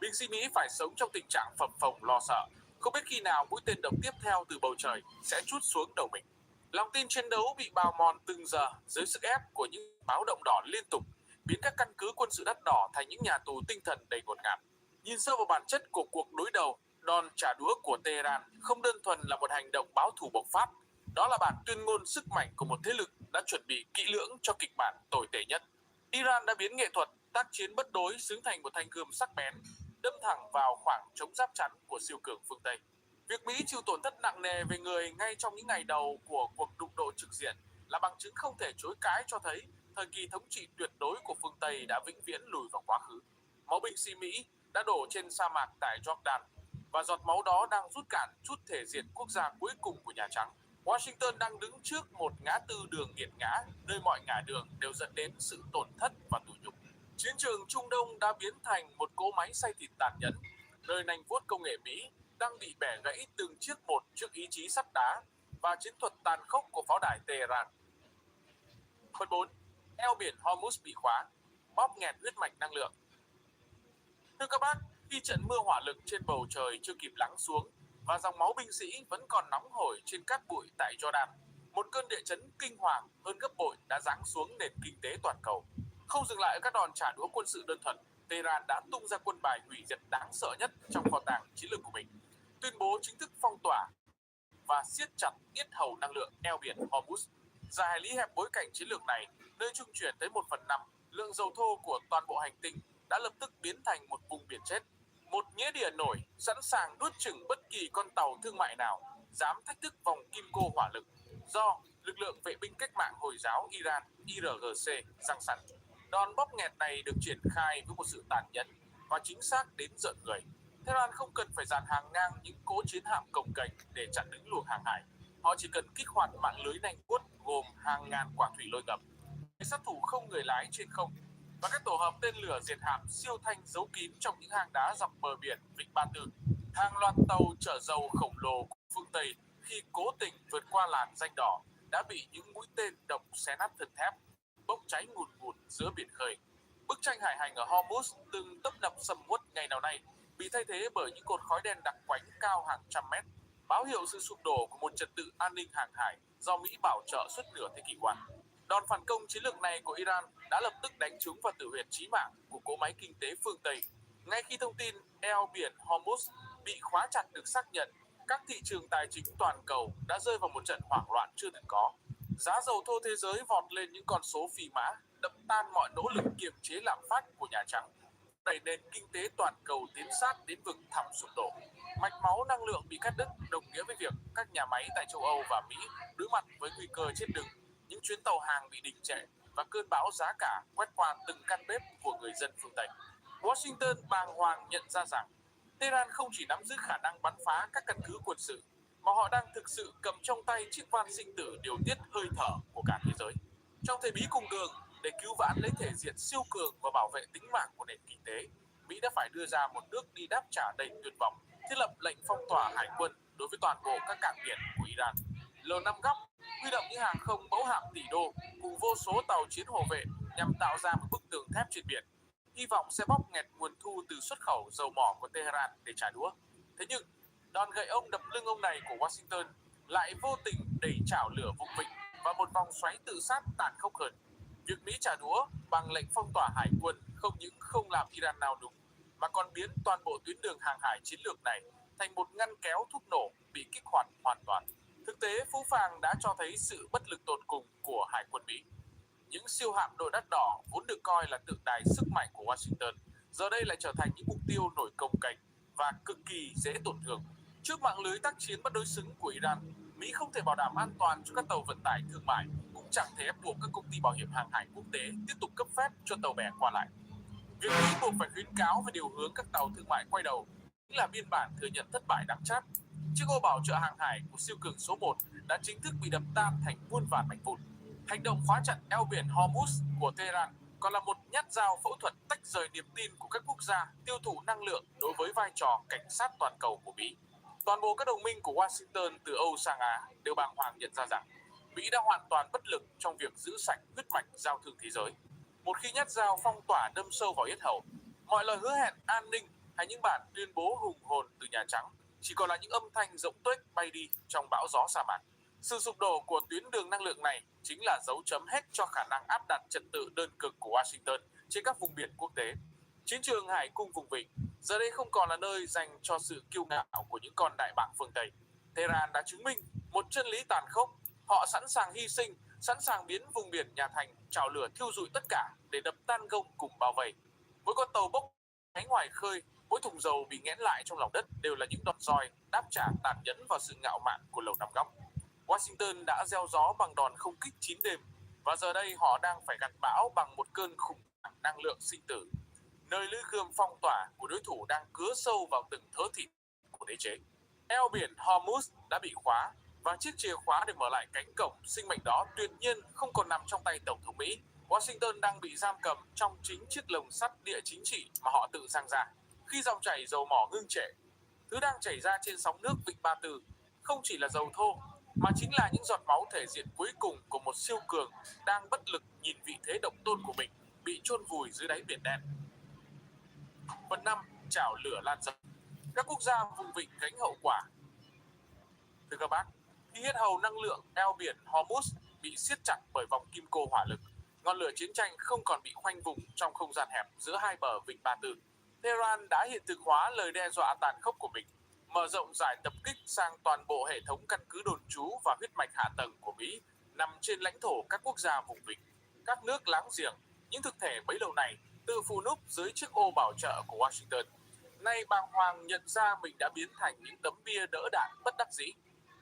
[SPEAKER 3] Binh sĩ Mỹ phải sống trong tình trạng phập phồng lo sợ, không biết khi nào mũi tên độc tiếp theo từ bầu trời sẽ trút xuống đầu mình. Lòng tin chiến đấu bị bào mòn từng giờ dưới sức ép của những báo động đỏ liên tục, biến các căn cứ quân sự đắt đỏ thành những nhà tù tinh thần đầy ngột ngạt. Nhìn sâu vào bản chất của cuộc đối đầu, Đòn trả đũa của Tehran không đơn thuần là một hành động báo thù bộc phát, đó là bản tuyên ngôn sức mạnh của một thế lực đã chuẩn bị kỹ lưỡng cho kịch bản tồi tệ nhất. Iran đã biến nghệ thuật tác chiến bất đối xứng thành một thanh gươm sắc bén, đâm thẳng vào khoảng trống giáp chắn của siêu cường phương Tây. Việc Mỹ chịu tổn thất nặng nề về người ngay trong những ngày đầu của cuộc đụng độ trực diện là bằng chứng không thể chối cãi cho thấy thời kỳ thống trị tuyệt đối của phương Tây đã vĩnh viễn lùi vào quá khứ. Máu binh sĩ Mỹ đã đổ trên sa mạc tại Jordan, và giọt máu đó đang rút cạn chút thể diện quốc gia cuối cùng của Nhà Trắng. Washington đang đứng trước một ngã tư đường nghiệt ngã, nơi mọi ngả đường đều dẫn đến sự tổn thất và tủi nhục. Chiến trường Trung Đông đã biến thành một cỗ máy xay thịt tàn nhẫn, nơi nanh vuốt công nghệ Mỹ đang bị bẻ gãy từng chiếc một trước ý chí sắt đá và chiến thuật tàn khốc của pháo đài Tehran. Phần 4. Eo biển Hormuz bị khóa, bóp nghẹt huyết mạch năng lượng. Thưa các bác, khi trận mưa hỏa lực trên bầu trời chưa kịp lắng xuống và dòng máu binh sĩ vẫn còn nóng hổi trên cát bụi tại Jordan, một cơn địa chấn kinh hoàng hơn gấp bội đã giáng xuống nền kinh tế toàn cầu. Không dừng lại ở các đòn trả đũa quân sự đơn thuần, Tehran đã tung ra quân bài hủy diệt đáng sợ nhất trong kho tàng chiến lược của mình, tuyên bố chính thức phong tỏa và siết chặt yết hầu năng lượng eo biển Hormuz. Giải lý hẹp bối cảnh chiến lược này, nơi trung chuyển tới 1/5 lượng dầu thô của toàn bộ hành tinh đã lập tức biến thành một vùng biển chết, một nghĩa địa nổi sẵn sàng nuốt chửng bất kỳ con tàu thương mại nào dám thách thức vòng kim cô hỏa lực do lực lượng vệ binh cách mạng Hồi giáo Iran IRGC giăng sẵn. Đòn bóp nghẹt này được triển khai với một sự tàn nhẫn và chính xác đến rợn người. Tehran không cần phải dàn hàng ngang những cỗ chiến hạm cồng kềnh để chặn đứng luồng hàng hải. Họ chỉ cần kích hoạt mạng lưới nanh vuốt gồm hàng ngàn quả thủy lôi ngầm, sát thủ không người lái trên không và các tổ hợp tên lửa diệt hạm siêu thanh giấu kín trong những hang đá dọc bờ biển Vịnh Ba Tư. Hàng loạt tàu chở dầu khổng lồ của phương Tây khi cố tình vượt qua làn ranh đỏ đã bị những mũi tên độc xé nát thân thép, bốc cháy ngùn ngụt giữa biển khơi. Bức tranh hải hành ở Hormuz từng tấp nập sầm uất ngày nào nay bị thay thế bởi những cột khói đen đặc quánh cao hàng trăm mét, báo hiệu sự sụp đổ của một trật tự an ninh hàng hải do Mỹ bảo trợ suốt nửa thế kỷ qua. Đòn phản công chiến lược này của Iran đã lập tức đánh trúng vào tử huyệt chí mạng của cỗ máy kinh tế phương Tây. Ngay khi thông tin eo biển Hormuz bị khóa chặt được xác nhận, các thị trường tài chính toàn cầu đã rơi vào một trận hoảng loạn chưa từng có. Giá dầu thô thế giới vọt lên những con số phi mã, đập tan mọi nỗ lực kiềm chế lạm phát của Nhà Trắng, đẩy nền kinh tế toàn cầu tiến sát đến vực thẳm sụp đổ. Mạch máu năng lượng bị cắt đứt đồng nghĩa với việc các nhà máy tại châu Âu và Mỹ đối mặt với nguy cơ chết đứng, những chuyến tàu hàng bị đình trệ và cơn bão giá cả quét qua từng căn bếp của người dân phương Tây. Washington bàng hoàng nhận ra rằng Tehran không chỉ nắm giữ khả năng bắn phá các căn cứ quân sự, mà họ đang thực sự cầm trong tay chiếc van sinh tử điều tiết hơi thở của cả thế giới. Trong thời bí cùng đường, để cứu vãn lấy thể diện siêu cường và bảo vệ tính mạng của nền kinh tế, Mỹ đã phải đưa ra một nước đi đáp trả đầy tuyệt vọng, thiết lập lệnh phong tỏa hải quân đối với toàn bộ các cảng biển của Iran. L5 góc huy động những hàng không mẫu hạm tỷ đô cùng vô số tàu chiến hộ vệ nhằm tạo ra một bức tường thép trên biển, hy vọng sẽ bóp nghẹt nguồn thu từ xuất khẩu dầu mỏ của Tehran để trả đũa. Thế nhưng đòn gậy ông đập lưng ông này của Washington lại vô tình đẩy chảo lửa vùng vịnh và một vòng xoáy tự sát tàn khốc hơn. Việc Mỹ trả đũa bằng lệnh phong tỏa hải quân không những không làm Iran nào đúng, mà còn biến toàn bộ tuyến đường hàng hải chiến lược này thành một ngăn kéo thuốc nổ bị kích hoạt hoàn toàn. Thực tế, phũ phàng đã cho thấy sự bất lực tột cùng của hải quân Mỹ. Những siêu hạm đội đắt đỏ vốn được coi là tượng đài sức mạnh của Washington, giờ đây lại trở thành những mục tiêu nổi cồng kềnh và cực kỳ dễ tổn thương. Trước mạng lưới tác chiến bất đối xứng của Iran, Mỹ không thể bảo đảm an toàn cho các tàu vận tải thương mại, cũng chẳng thể ép buộc các công ty bảo hiểm hàng hải quốc tế tiếp tục cấp phép cho tàu bè qua lại. Việc Mỹ buộc phải khuyến cáo và điều hướng các tàu thương mại quay đầu chính là biên bản thừa nhận thất bại đắng chát. Chiếc ô bảo trợ hàng hải của siêu cường số 1 đã chính thức bị đập tan thành muôn vàn mảnh vụn. Hành động khóa chặt eo biển Hormuz của Tehran còn là một nhát dao phẫu thuật tách rời niềm tin của các quốc gia tiêu thụ năng lượng đối với vai trò cảnh sát toàn cầu của Mỹ. Toàn bộ các đồng minh của Washington từ Âu sang Á đều bàng hoàng nhận ra rằng Mỹ đã hoàn toàn bất lực trong việc giữ sạch huyết mạch giao thương thế giới. Một khi nhát dao phong tỏa đâm sâu vào yết hầu, mọi lời hứa hẹn an ninh hay những bản tuyên bố hùng hồn từ Nhà Trắng chỉ còn là những âm thanh rỗng tuếch bay đi trong bão gió sa mạc. Sự sụp đổ của tuyến đường năng lượng này chính là dấu chấm hết cho khả năng áp đặt trật tự đơn cực của Washington trên các vùng biển quốc tế. Chiến trường hải cung vùng vịnh giờ đây không còn là nơi dành cho sự kiêu ngạo của những con đại bàng phương Tây. Tehran đã chứng minh một chân lý tàn khốc. Họ sẵn sàng hy sinh, sẵn sàng biến vùng biển nhà thành chảo lửa thiêu rụi tất cả để đập tan gông cùng bao vây. Mỗi con tàu bốc cháy ngoài khơi, mỗi thùng dầu bị nghẽn lại trong lòng đất đều là những đòn roi đáp trả tàn nhẫn vào sự ngạo mạn của Lầu Năm Góc. Washington đã gieo gió bằng đòn không kích 9 đêm, và giờ đây họ đang phải gặt bão bằng một cơn khủng hoảng năng lượng sinh tử, nơi lưỡi gươm phong tỏa của đối thủ đang cứa sâu vào từng thớ thịt của đế chế. Eo biển Hormuz đã bị khóa, và chiếc chìa khóa để mở lại cánh cổng sinh mệnh đó tuyệt nhiên không còn nằm trong tay Tổng thống Mỹ. Washington đang bị giam cầm trong chính chiếc lồng sắt địa chính trị mà họ tự giăng ra. Khi dòng chảy dầu mỏ ngưng trệ, thứ đang chảy ra trên sóng nước Vịnh Ba Tư không chỉ là dầu thô, mà chính là những giọt máu thể diện cuối cùng của một siêu cường đang bất lực nhìn vị thế độc tôn của mình bị chôn vùi dưới đáy biển đen. Phần 5. Chảo lửa lan rộng. Các quốc gia vùng vịnh gánh hậu quả. Thưa các bác, khi hết hầu năng lượng, eo biển Hormuz bị siết chặt bởi vòng kim cô hỏa lực, ngọn lửa chiến tranh không còn bị khoanh vùng trong không gian hẹp giữa hai bờ Vịnh Ba Tư. Tehran đã hiện thực hóa lời đe dọa tàn khốc của mình, mở rộng giải tập kích sang toàn bộ hệ thống căn cứ đồn trú và huyết mạch hạ tầng của Mỹ nằm trên lãnh thổ các quốc gia vùng vịnh. Các nước láng giềng, những thực thể bấy lâu nay tự phù núp dưới chiếc ô bảo trợ của Washington, nay bàng hoàng nhận ra mình đã biến thành những tấm bia đỡ đạn bất đắc dĩ.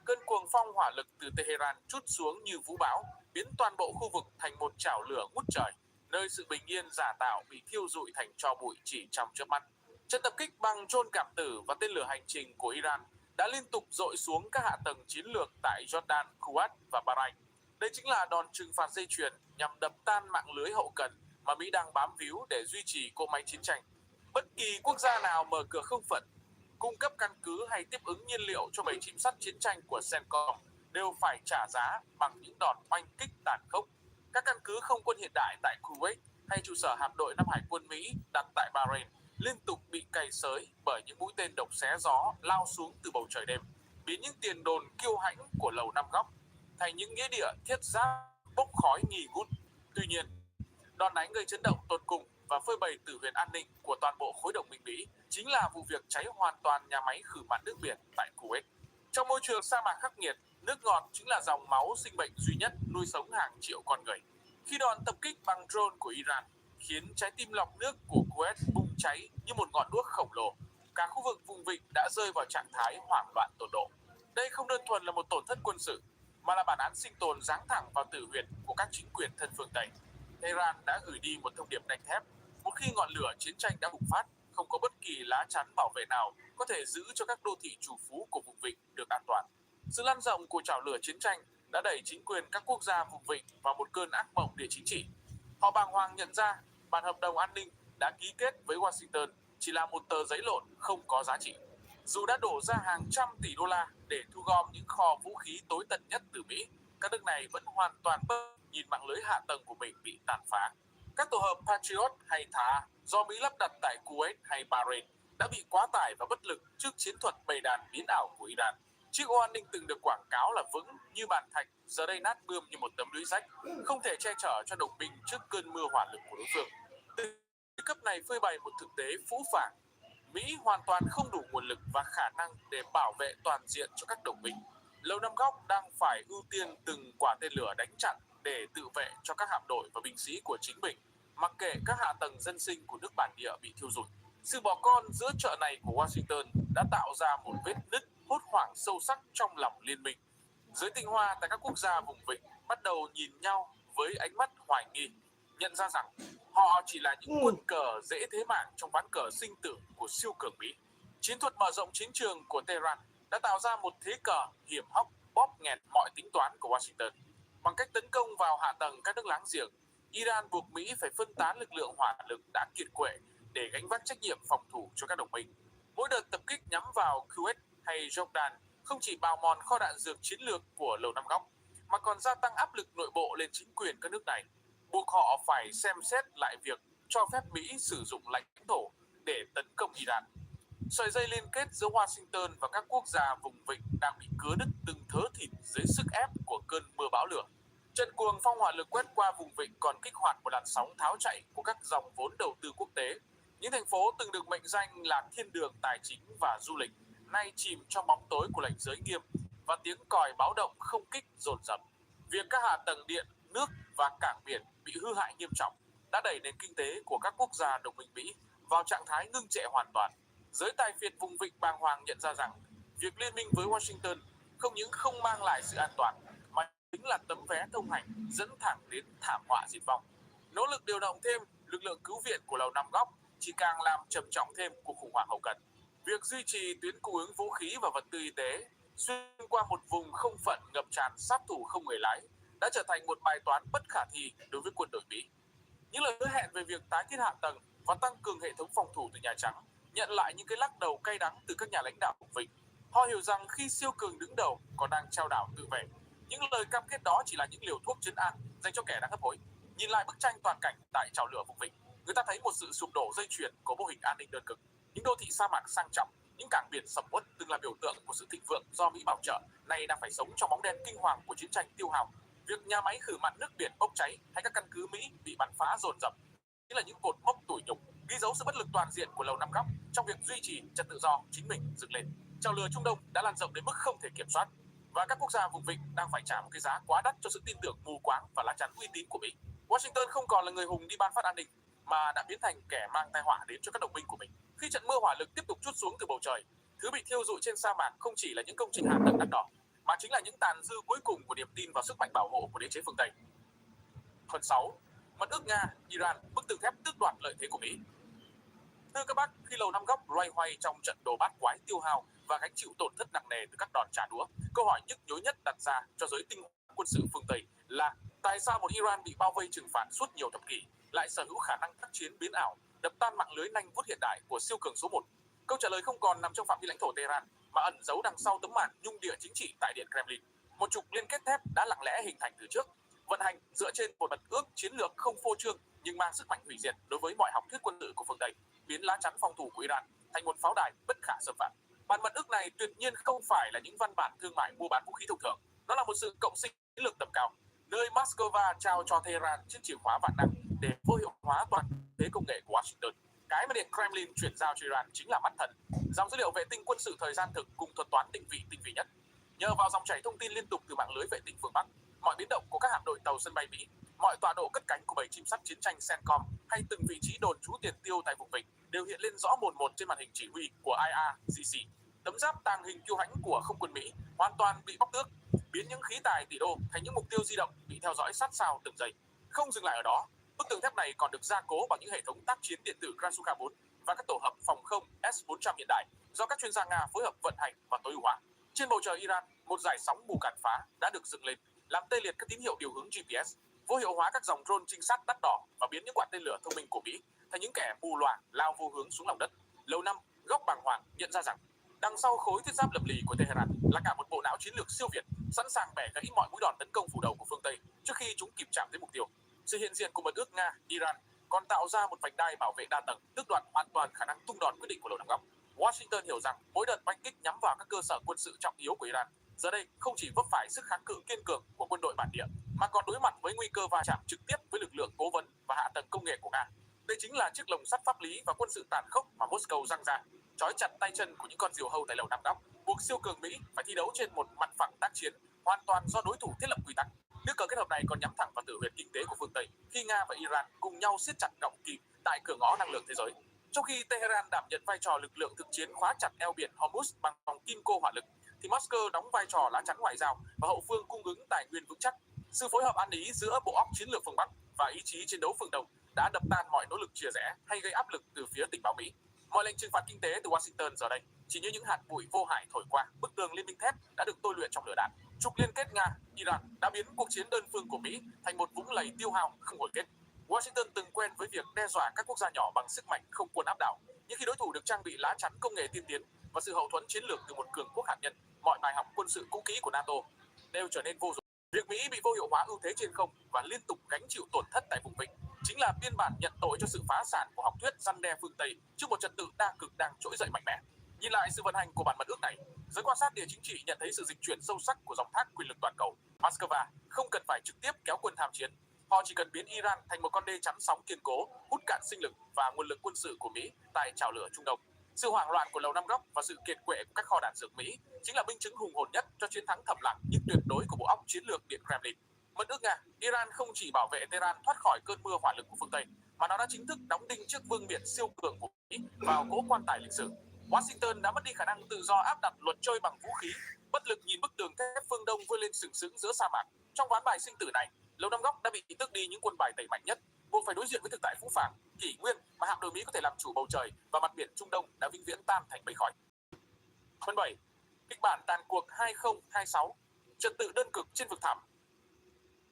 [SPEAKER 3] Cơn cuồng phong hỏa lực từ Tehran trút xuống như vũ bão, biến toàn bộ khu vực thành một chảo lửa ngút trời, nơi sự bình yên giả tạo bị thiêu rụi thành tro bụi chỉ trong chớp mắt. Trận tập kích bằng drone cảm tử và tên lửa hành trình của Iran đã liên tục dội xuống các hạ tầng chiến lược tại Jordan, Kuwait và Bahrain. Đây chính là đòn trừng phạt dây chuyền nhằm đập tan mạng lưới hậu cần mà Mỹ đang bám víu để duy trì cỗ máy chiến tranh. Bất kỳ quốc gia nào mở cửa không phận, cung cấp căn cứ hay tiếp ứng nhiên liệu cho bầy chim sắt chiến tranh của CENTCOM đều phải trả giá bằng những đòn oanh kích tàn khốc. Các căn cứ không quân hiện đại tại Kuwait hay trụ sở hạm đội Nam Hải quân Mỹ đặt tại Bahrain liên tục bị cày xới bởi những mũi tên độc xé gió lao xuống từ bầu trời đêm, biến những tiền đồn kiêu hãnh của Lầu Năm Góc thành những nghĩa địa thiết giáp bốc khói nghi ngút. Tuy nhiên, đòn đánh gây chấn động tột cùng và phơi bày tử huyệt an ninh của toàn bộ khối đồng minh Mỹ chính là vụ việc cháy hoàn toàn nhà máy khử mặn nước biển tại Kuwait. Trong môi trường sa mạc khắc nghiệt, nước ngọt chính là dòng máu sinh mệnh duy nhất nuôi sống hàng triệu con người. Khi đòn tập kích bằng drone của Iran khiến trái tim lọc nước của Kuwait bùng cháy như một ngọn đuốc khổng lồ, cả khu vực vùng vịnh đã rơi vào trạng thái hoảng loạn tột độ. Đây không đơn thuần là một tổn thất quân sự, mà là bản án sinh tồn giáng thẳng vào tử huyệt của các chính quyền thân phương Tây. Tehran đã gửi đi một thông điệp đanh thép: một khi ngọn lửa chiến tranh đã bùng phát, không có bất kỳ lá chắn bảo vệ nào có thể giữ cho các đô thị trù phú của vùng vịnh được an toàn. Sự lan rộng của chảo lửa chiến tranh đã đẩy chính quyền các quốc gia vùng vịnh vào một cơn ác mộng địa chính trị. Họ bàng hoàng nhận ra bản hợp đồng an ninh đã ký kết với Washington chỉ là một tờ giấy lộn không có giá trị. Dù đã đổ ra hàng trăm tỷ đô la để thu gom những kho vũ khí tối tận nhất từ Mỹ, các nước này vẫn hoàn toàn bơ nhìn mạng lưới hạ tầng của mình bị tàn phá. Các tổ hợp Patriot hay THAAD do Mỹ lắp đặt tại Kuwait hay Bahrain đã bị quá tải và bất lực trước chiến thuật bầy đàn biến ảo của Iran. Chiếc ô an ninh từng được quảng cáo là vững như bàn thạch, giờ đây nát bươm như một tấm lưới rách, không thể che chở cho đồng minh trước cơn mưa hỏa lực của đối phương. Từ cấp này phơi bày một thực tế phũ phàng: Mỹ hoàn toàn không đủ nguồn lực và khả năng để bảo vệ toàn diện cho các đồng minh. Lầu Năm Góc đang phải ưu tiên từng quả tên lửa đánh chặn để tự vệ cho các hạm đội và binh sĩ của chính mình, mặc kệ các hạ tầng dân sinh của nước bản địa bị thiêu rụi. Sự bỏ con giữa chợ này của Washington đã tạo ra một vết nứt hốt hoảng sâu sắc trong lòng liên minh. Giới tinh hoa tại các quốc gia vùng vịnh bắt đầu nhìn nhau với ánh mắt hoài nghi, nhận ra rằng họ chỉ là những quân cờ dễ thế mạng trong ván cờ sinh tử của siêu cường Mỹ. Chiến thuật mở rộng chiến trường của Tehran đã tạo ra một thế cờ hiểm hóc bóp nghẹt mọi tính toán của Washington. Bằng cách tấn công vào hạ tầng các nước láng giềng, Iran buộc Mỹ phải phân tán lực lượng hỏa lực đã kiệt quệ để gánh vác trách nhiệm phòng thủ cho các đồng minh. Mỗi đợt tập kích nhắm vào Kuwait hay Jordan không chỉ bào mòn kho đạn dược chiến lược của Lầu Năm Góc, mà còn gia tăng áp lực nội bộ lên chính quyền các nước này, buộc họ phải xem xét lại việc cho phép Mỹ sử dụng lãnh thổ để tấn công Iran. Sợi dây liên kết giữa Washington và các quốc gia vùng vịnh đang bị cứa đứt từng thớ thịt dưới sức ép của cơn mưa bão lửa. Trận cuồng phong hỏa lực quét qua vùng vịnh còn kích hoạt một làn sóng tháo chạy của các dòng vốn đầu tư quốc tế. Những thành phố từng được mệnh danh là thiên đường tài chính và du lịch, nay chìm trong bóng tối của lệnh giới nghiêm và tiếng còi báo động không kích dồn dập. Việc các hạ tầng điện, nước và cảng biển bị hư hại nghiêm trọng đã đẩy nền kinh tế của các quốc gia đồng minh Mỹ vào trạng thái ngưng trệ hoàn toàn. Giới tài phiệt vùng vịnh bàng hoàng nhận ra rằng việc liên minh với Washington không những không mang lại sự an toàn mà chính là tấm vé thông hành dẫn thẳng đến thảm họa diệt vong. Nỗ lực điều động thêm lực lượng cứu viện của Lầu Năm Góc chỉ càng làm trầm trọng thêm cuộc khủng hoảng hậu cần. Việc duy trì tuyến cung ứng vũ khí và vật tư y tế xuyên qua một vùng không phận ngập tràn sát thủ không người lái đã trở thành một bài toán bất khả thi đối với quân đội Mỹ. Những lời hứa hẹn về việc tái thiết hạ tầng và tăng cường hệ thống phòng thủ từ Nhà Trắng nhận lại những cái lắc đầu cay đắng từ các nhà lãnh đạo vùng vịnh. Họ hiểu rằng khi siêu cường đứng đầu còn đang trao đảo tự vệ, những lời cam kết đó chỉ là những liều thuốc trấn an dành cho kẻ đang hấp hối. Nhìn lại bức tranh toàn cảnh tại chảo lửa vùng vịnh, người ta thấy một sự sụp đổ dây chuyền của mô hình an ninh đơn cực. Những đô thị sa mạc sang trọng, những cảng biển sầm uất từng là biểu tượng của sự thịnh vượng do Mỹ bảo trợ, nay đang phải sống trong bóng đen kinh hoàng của chiến tranh tiêu hao. Việc nhà máy khử mặn nước biển bốc cháy hay các căn cứ Mỹ bị bắn phá dồn dập chính là những cột mốc tủi nhục, ghi dấu sự bất lực toàn diện của Lầu Năm Góc trong việc duy trì trật tự do chính mình dựng lên. Chảo lửa Trung Đông đã lan rộng đến mức không thể kiểm soát, và các quốc gia vùng vịnh đang phải trả một cái giá quá đắt cho sự tin tưởng mù quáng và lá chắn uy tín của Mỹ. Washington không còn là người hùng đi ban phát an ninh, mà đã biến thành kẻ mang tai họa đến cho các đồng minh của mình. Khi trận mưa hỏa lực tiếp tục trút xuống từ bầu trời, thứ bị thiêu rụi trên sa mạc không chỉ là những công trình hạ tầng đắt đỏ, mà chính là những tàn dư cuối cùng của niềm tin vào sức mạnh bảo hộ của đế chế phương Tây. Phần 6. Mật ước Nga, Iran, bức tường thép tước đoạt lợi thế của Mỹ. Thưa các bác, khi Lầu Năm Góc loay hoay trong trận đồ bát quái tiêu hao và gánh chịu tổn thất nặng nề từ các đòn trả đũa, câu hỏi nhức nhối nhất đặt ra cho giới tinh quân sự phương Tây là tại sao một Iran bị bao vây trừng phạt suốt nhiều thập kỷ lại sở hữu khả năng tác chiến biến ảo, đập tan mạng lưới nanh vuốt hiện đại của siêu cường số 1? Câu trả lời không còn nằm trong phạm vi lãnh thổ Tehran mà ẩn giấu đằng sau tấm màn nhung địa chính trị tại Điện Kremlin. Một trục liên kết thép đã lặng lẽ hình thành từ trước, vận hành dựa trên một mật ước chiến lược không phô trương nhưng mang sức mạnh hủy diệt đối với mọi học thuyết quân sự của phương Tây, biến lá chắn phòng thủ của Iran thành một pháo đài bất khả xâm phạm. Bản mật ước này tuyệt nhiên không phải là những văn bản thương mại mua bán vũ khí thông thường, nó là một sự cộng sinh chiến lược tầm cao, nơi Moscow trao cho Tehran chiếc chìa khóa vạn năng để vô hiệu hóa toàn thế công nghệ của Washington. Cái mà Điện Kremlin chuyển giao cho Iran chính là mắt thần, dòng dữ liệu vệ tinh quân sự thời gian thực cùng thuật toán định vị tinh vi nhất. Nhờ vào dòng chảy thông tin liên tục từ mạng lưới vệ tinh phương Bắc, mọi biến động của các hạm đội tàu sân bay Mỹ, mọi tọa độ cất cánh của bầy chim sắt chiến tranh CENTCOM hay từng vị trí đồn trú tiền tiêu tại vùng vịnh đều hiện lên rõ mồn một trên màn hình chỉ huy của IRGC. Tấm giáp tàng hình kiêu hãnh của không quân Mỹ hoàn toàn bị bóc tước, biến những khí tài tỷ đô thành những mục tiêu di động bị theo dõi sát sao từng giây. Không dừng lại ở đó, bức tường thép này còn được gia cố bằng những hệ thống tác chiến điện tử Krasuka 4 và các tổ hợp phòng không S-400 hiện đại do các chuyên gia Nga phối hợp vận hành và tối ưu hóa. Trên bầu trời Iran, một dải sóng mù cản phá đã được dựng lên, làm tê liệt các tín hiệu điều hướng GPS, vô hiệu hóa các dòng drone trinh sát đắt đỏ và biến những quả tên lửa thông minh của Mỹ thành những kẻ mù lòa lao vô hướng xuống lòng đất. Lầu Năm Góc bàng hoàng nhận ra rằng đằng sau khối thiết giáp lập lì của Tehran là cả một bộ não chiến lược siêu việt, sẵn sàng bẻ gãy mọi mũi đòn tấn công phủ đầu của phương Tây trước khi chúng kịp chạm tới mục tiêu. Sự hiện diện của mật ước Nga, Iran còn tạo ra một vành đai bảo vệ đa tầng, tước đoạt hoàn toàn khả năng tung đòn quyết định của Lầu Năm Góc. Washington hiểu rằng mỗi đợt oanh kích nhắm vào các cơ sở quân sự trọng yếu của Iran giờ đây không chỉ vấp phải sức kháng cự kiên cường của quân đội bản địa, mà còn đối mặt với nguy cơ va chạm trực tiếp với lực lượng cố vấn và hạ tầng công nghệ của Nga. Đây chính là chiếc lồng sắt pháp lý và quân sự tàn khốc mà Moscow giăng ra, trói chặt tay chân của những con diều hâu tại Lầu Năm Góc, buộc siêu cường Mỹ phải thi đấu trên một mặt phẳng tác chiến hoàn toàn do đối thủ thiết lập quy tắc. Nước cờ kết hợp này còn nhắm thẳng vào tử huyệt kinh tế của phương Tây khi Nga và Iran cùng nhau siết chặt động kìm tại cửa ngõ năng lượng thế giới. Trong khi Tehran đảm nhận vai trò lực lượng thực chiến khóa chặt eo biển Hormuz bằng vòng kim cô hỏa lực, thì Moscow đóng vai trò lá chắn ngoại giao và hậu phương cung ứng tài nguyên vững chắc. Sự phối hợp ăn ý giữa bộ óc chiến lược phương Bắc và ý chí chiến đấu phương Đông đã đập tan mọi nỗ lực chia rẽ hay gây áp lực từ phía tình báo Mỹ. Mọi lệnh trừng phạt kinh tế từ Washington giờ đây chỉ như những hạt bụi vô hại thổi qua bức tường liên minh thép đã được tôi luyện trong lửa đạn. Trục liên kết Nga, Iran đã biến cuộc chiến đơn phương của Mỹ thành một vũng lầy tiêu hao không hồi kết. Washington từng quen với việc đe dọa các quốc gia nhỏ bằng sức mạnh không quân áp đảo, nhưng khi đối thủ được trang bị lá chắn công nghệ tiên tiến và sự hậu thuẫn chiến lược từ một cường quốc hạt nhân, mọi bài học quân sự cũ kỹ của NATO đều trở nên vô dụng. Việc Mỹ bị vô hiệu hóa ưu thế trên không và liên tục gánh chịu tổn thất tại vùng vịnh chính là biên bản nhận tội cho sự phá sản của học thuyết răn đe phương Tây trước một trật tự đa cực đang trỗi dậy mạnh mẽ. Nhìn lại sự vận hành của bản mật ước này, giới quan sát địa chính trị nhận thấy sự dịch chuyển sâu sắc của dòng thác quyền lực toàn cầu. Moscow không cần phải trực tiếp kéo quân tham chiến, Họ chỉ cần biến Iran thành một con đê chắn sóng kiên cố, hút cạn sinh lực và nguồn lực quân sự của Mỹ tại chảo lửa Trung Đông. Sự hoảng loạn của Lầu Năm Góc và sự kiệt quệ của các kho đạn dược Mỹ chính là minh chứng hùng hồn nhất cho chiến thắng thầm lặng nhưng tuyệt đối của bộ óc chiến lược Điện Kremlin. Mật ước Nga, Iran không chỉ bảo vệ Tehran thoát khỏi cơn mưa hỏa lực của phương Tây, mà nó đã chính thức đóng đinh chiếc vương miện siêu cường của Mỹ vào cỗ quan tài lịch sử. Washington đã mất đi khả năng tự do áp đặt luật chơi bằng vũ khí, bất lực nhìn bức tường thép phương Đông vươn lên sừng sững giữa sa mạc. Trong ván bài sinh tử này, Lầu Năm Góc đã bị tước đi những quân bài tẩy mạnh nhất, buộc phải đối diện với thực tại phũ phàng, kỷ nguyên mà hạm đội Mỹ có thể làm chủ bầu trời và mặt biển Trung Đông đã vĩnh viễn tan thành mây khói. Phần 7. Kịch bản tàn cuộc 2026, trật tự đơn cực trên vực thẳm.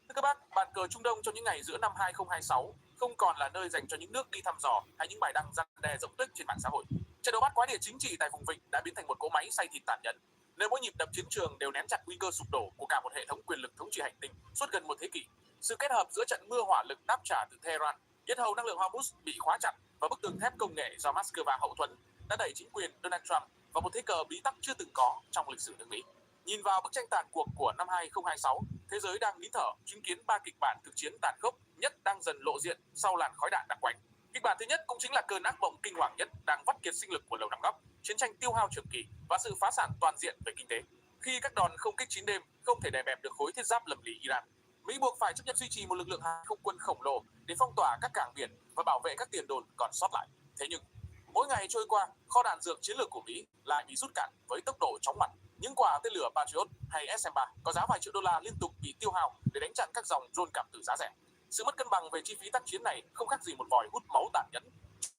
[SPEAKER 3] Thưa các bác, bàn cờ Trung Đông trong những ngày giữa năm 2026 không còn là nơi dành cho những nước đi thăm dò hay những bài đăng răn đe rộng tuyết trên mạng xã hội. Trận đấu bát quái địa chính trị tại vùng vịnh đã biến thành một cỗ máy xay thịt tàn nhẫn, nơi mỗi nhịp đập chiến trường đều nén chặt nguy cơ sụp đổ của cả một hệ thống quyền lực thống trị hành tinh suốt gần một thế kỷ. Sự kết hợp giữa trận mưa hỏa lực đáp trả từ Tehran, yết hầu năng lượng Hormuz bị khóa chặt và bức tường thép công nghệ do Moscow hậu thuẫn đã đẩy chính quyền Donald Trump vào một thế cờ bí tắc chưa từng có trong lịch sử nước Mỹ. Nhìn vào bức tranh tàn cuộc của năm 2026, thế giới đang nín thở chứng kiến 3 kịch bản thực chiến tàn khốc nhất đang dần lộ diện sau làn khói đạn đặc quánh. Kịch bản thứ nhất cũng chính là cơn ác mộng kinh hoàng nhất đang vắt kiệt sinh lực của Lầu Năm Góc, chiến tranh tiêu hao trường kỳ và sự phá sản toàn diện về kinh tế. Khi các đòn không kích 9 đêm không thể đè bẹp được khối thiết giáp lầm lì Iran, Mỹ buộc phải chấp nhận duy trì một lực lượng hàng không quân khổng lồ để phong tỏa các cảng biển và bảo vệ các tiền đồn còn sót lại. Thế nhưng mỗi ngày trôi qua, kho đạn dược chiến lược của Mỹ lại bị rút cạn với tốc độ chóng mặt. Những quả tên lửa Patriot hay SM-3 có giá vài triệu đô la liên tục bị tiêu hao để đánh chặn các dòng drone cảm tử giá rẻ. Sự mất cân bằng về chi phí tác chiến này không khác gì một vòi hút máu tàn nhẫn,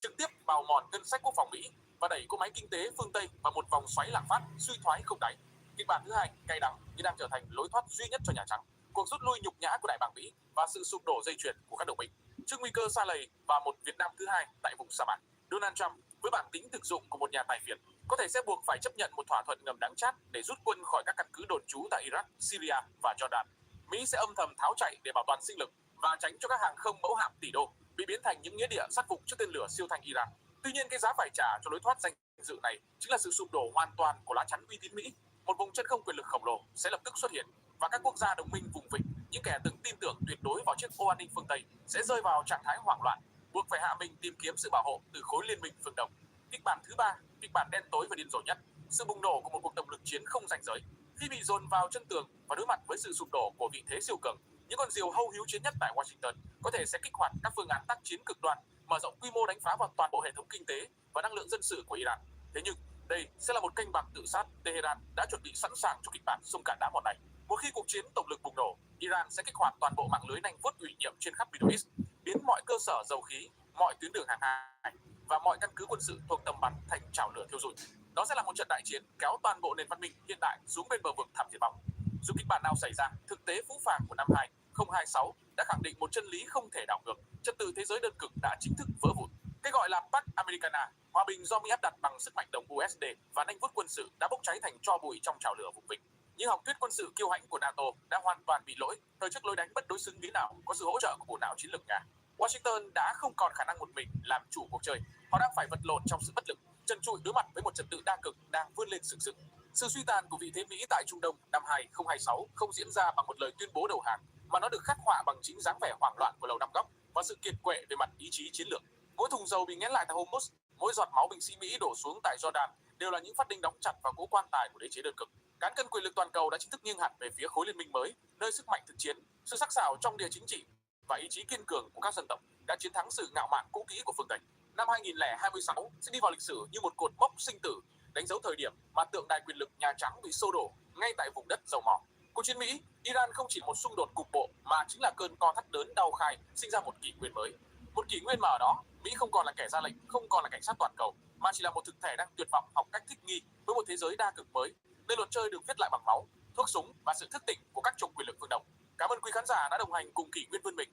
[SPEAKER 3] trực tiếp bào mòn ngân sách quốc phòng Mỹ và đẩy cỗ máy kinh tế phương Tây vào một vòng xoáy lạm phát suy thoái không đáy. Kịch bản thứ hai cay đắng như đang trở thành lối thoát duy nhất cho Nhà Trắng, cuộc rút lui nhục nhã của Đại bàng Mỹ và sự sụp đổ dây chuyền của các đồng minh. Trước nguy cơ sa lầy và một Việt Nam thứ hai tại vùng sa mạc, Donald Trump với bản tính thực dụng của một nhà tài phiệt có thể sẽ buộc phải chấp nhận một thỏa thuận ngầm đáng chát để rút quân khỏi các căn cứ đồn trú tại Iraq, Syria và Jordan. Mỹ sẽ âm thầm tháo chạy để bảo toàn sinh lực và tránh cho các hàng không mẫu hạm tỷ đô bị biến thành những nghĩa địa sát phục trước tên lửa siêu thanh Iran. Tuy nhiên, cái giá phải trả cho lối thoát danh dự này chính là sự sụp đổ hoàn toàn của lá chắn uy tín Mỹ. Một vùng chân không quyền lực khổng lồ sẽ lập tức xuất hiện và các quốc gia đồng minh vùng vịnh, những kẻ từng tin tưởng tuyệt đối vào chiếc ô an ninh phương Tây sẽ rơi vào trạng thái hoảng loạn, buộc phải hạ mình tìm kiếm sự bảo hộ từ khối liên minh phương Đông. Kịch bản thứ ba, kịch bản đen tối và điên rồ nhất, sự bùng nổ của một cuộc tổng lực chiến không ranh giới. Khi bị dồn vào chân tường và đối mặt với sự sụp đổ của vị thế siêu cường, những con diều hâu hữu chiến nhất tại Washington có thể sẽ kích hoạt các phương án tác chiến cực đoan, mở rộng quy mô đánh phá vào toàn bộ hệ thống kinh tế và năng lượng dân sự của Iran. Thế nhưng đây sẽ là một kênh bạc tự sát. Tehran đã chuẩn bị sẵn sàng cho kịch bản sông cạn đá mòn này. Một khi cuộc chiến tổng lực bùng nổ, Iran sẽ kích hoạt toàn bộ mạng lưới nanh vuốt ủy nhiệm trên khắp Middle East, biến mọi cơ sở dầu khí, mọi tuyến đường hàng hải và mọi căn cứ quân sự thuộc tầm bắn thành chảo lửa thiêu rụi. Đó sẽ là một trận đại chiến kéo toàn bộ nền văn minh hiện đại xuống bên bờ vực thảm diệt vong. Dù kịch bản nào xảy ra, thực tế phũ phàng của năm 2026 đã khẳng định một chân lý không thể đảo ngược: trật tự thế giới đơn cực đã chính thức vỡ vụn. Cái gọi là Pax Americana, hòa bình do Mỹ áp đặt bằng sức mạnh đồng USD và nanh vuốt quân sự đã bốc cháy thành tro bụi trong chảo lửa vùng vịnh. Những học thuyết quân sự kiêu hãnh của NATO đã hoàn toàn bị lỗi thời trước lối đánh bất đối xứng bí nào có sự hỗ trợ của bộ não chiến lược Nga. Washington đã không còn khả năng một mình làm chủ cuộc chơi. Họ đang phải vật lộn trong sự bất lực, trần trụi đối mặt với một trật tự đa cực đang vươn lên sừng sững. Sự suy tàn của vị thế Mỹ tại Trung Đông năm 2026 không diễn ra bằng một lời tuyên bố đầu hàng, mà nó được khắc họa bằng chính dáng vẻ hoảng loạn của Lầu Năm Góc và sự kiệt quệ về mặt ý chí chiến lược. Mỗi thùng dầu bị nghẽn lại tại Hormuz, mỗi giọt máu binh sĩ Mỹ đổ xuống tại Jordan đều là những phát đinh đóng chặt vào cỗ quan tài của đế chế đơn cực. Cán cân quyền lực toàn cầu đã chính thức nghiêng hẳn về phía khối liên minh mới, nơi sức mạnh thực chiến, sự sắc sảo trong địa chính trị và ý chí kiên cường của các dân tộc đã chiến thắng sự ngạo mạn cũ kỹ của phương Tây. Năm 2026 sẽ đi vào lịch sử như một cột mốc sinh tử, đánh dấu thời điểm mà tượng đài quyền lực Nhà Trắng bị xô đổ ngay tại vùng đất dầu mỏ. Cuộc chiến Mỹ Iran không chỉ một xung đột cục bộ mà chính là cơn co thắt đớn đau khai sinh ra một kỷ nguyên mới. Một kỷ nguyên mà ở đó Mỹ không còn là kẻ ra lệnh, không còn là cảnh sát toàn cầu, mà chỉ là một thực thể đang tuyệt vọng học cách thích nghi với một thế giới đa cực mới, nơi luật chơi được viết lại bằng máu, thuốc súng và sự thức tỉnh của các trục quyền lực phương Đông. Cảm ơn quý khán giả đã đồng hành cùng kỷ nguyên vươn mình.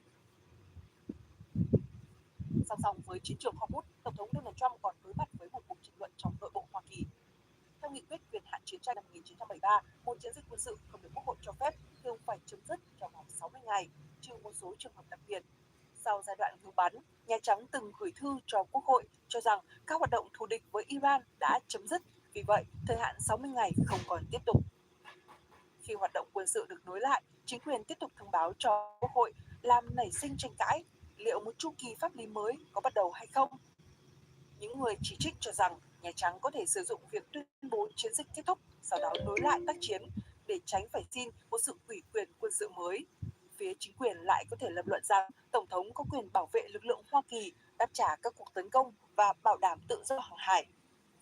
[SPEAKER 4] Song song với chiến trường Hormuz, Tổng thống Donald Trump còn đối mặt với một cuộc tranh luận trong nội bộ Hoa Kỳ. Theo nghị quyết quyền hạn chiến tranh năm 1973, một chiến dịch quân sự không được Quốc hội cho phép thường phải chấm dứt trong vòng 60 ngày, trừ một số trường hợp đặc biệt. Sau giai đoạn ngưng bắn, Nhà Trắng từng gửi thư cho Quốc hội cho rằng các hoạt động thù địch với Iran đã chấm dứt, vì vậy thời hạn 60 ngày không còn tiếp tục. Khi hoạt động quân sự được nối lại, chính quyền tiếp tục thông báo cho Quốc hội làm nảy sinh tranh cãi liệu một chu kỳ pháp lý mới có bắt đầu hay không. Những người chỉ trích cho rằng Nhà Trắng có thể sử dụng việc tuyên bố chiến dịch kết thúc, sau đó nối lại tác chiến để tránh phải xin một sự ủy quyền quân sự mới. Phía chính quyền lại có thể lập luận rằng Tổng thống có quyền bảo vệ lực lượng Hoa Kỳ, đáp trả các cuộc tấn công và bảo đảm tự do hàng hải.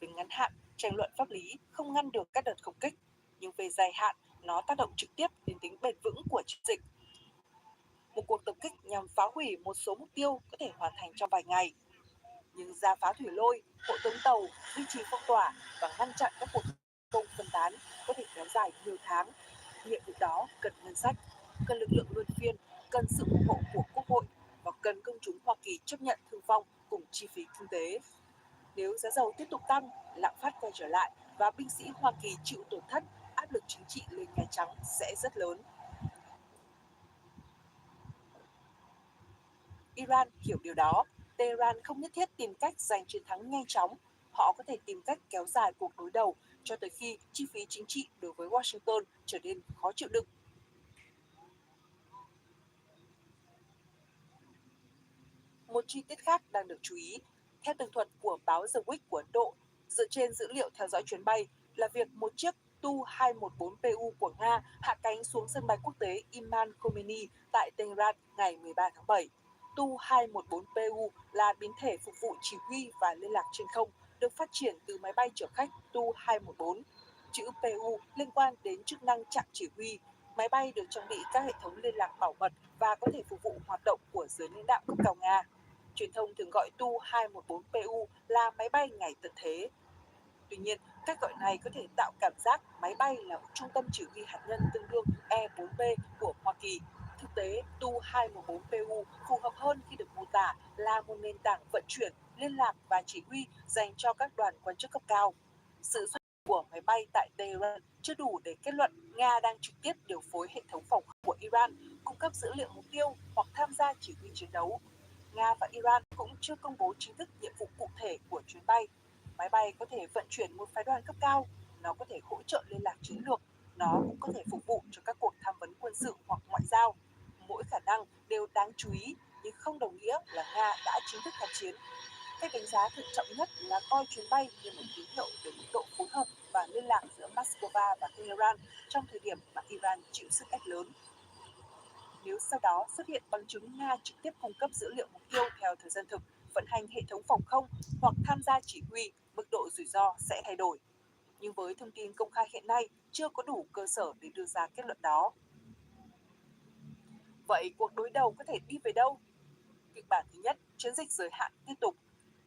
[SPEAKER 4] Về ngắn hạn, tranh luận pháp lý không ngăn được các đợt không kích, nhưng về dài hạn, nó tác động trực tiếp đến tính bền vững của chiến dịch. Một cuộc tập kích nhằm phá hủy một số mục tiêu có thể hoàn thành trong vài ngày. Nhưng ra phá thủy lôi, hộ tống tàu, duy trì phong tỏa và ngăn chặn các cuộc công phân tán có thể kéo dài nhiều tháng. Nhiệm vụ đó cần ngân sách, cần lực lượng luân phiên, cần sự ủng hộ của Quốc hội và cần công chúng Hoa Kỳ chấp nhận thương vong cùng chi phí kinh tế. Nếu giá dầu tiếp tục tăng, lạm phát quay trở lại và binh sĩ Hoa Kỳ chịu tổn thất, áp lực chính trị lên Nhà Trắng sẽ rất lớn. Iran hiểu điều đó. Tehran không nhất thiết tìm cách giành chiến thắng nhanh chóng. Họ có thể tìm cách kéo dài cuộc đối đầu cho tới khi chi phí chính trị đối với Washington trở nên khó chịu đựng. Một chi tiết khác đang được chú ý. Theo tường thuật của báo The Week của Ấn Độ, dựa trên dữ liệu theo dõi chuyến bay, là việc một chiếc Tu-214PU của Nga hạ cánh xuống sân bay quốc tế Imam Khomeini tại Tehran ngày 13 tháng 7. Tu-214PU là biến thể phục vụ chỉ huy và liên lạc trên không, được phát triển từ máy bay chở khách Tu-214. Chữ PU liên quan đến chức năng trạm chỉ huy. Máy bay được trang bị các hệ thống liên lạc bảo mật và có thể phục vụ hoạt động của giới lãnh đạo cấp cao Nga. Truyền thông thường gọi Tu-214PU là máy bay ngày tận thế. Tuy nhiên, cách gọi này có thể tạo cảm giác máy bay là một trung tâm chỉ huy hạt nhân tương đương E-4B của Hoa Kỳ. Thực tế, Tu-214PU phù hợp hơn khi được mô tả là một nền tảng vận chuyển, liên lạc và chỉ huy dành cho các đoàn quan chức cấp cao. Sự xuất hiện của máy bay tại Tehran chưa đủ để kết luận Nga đang trực tiếp điều phối hệ thống phòng không của Iran, cung cấp dữ liệu mục tiêu hoặc tham gia chỉ huy chiến đấu. Nga và Iran cũng chưa công bố chính thức nhiệm vụ cụ thể của chuyến bay. Máy bay có thể vận chuyển một phái đoàn cấp cao, nó có thể hỗ trợ liên lạc chiến lược, nó cũng có thể phục vụ cho các cuộc tham vấn quân sự hoặc ngoại giao. Mỗi khả năng đều đáng chú ý, nhưng không đồng nghĩa là Nga đã chính thức tham chiến. Cách đánh giá thận trọng nhất là coi chuyến bay như một tín hiệu về mức độ phối hợp và liên lạc giữa Moscow và Tehran trong thời điểm mà Iran chịu sức ép lớn. Nếu sau đó xuất hiện bằng chứng Nga trực tiếp cung cấp dữ liệu mục tiêu theo thời gian thực, vận hành hệ thống phòng không hoặc tham gia chỉ huy, mức độ rủi ro sẽ thay đổi. Nhưng với thông tin công khai hiện nay, chưa có đủ cơ sở để đưa ra kết luận đó. Vậy cuộc đối đầu có thể đi về đâu? Kịch bản thứ nhất, chiến dịch giới hạn tiếp tục.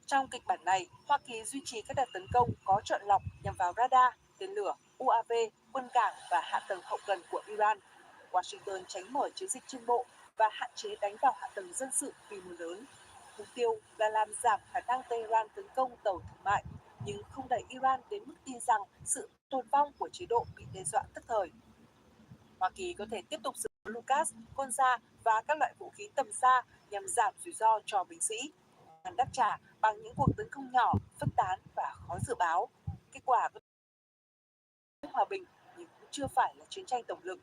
[SPEAKER 4] Trong kịch bản này, Hoa Kỳ duy trì các đợt tấn công có chọn lọc nhằm vào radar, tên lửa, UAV, quân cảng và hạ tầng hậu cần của Iran. Washington tránh mở chiến dịch trên bộ và hạn chế đánh vào hạ tầng dân sự quy mô lớn. Mục tiêu là làm giảm khả năng Tehran tấn công tàu thương mại, nhưng không đẩy Iran đến mức tin rằng sự tồn vong của chế độ bị đe dọa tức thời. Hoa Kỳ có thể tiếp tục sử dụng Lucas, Konza và các loại vũ khí tầm xa nhằm giảm rủi ro cho binh sĩ, đáp trả bằng những cuộc tấn công nhỏ, phân tán và khó dự báo. Kết quả có thể hòa bình nhưng cũng chưa phải là chiến tranh tổng lực.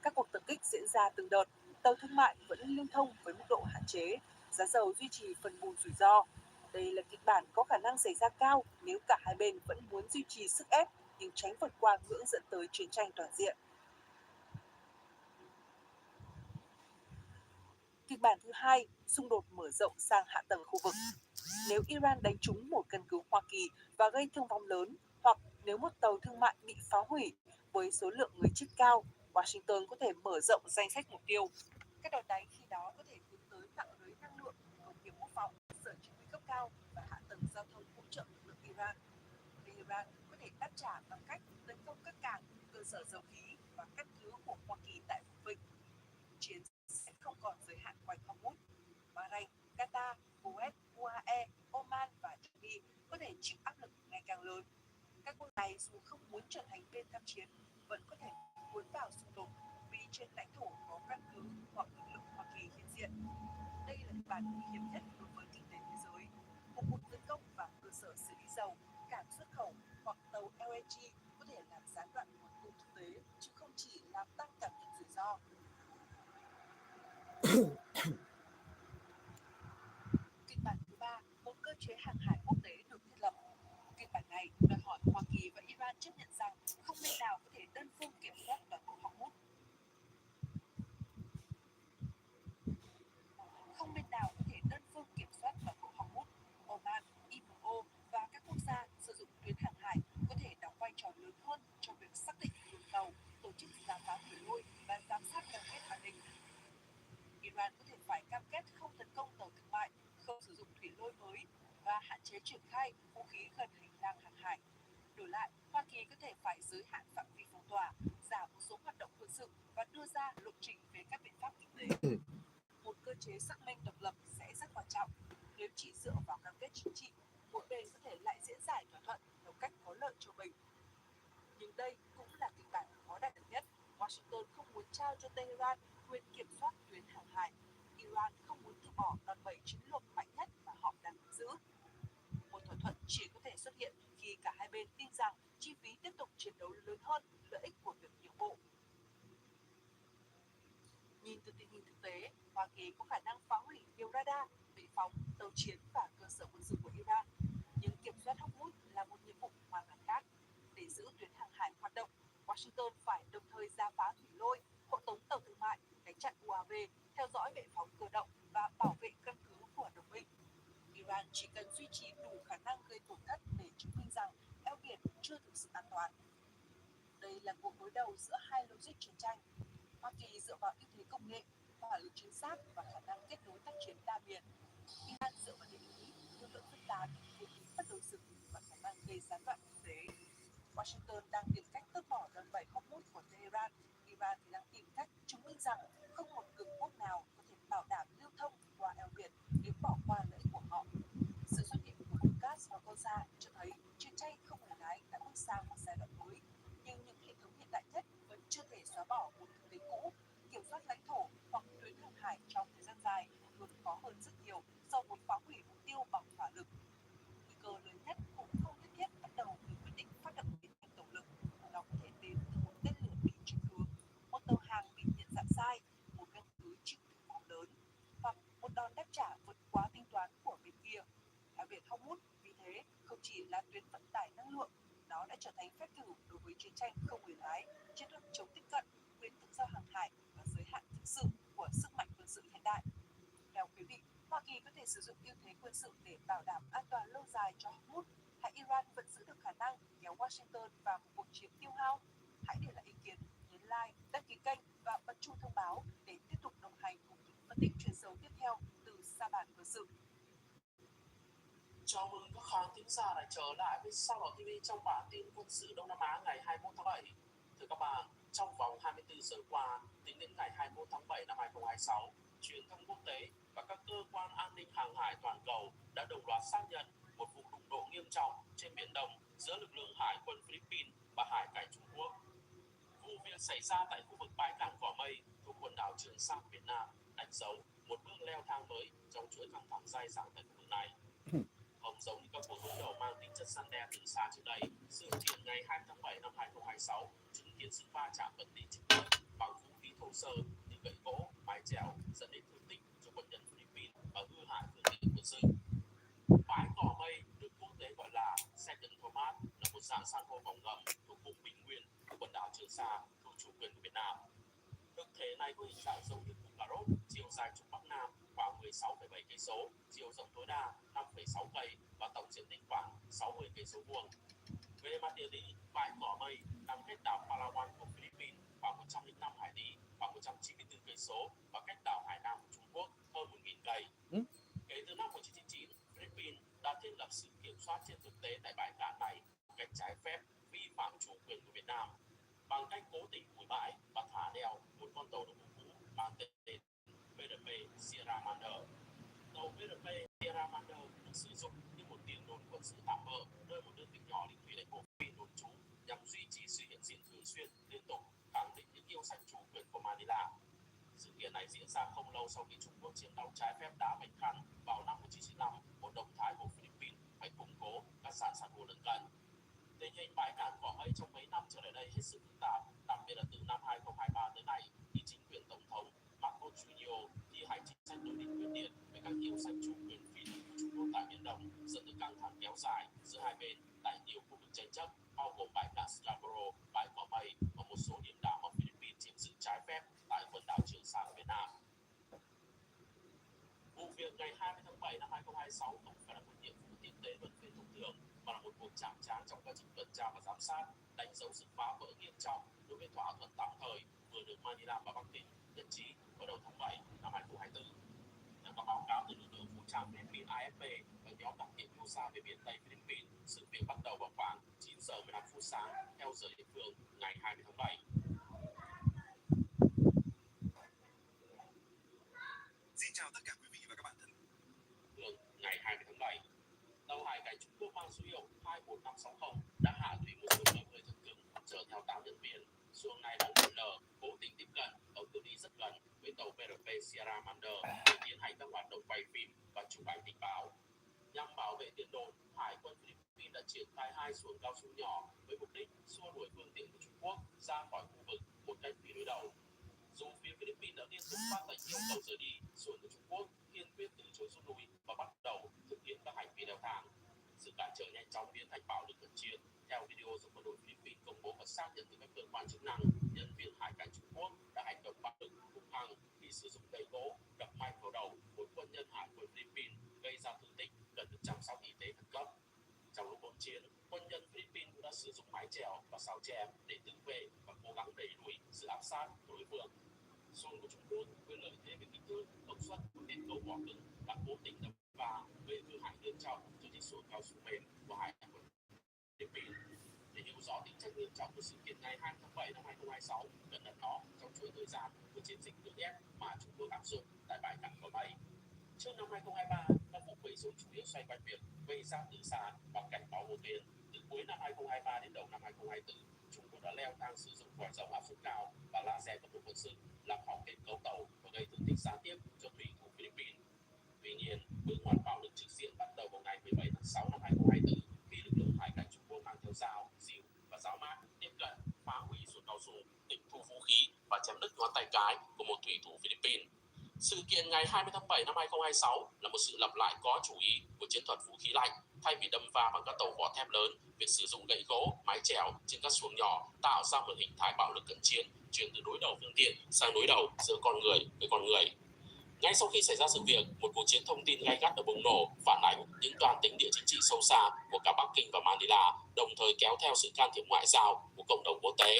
[SPEAKER 4] Các cuộc tập kích diễn ra từng đợt, tàu thương mại vẫn lưu thông với mức độ hạn chế, giá dầu duy trì phần bù rủi ro. Đây là kịch bản có khả năng xảy ra cao nếu cả hai bên vẫn muốn duy trì sức ép nhưng tránh vượt qua ngưỡng dẫn tới chiến tranh toàn diện. Kịch bản thứ hai, xung đột mở rộng sang hạ tầng khu vực. Nếu Iran đánh trúng một căn cứ Hoa Kỳ và gây thương vong lớn, hoặc nếu một tàu thương mại bị phá hủy với số lượng người chết cao, Washington có thể mở rộng danh sách mục tiêu. Các đòn đánh khi đó có thể hướng tới mạng lưới năng lượng, công nghiệp quốc phòng, sở chỉ huy cấp cao và hạ tầng giao thông hỗ trợ lực lượng Iran. Iran có thể đáp trả bằng cách tấn công các cảng, cơ sở dầu khí và căn cứ của Hoa Kỳ tại vùng vịnh. Chiến sẽ không còn giới hạn quanh Hormuz. Bahrain, Qatar, Kuwait, UAE, Oman và Jordan có thể chịu áp lực ngày càng lớn. Các quốc này dù không muốn trở thành bên tham chiến, vẫn có thể cuốn vào xung đột vì trên lãnh thổ có căn cứ hoặc lực lượng Hoa Kỳ hiện diện. Đây là kịch bản nguy hiểm nhất đối với kinh tế thế giới. Một cuộc tấn công vào cơ sở xử lý dầu, cảng xuất khẩu hoặc tàu LNG có thể làm gián đoạn nguồn cung thực tế, chứ không chỉ làm tăng cảm nhận rủi ro. chế hàng hải quốc tế được thiết lập. Kịch bản này đòi hỏi Hoa Kỳ và Iran chấp nhận rằng không bên nào có thể đơn phương kiểm soát toàn bộ Hormuz. Không bên nào có thể đơn phương kiểm soát toàn bộ Hormuz. Oman, IMO và các quốc gia sử dụng tuyến hàng hải có thể đóng vai trò lớn hơn trong việc xác định đường tàu, tổ chức giám phá thủy lôi và giám sát cam kết an ninh. Iran có thể phải cam kết không tấn công tàu thương mại, không sử dụng thủy lôi mới và hạn chế triển khai vũ khí gần hành lang hàng hải. Đổi lại, Hoa Kỳ có thể phải giới hạn phạm vi phong tỏa, giảm một số hoạt động quân sự và đưa ra lộ trình về các biện pháp kinh tế. Một cơ chế xác minh độc lập sẽ rất quan trọng. Nếu chỉ dựa vào cam kết chính trị, mỗi bên có thể lại diễn giải thỏa thuận theo cách có lợi cho mình. Nhưng đây cũng là kịch bản khó đạt được nhất. Washington không muốn trao cho Tehran quyền kiểm soát tuyến hàng hải. Iran không muốn từ bỏ đòn bẩy chiến lược mạnh nhất mà họ đang nắm giữ. Một thỏa thuận chỉ có thể xuất hiện khi cả hai bên tin rằng chi phí tiếp tục chiến đấu lớn hơn lợi ích của việc nhượng bộ. Nhìn từ tình hình thực tế, Hoa Kỳ có khả năng phá hủy nhiều radar, bệ phóng, tàu chiến và cơ sở quân sự của Iran. Nhưng kiểm soát Hormuz là một nhiệm vụ hoàn toàn khác. Để giữ tuyến hàng hải hoạt động, Washington phải đồng thời ra phá thủy lôi, hộ tống tàu thương mại, đánh chặn UAV, theo dõi bệ phóng cơ động và bảo vệ căn cứ của đồng minh. Iran chỉ cần duy trì đủ khả năng gây tổn thất để chứng minh rằng eo biển chưa thực sự an toàn. Đây là cuộc đối đầu giữa hai logic chiến tranh. Hoa Kỳ dựa vào ưu thế công nghệ, hỏa lực chính xác và khả năng kết nối tác chiến đa miền. Iran dựa vào địa lý, lực lượng phân tán, vũ khí bất đối xử và khả năng gây gián đoạn kinh tế. Washington đang tìm cách tước bỏ đòn bẩy Hormuz của Tehran. Iran thì đang tìm cách chứng minh rằng không một cường quốc nào có thể bảo đảm lưu thông qua eo biển nếu bỏ qua lợi ích của họ. Sự xuất hiện của Uncas và Gaza cho thấy chiến tranh không hề lái đã bước sang một giai đoạn mới, nhưng những hệ thống hiện đại nhất vẫn chưa thể xóa bỏ một thực tế cũ. Kiểm soát lãnh thổ hoặc tuyến hàng hải trong thời gian dài luôn khó hơn rất nhiều so với phá hủy mục tiêu bằng hỏa lực. Nguy cơ lớn nhất cũng không nhất thiết bắt đầu từ quyết định phát động chiến tranh tổng lực. Nó có thể đến từ một tên lửa bị chệch hướng, một tàu hàng bị nhận dạng sai, một căn cứ chịu thương vong lớn, hoặc một đòn đáp trả vượt quá tính toán của bên kia. Eo biển Hormuz vì thế không chỉ là tuyến vận tải năng lượng, nó đã trở thành phép thử đối với chiến tranh không người lái, chiến lược chống tiếp cận, quyền tự do hàng hải và giới hạn thực sự của sức mạnh quân sự hiện đại. Theo quý vị, Hoa Kỳ có thể sử dụng ưu thế quân sự để bảo đảm an toàn lâu dài cho Hormuz, hay Iran vẫn giữ được khả năng kéo Washington vào một cuộc chiến tiêu hao? Hãy để lại ý kiến, nhấn like, đăng ký kênh và bật chuông thông báo để tiếp tục đồng hành cùng những phân tích chuyên sâu tiếp theo từ sa bàn quân sự.
[SPEAKER 3] Chào mừng các khán thính giả đã trở lại với Sao Đỏ TV trong bản tin quân sự Đông Nam Á ngày 21 tháng 7. Thưa các bạn, trong vòng 24 giờ qua, tính đến ngày 21 tháng 7 năm 2026, truyền thông quốc tế và các cơ quan an ninh hàng hải toàn cầu đã đồng loạt xác nhận một vụ đụng độ nghiêm trọng trên Biển Đông giữa lực lượng hải quân Philippines và hải cảnh Trung Quốc. Vụ việc xảy ra tại khu vực bãi cảng Cỏ Mây thuộc quần đảo Trường Sa, Việt Nam, đánh dấu một bước leo thang mới trong chuỗi căng thẳng dai dẳng tại khu vực này. Không giống như các cuộc đối đầu mang tính chất răn đe từ xa trước đây, sự kiện ngày 2 tháng 7 năm 2026 chứng kiến sự va chạm vật lý trực tiếp bằng vũ khí thô sơ như gậy gỗ, mái chèo dẫn đến thương tích cho quân nhân Philippines và hư hại phương tiện quân sự. Bãi Cỏ Mây được quốc tế gọi là Second Thomas là một dạng san hô vòng ngầm thuộc vùng Bình Nguyên của quần đảo Trường Sa thuộc chủ quyền của Việt Nam. Thực thể này có hình dạng giống như củ cà rốt, chiều dài trục Bắc Nam khoảng 16,7 cây số, chiều rộng tối đa 5,6 cây và tổng diện tích khoảng 60 cây số vuông. Về mặt địa lý, bãi Cỏ Mây nằm cách đảo Palawan của Philippines khoảng 105 hải lý, khoảng 194 cây số và cách đảo Hải Nam của Trung Quốc hơn 1.000 cây. Kể từ năm 1999, Philippines đã thiết lập sự kiểm soát trên thực tế tại bãi cạn này một cách trái phép, vi phạm chủ quyền của Việt Nam bằng cách cố tình hủy bãi và thả neo một con tàu đổ cũ mang tên VRP Sierra Mander. Tàu VRP Sierra Mander được sử dụng như một tiền đồn quân sự tạm bợ nơi một đơn vị nhỏ lính thủy đánh bộ Philippines đồn trú nhằm duy trì sự hiện diện thường xuyên, liên tục, khẳng định những yêu sách chủ quyền của Manila. Sự kiện này diễn ra không lâu sau khi Trung Quốc chiếm đóng trái phép đá Bạch Khăn vào năm 1995, một động thái của Philippines phải củng cố các sàn san hô lân cận. Tình hình bãi cạn Cỏ Mây trong mấy năm trở lại đây hết sức phức tạp, đặc biệt là từ năm 2023 tới nay, khi chính quyền tổng thống Marcos Jr. thi hành chính sách đối địch quyết liệt với các yêu sách chủ quyền phi lý của Trung Quốc tại Biển Đông, dẫn
[SPEAKER 2] việc ngày 20 tháng 7 năm 2026 không phải là một nhiệm vụ tiếp tế luân phiên thông thường, mà là một cuộc chạm trán trong quá trình tuần tra và giám sát, đánh dấu sự phá vỡ nghiêm trọng đối với thỏa thuận tạm thời vừa được Manila và Bắc Kinh nhất trí vào đầu tháng 7 năm 2024. Theo các báo cáo từ lực lượng vũ trang Philippines AFP và nhóm đặc nhiệm USA về biển Tây Philippines, sự việc bắt đầu vào khoảng 9 giờ 15 phút sáng theo giờ địa phương ngày 20 tháng 7.
[SPEAKER 1] Xin chào tất cả quý vị và các bạn thân.
[SPEAKER 2] Ngày 20 tháng 7, tàu hải cảnh Trung Quốc mang số hiệu 21560 đã hạ thủy một xuồng tàu hơi thật cứng chở theo 8 nhân viên. Xuồng này là LL cố tình tiếp cận ở cự ly rất gần với tàu PRP Sierra Mander để tiến hành các hoạt động quay phim và chụp ảnh tình báo. Nhằm bảo vệ tiền đồn, Hải quân Philippines đã triển khai 2 xuồng cao su nhỏ với mục đích xua đuổi phương tiện của Trung Quốc ra khỏi khu vực một cách phi đối đầu. Dù phía Philippines đã liên tục phát lệnh yêu cầu rời đi, xuồng của Trung Quốc kiên quyết từ chối rút lui và bắt đầu thực hiện các hành vi leo thang. Sự cản trở nhanh chóng biến thành bạo lực cận chiến. Theo video do quân đội Philippines công bố và xác nhận từ các cơ quan chức năng, nhân viên hải cảnh Trung Quốc đã hành động bạo lực hung hăng khi sử dụng cây gỗ đập mạnh vào đầu một quân nhân hải quân Philippines, gây ra thương tích cần được chăm sóc y tế khẩn cấp. Trong lúc hỗn chiến, quân nhân Philippines cũng đã sử dụng mái chèo và sáo chèm để tự vệ và cố gắng đẩy lùi sự áp sát của đối phương. Xuồng của Trung Quốc với lợi thế về kích thước, công suất và kết cấu vỏ cứng đã cố tình đập và gây hư hại nghiêm trọng cho chiếc xuồng cao su mềm của hải quân Philippines. Để hiểu rõ tính chất nghiêm trọng của sự kiện ngày 20 tháng 7 năm 2026, cần đặt nó trong chuỗi thời gian của chiến dịch cưỡng ép mà Trung Quốc áp dụng tại bãi cảng Cỏ Mây. Trước năm 2023, các vụ quấy rối chủ yếu xoay quanh việc gây ra từ xa và cảnh báo vô tuyến. Từ cuối năm 2023 đến đầu năm 2024, Trung Quốc đã leo thang sử dụng vòi rồng áp suất cao và laser tốc độ quân sự làm hỏng kết cấu tàu và gây thương tích gián tiếp cho thủy thủ Philippines. Tuy nhiên, bước ngoặt bạo lực trực diện bắt đầu vào ngày 17 tháng 6 năm 2024 khi lực lượng hải cảnh Trung Quốc mang theo dao, dìu và giáo mát tiếp cận, phá hủy xuồng cao su, tịch thu vũ khí và chém đứt ngón tay cái của một thủy thủ Philippines. Sự kiện ngày 20 tháng 7 năm 2026 là một sự lặp lại có chủ ý của chiến thuật vũ khí lạnh. Thay vì đâm va bằng các tàu vỏ thép lớn, việc sử dụng gậy gỗ, mái chèo trên các xuồng nhỏ tạo ra một hình thái bạo lực cận chiến, chuyển từ đối đầu phương tiện sang đối đầu giữa con người với con người. Ngay sau khi xảy ra sự việc, một cuộc chiến thông tin gay gắt đã bùng nổ, phản ánh những toan tính địa chính trị sâu xa của cả Bắc Kinh và Manila, đồng thời kéo theo sự can thiệp ngoại giao của cộng đồng quốc tế.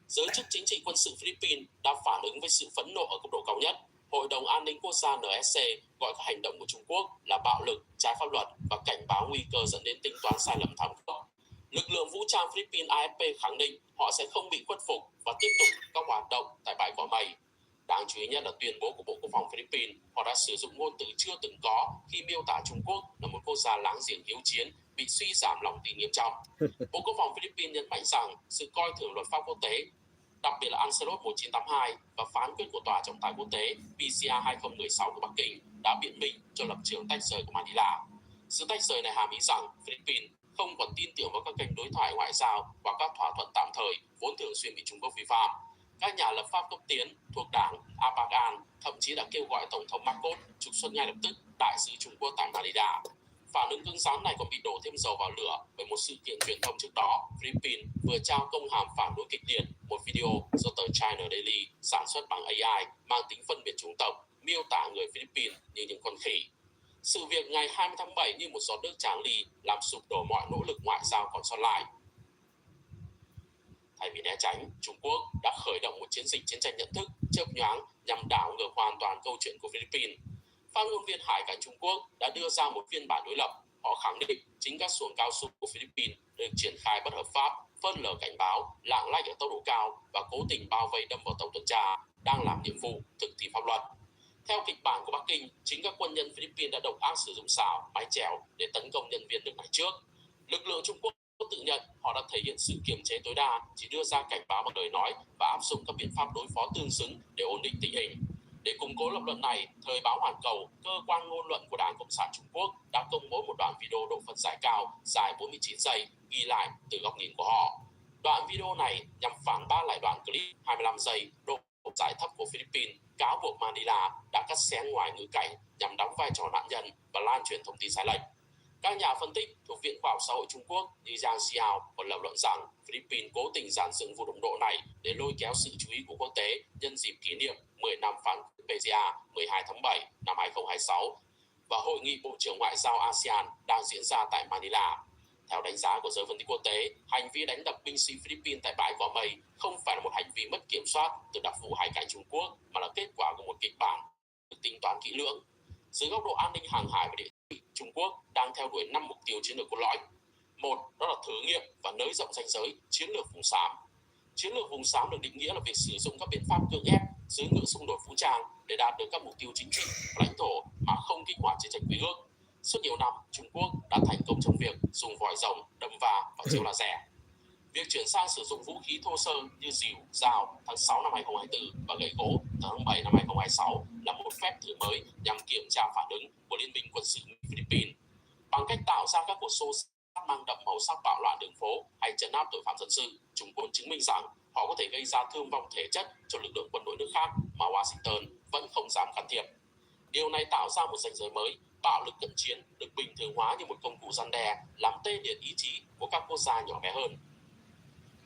[SPEAKER 2] Giới chức chính trị quân sự Philippines đã phản ứng với sự phẫn nộ ở cấp độ cao nhất. Hội đồng An ninh Quốc gia NSC gọi các hành động của Trung Quốc là bạo lực, trái pháp luật và cảnh báo nguy cơ dẫn đến tính toán sai lầm thảm khốc. Lực lượng vũ trang Philippines AFP khẳng định họ sẽ không bị khuất phục và tiếp tục các hoạt động tại bãi Cỏ Mây. Đáng chú ý nhất là tuyên bố của Bộ Quốc phòng Philippines, họ đã sử dụng ngôn từ chưa từng có khi miêu tả Trung Quốc là một quốc gia láng giềng hiếu chiến, bị suy giảm lòng tin nghiêm trọng. Bộ Quốc phòng Philippines nhấn mạnh rằng sự coi thường luật pháp quốc tế, đặc biệt là Anselot 1982 và phán quyết của Tòa trọng tài quốc tế PCA 2016 của Bắc Kinh đã biện minh cho lập trường tách rời của Manila. Sự tách rời này hàm ý rằng Philippines không còn tin tưởng vào các kênh đối thoại ngoại giao và các thỏa thuận tạm thời vốn thường xuyên bị Trung Quốc vi phạm. Các nhà lập pháp cấp tiến thuộc đảng Apagan thậm chí đã kêu gọi Tổng thống Marcos trục xuất ngay lập tức đại sứ Trung Quốc tại Manila. Phản ứng cứng rắn này còn bị đổ thêm dầu vào lửa bởi một sự kiện truyền thông trước đó. Philippines vừa trao công hàm phản đối kịch liệt một video do tờ China Daily sản xuất bằng AI mang tính phân biệt chủng tộc, miêu tả người Philippines như những con khỉ. Sự việc ngày 20 tháng 7 như một giọt nước tràn ly làm sụp đổ mọi nỗ lực ngoại giao còn sót lại. Thay vì né tránh, Trung Quốc đã khởi động một chiến dịch chiến tranh nhận thức chớp nhoáng nhằm đảo ngược hoàn toàn câu chuyện của Philippines. Phát ngôn viên hải cảnh Trung Quốc đã đưa ra một phiên bản đối lập. Họ khẳng định chính các xuồng cao su của Philippines được triển khai bất hợp pháp, phớt lờ cảnh báo, lạng lách ở tốc độ cao và cố tình bao vây đâm vào tàu tuần tra đang làm nhiệm vụ thực thi pháp luật. Theo kịch bản của Bắc Kinh, chính các quân nhân Philippines đã độc ác sử dụng sào, mái chèo để tấn công nhân viên nước này trước. Lực lượng Trung Quốc tự nhận họ đã thể hiện sự kiềm chế tối đa, chỉ đưa ra cảnh báo bằng lời nói và áp dụng các biện pháp đối phó tương xứng để ổn định tình hình. Để củng cố lập luận này, thời báo Hoàn Cầu, cơ quan ngôn luận của Đảng Cộng sản Trung Quốc, đã công bố một đoạn video độ phân giải cao dài 49 giây ghi lại từ góc nhìn của họ. Đoạn video này nhằm phản bác lại đoạn clip 25 giây độ giải thấp của Philippines cáo buộc Manila đã cắt xén ngoài ngữ cảnh nhằm đóng vai trò nạn nhân và lan truyền thông tin sai lệch. Các nhà phân tích thuộc Viện Khoa học Xã hội Trung Quốc như Giang Xiao còn lập luận rằng Philippines cố tình dàn dựng vụ đụng độ này để lôi kéo sự chú ý của quốc tế nhân dịp kỷ niệm 10 năm phản PCA 12 tháng 7 năm 2026. Hội nghị Bộ trưởng Ngoại giao ASEAN đang diễn ra tại Manila. Theo đánh giá của giới phân tích quốc tế, hành vi đánh đập binh sĩ Philippines tại bãi Cỏ Mây không phải là một hành vi mất kiểm soát từ đặc vụ hải cảnh Trung Quốc, mà là kết quả của một kịch bản được tính toán kỹ lưỡng. Dưới góc độ an ninh hàng hải và địa lý, Trung Quốc đang theo đuổi 5 mục tiêu chiến lược cốt lõi. Một, đó là thử nghiệm và nới rộng ranh giới chiến lược vùng xám. Chiến lược vùng xám được định nghĩa là việc sử dụng các biện pháp cưỡng ép dưới ngữ xung đột vũ trang để đạt được các mục tiêu chính trị và lãnh thổ mà không kích hoạt chiến tranh quy ước. Suốt nhiều năm, Trung Quốc đã thành công trong việc dùng vòi rồng, đâm va và chiếu laser. Việc chuyển sang sử dụng vũ khí thô sơ như rìu, dao tháng 6 năm 2024 và gậy gỗ từ tháng 7 năm 2026 là một phép thử mới nhằm kiểm tra phản ứng của Liên minh quân sự Philippines. Bằng cách tạo ra các cuộc xô xát mang đậm màu sắc bạo loạn đường phố hay trấn áp tội phạm dân sự, Trung Quốc chứng minh rằng họ có thể gây ra thương vong thể chất cho lực lượng quân đội nước khác mà Washington vẫn không dám can thiệp. Điều này tạo ra một ranh giới mới. Bạo lực cận chiến được bình thường hóa như một công cụ răn đe, làm tê liệt ý chí của các quốc gia nhỏ bé hơn.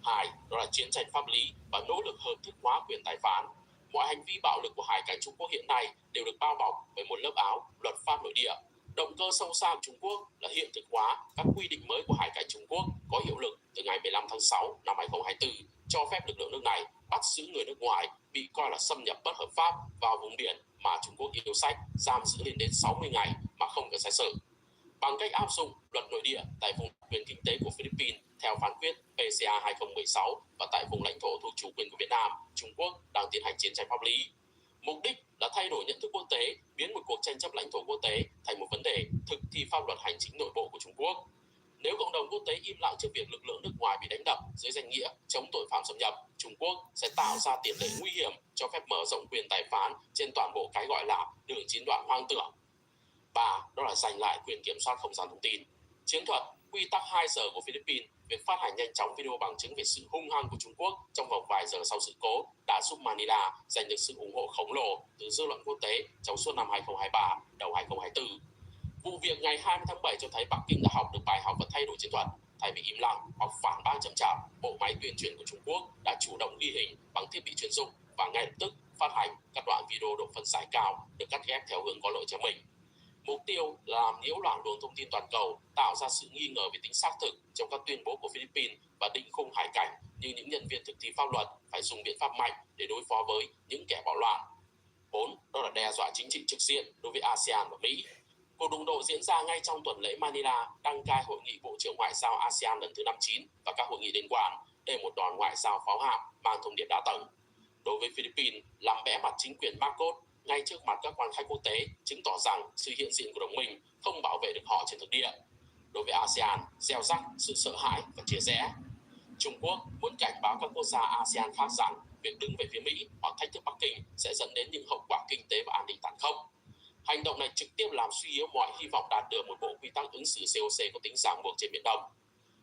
[SPEAKER 2] Hai, đó là chiến tranh pháp lý và nỗ lực hợp thức hóa quyền tài phán. Mọi hành vi bạo lực của hải cảnh Trung Quốc hiện nay đều được bao bọc bởi một lớp áo luật pháp nội địa. Động cơ sâu xa của Trung Quốc là hiện thực hóa các quy định mới của hải cảnh Trung Quốc có hiệu lực từ ngày 15 tháng 6 năm 2024, cho phép lực lượng nước này bắt giữ người nước ngoài bị coi là xâm nhập bất hợp pháp vào vùng biển mà Trung Quốc yêu sách, giam giữ lên đến 60 ngày mà không cần xét xử. Bằng cách áp dụng luật nội địa tại vùng quyền kinh tế của Philippines theo phán quyết PCA 2016 và tại vùng lãnh thổ thuộc chủ quyền của Việt Nam, Trung Quốc đang tiến hành chiến tranh pháp lý. Mục đích là thay đổi nhận thức quốc tế, biến một cuộc tranh chấp lãnh thổ quốc tế thành một vấn đề thực thi pháp luật hành chính nội bộ của Trung Quốc. Nếu cộng đồng quốc tế im lặng trước việc lực lượng nước ngoài bị đánh đập dưới danh nghĩa chống tội phạm xâm nhập, Trung Quốc sẽ tạo ra tiền lệ nguy hiểm cho phép mở rộng quyền tài phán trên toàn bộ cái gọi là đường chín đoạn hoang tưởng. 3. Đó là giành lại quyền kiểm soát không gian thông tin. Chiến thuật quy tắc 2 giờ của Philippines, việc phát hành nhanh chóng video bằng chứng về sự hung hăng của Trung Quốc trong vòng vài giờ sau sự cố đã giúp Manila giành được sự ủng hộ khổng lồ từ dư luận quốc tế trong suốt năm 2023, đầu 2024. Vụ việc ngày 20 tháng 7 cho thấy Bắc Kinh đã học được bài học và thay đổi chiến thuật. Thay vì im lặng hoặc phản bác chậm chạp, bộ máy tuyên truyền của Trung Quốc đã chủ động ghi hình bằng thiết bị chuyên dụng và ngay lập tức phát hành các đoạn video độ phân giải cao được cắt ghép theo hướng có lợi cho mình. Mục tiêu là làm nhiễu loạn luồng thông tin toàn cầu, tạo ra sự nghi ngờ về tính xác thực trong các tuyên bố của Philippines và định khung hải cảnh như những nhân viên thực thi pháp luật phải dùng biện pháp mạnh để đối phó với những kẻ bạo loạn. 4. Đó là đe dọa chính trị trực diện đối với ASEAN và Mỹ. Cuộc đụng độ diễn ra ngay trong tuần lễ Manila đăng cai hội nghị Bộ trưởng Ngoại giao ASEAN lần thứ 59 và các hội nghị liên quan. Đây là một đòn ngoại giao pháo hạm mang thông điệp đa tầng. Đối với Philippines, làm bẽ mặt chính quyền Marcos ngay trước mặt các quan khách quốc tế chứng tỏ rằng sự hiện diện của đồng minh không bảo vệ được họ trên thực địa. Đối với ASEAN, gieo rắc sự sợ hãi và chia rẽ. Trung Quốc muốn cảnh báo các quốc gia ASEAN khác rằng việc đứng về phía Mỹ hoặc thách thức Bắc Kinh sẽ dẫn đến những hậu quả kinh tế và an ninh tàn khốc. Hành động này trực tiếp làm suy yếu mọi hy vọng đạt được một bộ quy tắc ứng xử COC có tính ràng buộc trên Biển Đông.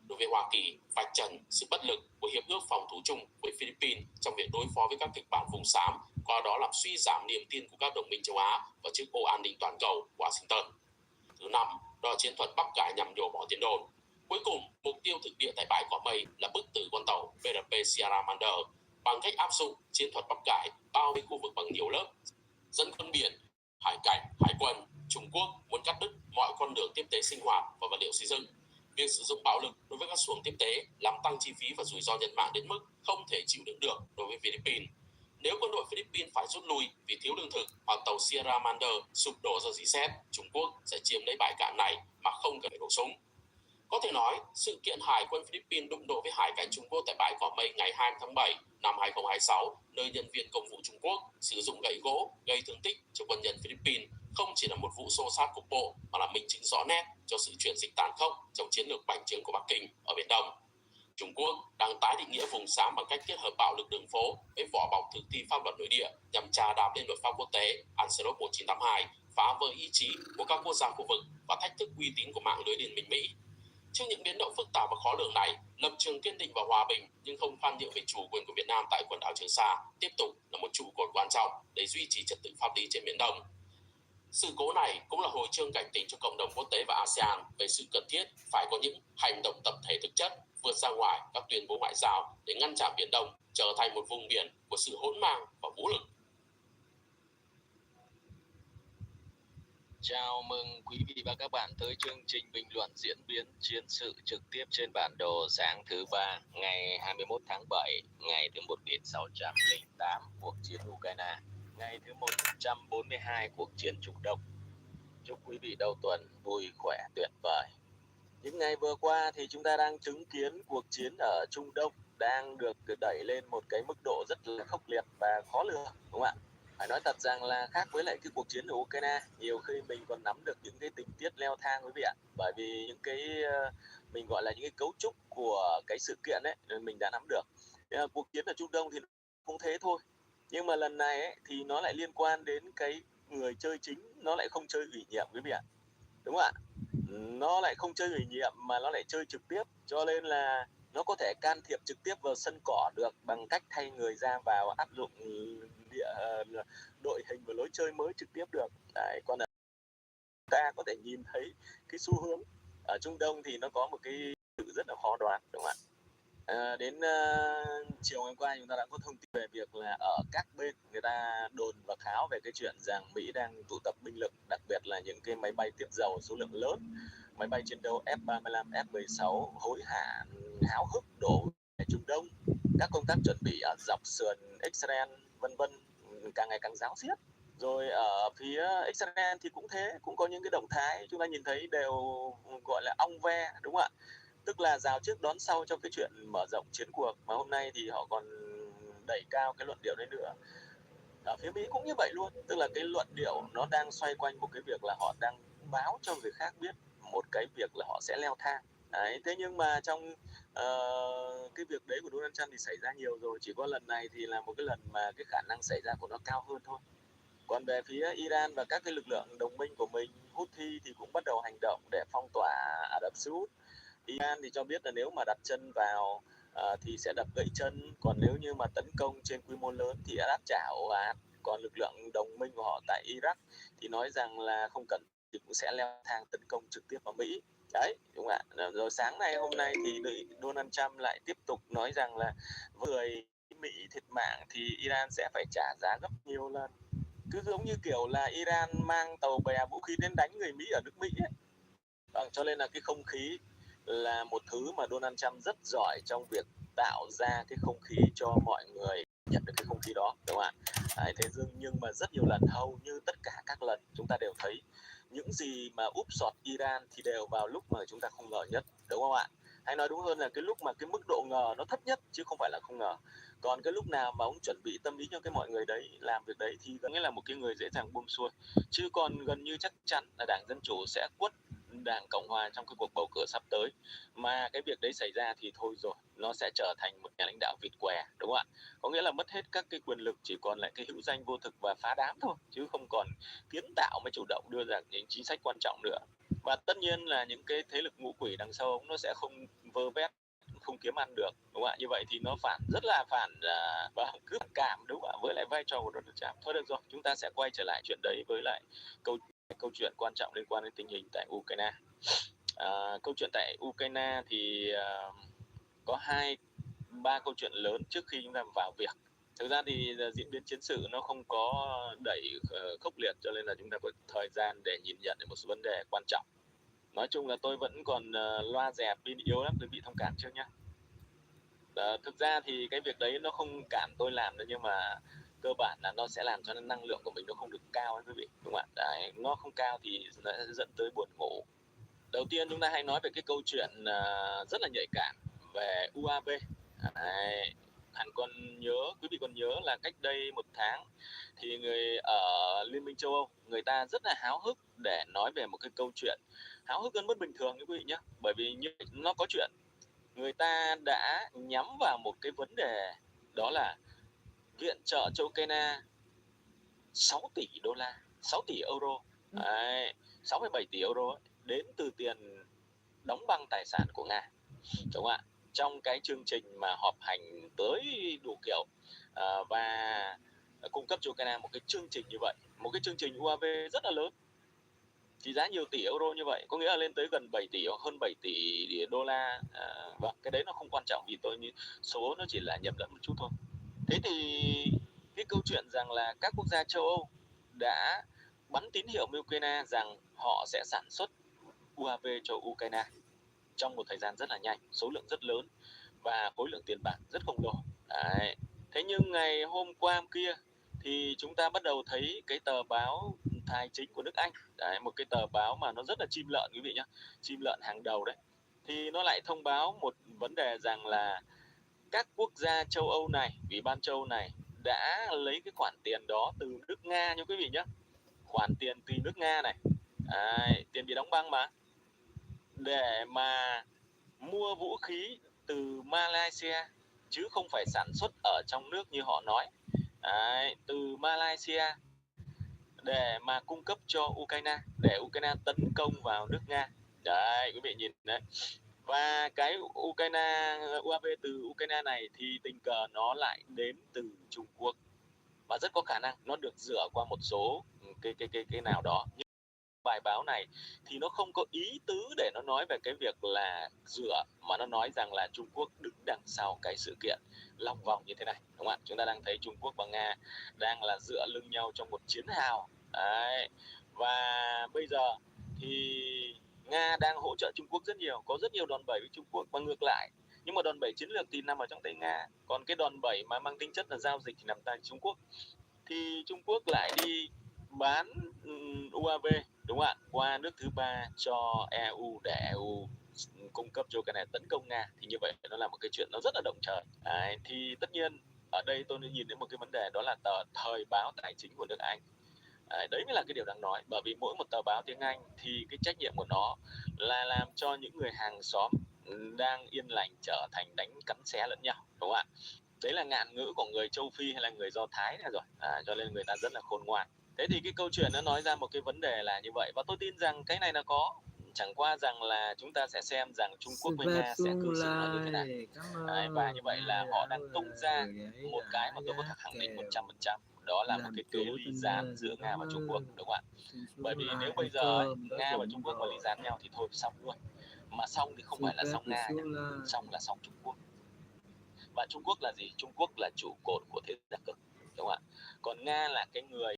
[SPEAKER 2] Đối với Hoa Kỳ, vạch trần sự bất lực của Hiệp ước phòng thủ chung với Philippines trong việc đối phó với các kịch bản vùng xám, qua đó làm suy giảm niềm tin của các đồng minh châu Á và chiếc ô an ninh toàn cầu Washington. Thứ 5, đó là chiến thuật bắp cải nhằm nhổ bỏ tin đồn. Cuối cùng, mục tiêu thực địa tại bãi Cỏ Mây là bức tử con tàu PRP Sierra-Mander. Bằng cách áp dụng chiến thuật bắp cải bao vây khu vực bằng nhiều lớp, dân quân biển, hải cảnh, hải quân, Trung Quốc muốn cắt đứt mọi con đường tiếp tế sinh hoạt và vật liệu xây dựng. Việc sử dụng bạo lực đối với các xuồng tiếp tế làm tăng chi phí và rủi ro nhân mạng đến mức không thể chịu đựng được đối với Philippines. Nếu quân đội Philippines phải rút lui vì thiếu lương thực hoặc tàu Sierra Mander sụp đổ do rỉ sét, Trung Quốc sẽ chiếm lấy bãi cạn này mà không cần phải nổ súng. Có thể nói, sự kiện hải quân Philippines đụng độ với hải cảnh Trung Quốc tại bãi Cỏ Mây ngày 20 tháng 7 năm 2026, nơi nhân viên công vụ Trung Quốc sử dụng gậy gỗ gây thương tích cho quân nhân Philippines, không chỉ là một vụ xô xát cục bộ mà là minh chứng rõ nét cho sự chuyển dịch tàn khốc trong chiến lược bành trướng của Bắc Kinh ở Biển Đông. Trung Quốc đang tái định nghĩa vùng xám bằng cách kết hợp bạo lực đường phố với vỏ bọc thực thi pháp luật nội địa nhằm chà đạp lên luật pháp quốc tế UNCLOS 1982, phá vỡ ý chí của các quốc gia khu vực và thách thức uy tín của mạng lưới liên minh Mỹ. Trước những biến động phức tạp và khó lường này, lập trường kiên định và hòa bình nhưng không khoan nhượng về chủ quyền của Việt Nam tại quần đảo Trường Sa tiếp tục là một trụ cột quan trọng để duy trì trật tự pháp lý trên Biển Đông. Sự cố này cũng là hồi chuông cảnh tỉnh cho cộng đồng quốc tế và ASEAN về sự cần thiết phải có những hành động tập thể thực chất vượt ra ngoài các tuyên bố ngoại giao để ngăn chặn Biển Đông trở thành một vùng biển của sự hỗn mang và vũ lực.
[SPEAKER 5] Chào mừng quý vị và các bạn tới chương trình bình luận diễn biến chiến sự trực tiếp trên bản đồ sáng thứ ba ngày 21 tháng 7, ngày thứ 1608 cuộc chiến Ukraine, ngày thứ 142 cuộc chiến Trung Đông. Chúc quý vị đầu tuần vui khỏe tuyệt vời. Những ngày vừa qua thì chúng ta đang chứng kiến cuộc chiến ở Trung Đông đang được đẩy lên một cái mức độ rất là khốc liệt và khó lường, đúng không ạ? Phải nói thật rằng là khác với lại cái cuộc chiến ở Ukraine, nhiều khi mình còn nắm được những cái tình tiết leo thang quý vị ạ. Bởi vì những cái mình gọi là những cái cấu trúc của cái sự kiện ấy mình đã nắm được. Cuộc chiến ở Trung Đông thì cũng thế thôi. Nhưng mà lần này ấy, thì nó lại liên quan đến cái người chơi chính, nó lại không chơi ủy nhiệm quý vị ạ. Đúng không ạ? Nó lại không chơi ủy nhiệm mà nó lại chơi trực tiếp, cho nên là nó có thể can thiệp trực tiếp vào sân cỏ được bằng cách thay người ra vào, áp dụng đội hình và lối chơi mới trực tiếp được. Đấy, còn ta có thể nhìn thấy cái xu hướng ở Trung Đông thì nó có một cái sự rất là khó đoán, đúng không ạ? Đến chiều ngày hôm qua chúng ta đã có thông tin về việc là ở các bên người ta đồn và kháo về cái chuyện rằng Mỹ đang tụ tập binh lực, đặc biệt là những cái máy bay tiếp dầu số lượng lớn, máy bay chiến đấu F-35, F-16 hối hả háo hức đổ về Trung Đông. Các công tác chuẩn bị ở dọc sườn Israel vân vân càng ngày càng ráo riết. Rồi ở phía Israel thì cũng thế, cũng có những cái động thái chúng ta nhìn thấy đều gọi là ong ve, đúng không ạ? Tức là rào trước đón sau trong cái chuyện mở rộng chiến cuộc, mà hôm nay thì họ còn đẩy cao cái luận điệu đấy nữa. Ở phía Mỹ cũng như vậy luôn, tức là cái luận điệu nó đang xoay quanh một cái việc là họ đang báo cho người khác biết một cái việc là họ sẽ leo thang. Đấy, thế nhưng mà trong cái việc đấy của Donald Trump thì xảy ra nhiều rồi, chỉ có lần này thì là một cái lần mà cái khả năng xảy ra của nó cao hơn thôi. Còn về phía Iran và các cái lực lượng đồng minh của mình, Houthi thì cũng bắt đầu hành động để phong tỏa Ả Rập Xê Út. Iran thì cho biết là nếu mà đặt chân vào thì sẽ đập gãy chân, còn nếu như mà tấn công trên quy mô lớn thì đáp trả ồ ạt. Còn lực lượng đồng minh của họ tại Iraq thì nói rằng là không cần thì cũng sẽ leo thang tấn công trực tiếp vào Mỹ. Đấy, đúng không ạ? Rồi sáng nay hôm nay thì Donald Trump lại tiếp tục nói rằng là người Mỹ thiệt mạng thì Iran sẽ phải trả giá gấp nhiều lần. Cứ giống như kiểu là Iran mang tàu bè vũ khí đến đánh người Mỹ ở nước Mỹ ấy. Cho nên là cái không khí là một thứ mà Donald Trump rất giỏi trong việc tạo ra cái không khí cho mọi người nhận được cái không khí đó, đúng không ạ? Thế nhưng mà rất nhiều lần, hầu như tất cả các lần chúng ta đều thấy những gì mà úp sọt Iran thì đều vào lúc mà chúng ta không ngờ nhất, đúng không ạ? Hay nói đúng hơn là cái lúc mà cái mức độ ngờ nó thấp nhất chứ không phải là không ngờ. Còn cái lúc nào mà ông chuẩn bị tâm lý cho cái mọi người đấy làm việc đấy thì có nghĩa là một cái người dễ dàng buông xuôi. Chứ còn gần như chắc chắn là Đảng Dân Chủ sẽ quất Đảng Cộng Hòa trong cái cuộc bầu cử sắp tới. Mà cái việc đấy xảy ra thì thôi rồi, nó sẽ trở thành một nhà lãnh đạo vịt què, đúng không ạ? Có nghĩa là mất hết các cái quyền lực, chỉ còn lại cái hữu danh vô thực và phá đám thôi, chứ không còn kiến tạo mới chủ động đưa ra những chính sách quan trọng nữa. Và tất nhiên là những cái thế lực ngũ quỷ đằng sau ông nó sẽ không vơ vét, không kiếm ăn được, đúng không ạ? Như vậy thì nó rất là phản và cứ phản cảm, đúng không ạ, với lại vai trò của Donald Trump. Thôi được rồi, chúng ta sẽ quay trở lại chuyện đấy với lại câu chuyện quan trọng liên quan đến tình hình tại Ukraine. Câu chuyện tại Ukraine thì có 2-3 câu chuyện lớn trước khi chúng ta vào việc. Thực ra thì diễn biến chiến sự nó không có đẩy khốc liệt, cho nên là chúng ta có thời gian để nhìn nhận được một số vấn đề quan trọng. Nói chung là tôi vẫn còn loa dẹp, pin yếu lắm, quý vị thông cảm trước nhé. Thực ra thì cái việc đấy nó không cản tôi làm đâu, nhưng mà cơ bản là nó sẽ làm cho năng lượng của mình nó không được cao ấy quý vị, đúng không ạ? Đấy, nó không cao thì nó sẽ dẫn tới buồn ngủ. Đầu tiên chúng ta hãy nói về cái câu chuyện rất là nhạy cảm về UAV. Đấy, quý vị còn nhớ là cách đây 1 tháng thì người ở Liên minh châu Âu người ta rất là háo hức để nói về một cái câu chuyện háo hức hơn mức bình thường, quý vị nhé. Bởi vì nó có chuyện người ta đã nhắm vào một cái vấn đề, đó là viện trợ cho Ukraine 6 tỷ đô la, 6 tỷ euro, 6,7 tỷ euro ấy, đến từ tiền đóng băng tài sản của Nga, đúng không ạ? Trong cái chương trình mà họp hành tới đủ kiểu và cung cấp cho Ukraine một cái chương trình như vậy, một cái chương trình UAV rất là lớn, trị giá nhiều tỷ euro như vậy, có nghĩa là lên tới gần 7 tỷ hoặc hơn 7 tỷ đô la. Vâng, cái đấy nó không quan trọng vì số nó chỉ là nhầm lẫn một chút thôi. Thế thì cái câu chuyện rằng là các quốc gia châu Âu đã bắn tín hiệu với Ukraine rằng họ sẽ sản xuất UAV cho Ukraine trong một thời gian rất là nhanh, số lượng rất lớn và khối lượng tiền bạc rất khổng lồ. Đấy. Thế nhưng ngày hôm qua kia thì chúng ta bắt đầu thấy cái tờ báo tài chính của nước Anh, đấy, một cái tờ báo mà nó rất là chim lợn quý vị nhé, chim lợn hàng đầu đấy, thì nó lại thông báo một vấn đề rằng là các quốc gia châu Âu này, Ủy ban châu Âu này đã lấy cái khoản tiền đó từ nước Nga nha quý vị nhé, khoản tiền từ nước Nga này, đấy, tiền bị đóng băng mà, để mà mua vũ khí từ Malaysia chứ không phải sản xuất ở trong nước như họ nói. Đấy, từ Malaysia để mà cung cấp cho Ukraine, để Ukraine tấn công vào nước Nga. Đấy, quý vị nhìn đấy. Và cái Ukraine, UAV từ Ukraine này thì tình cờ nó lại đến từ Trung Quốc và rất có khả năng nó được rửa qua một số cái nào đó. Nhưng bài báo này thì nó không có ý tứ để nó nói về cái việc là rửa, mà nó nói rằng là Trung Quốc đứng đằng sau cái sự kiện lòng vòng như thế này, đúng không ạ? Chúng ta đang thấy Trung Quốc và Nga đang là dựa lưng nhau trong một chiến hào. Đấy. Và bây giờ thì Nga đang hỗ trợ Trung Quốc rất nhiều, có rất nhiều đòn bẩy với Trung Quốc và ngược lại. Nhưng mà đòn bẩy chiến lược thì nằm ở trong tay Nga, còn cái đòn bẩy mà mang tính chất là giao dịch thì nằm tại Trung Quốc. Thì Trung Quốc lại đi bán UAV, đúng không ạ, qua nước thứ ba cho EU để EU cung cấp cho cái này tấn công Nga. Thì như vậy nó là một cái chuyện nó rất là động trời. Đấy, thì tất nhiên ở đây tôi nhìn đến một cái vấn đề, đó là tờ Thời báo Tài chính của nước Anh. Đấy mới là cái điều đáng nói, bởi vì mỗi một tờ báo tiếng Anh thì cái trách nhiệm của nó là làm cho những người hàng xóm đang yên lành trở thành đánh cắn xé lẫn nhau, đúng không ạ? Đấy là ngạn ngữ của người châu Phi hay là người Do Thái này rồi, cho nên người ta rất là khôn ngoan. Thế thì cái câu chuyện nó nói ra một cái vấn đề là như vậy, và tôi tin rằng cái này là có, chẳng qua rằng là chúng ta sẽ xem rằng Trung Quốc với Nga sẽ cư xử nó như thế nào. Đấy, và như vậy là họ đang tung ra một cái mà tôi có thể khẳng định 100%, đó là một cái kế ly gián giữa Nga và Trung Quốc, đúng không ạ? Bởi vì nếu bây giờ ấy, Nga và Trung Quốc mà ly gián nhau thì thôi xong luôn. Mà xong thì không phải là xong Nga nhé, xong là xong Trung Quốc. Và Trung Quốc là gì? Trung Quốc là trụ cột của thế giới cực, đúng không ạ? Còn Nga là cái người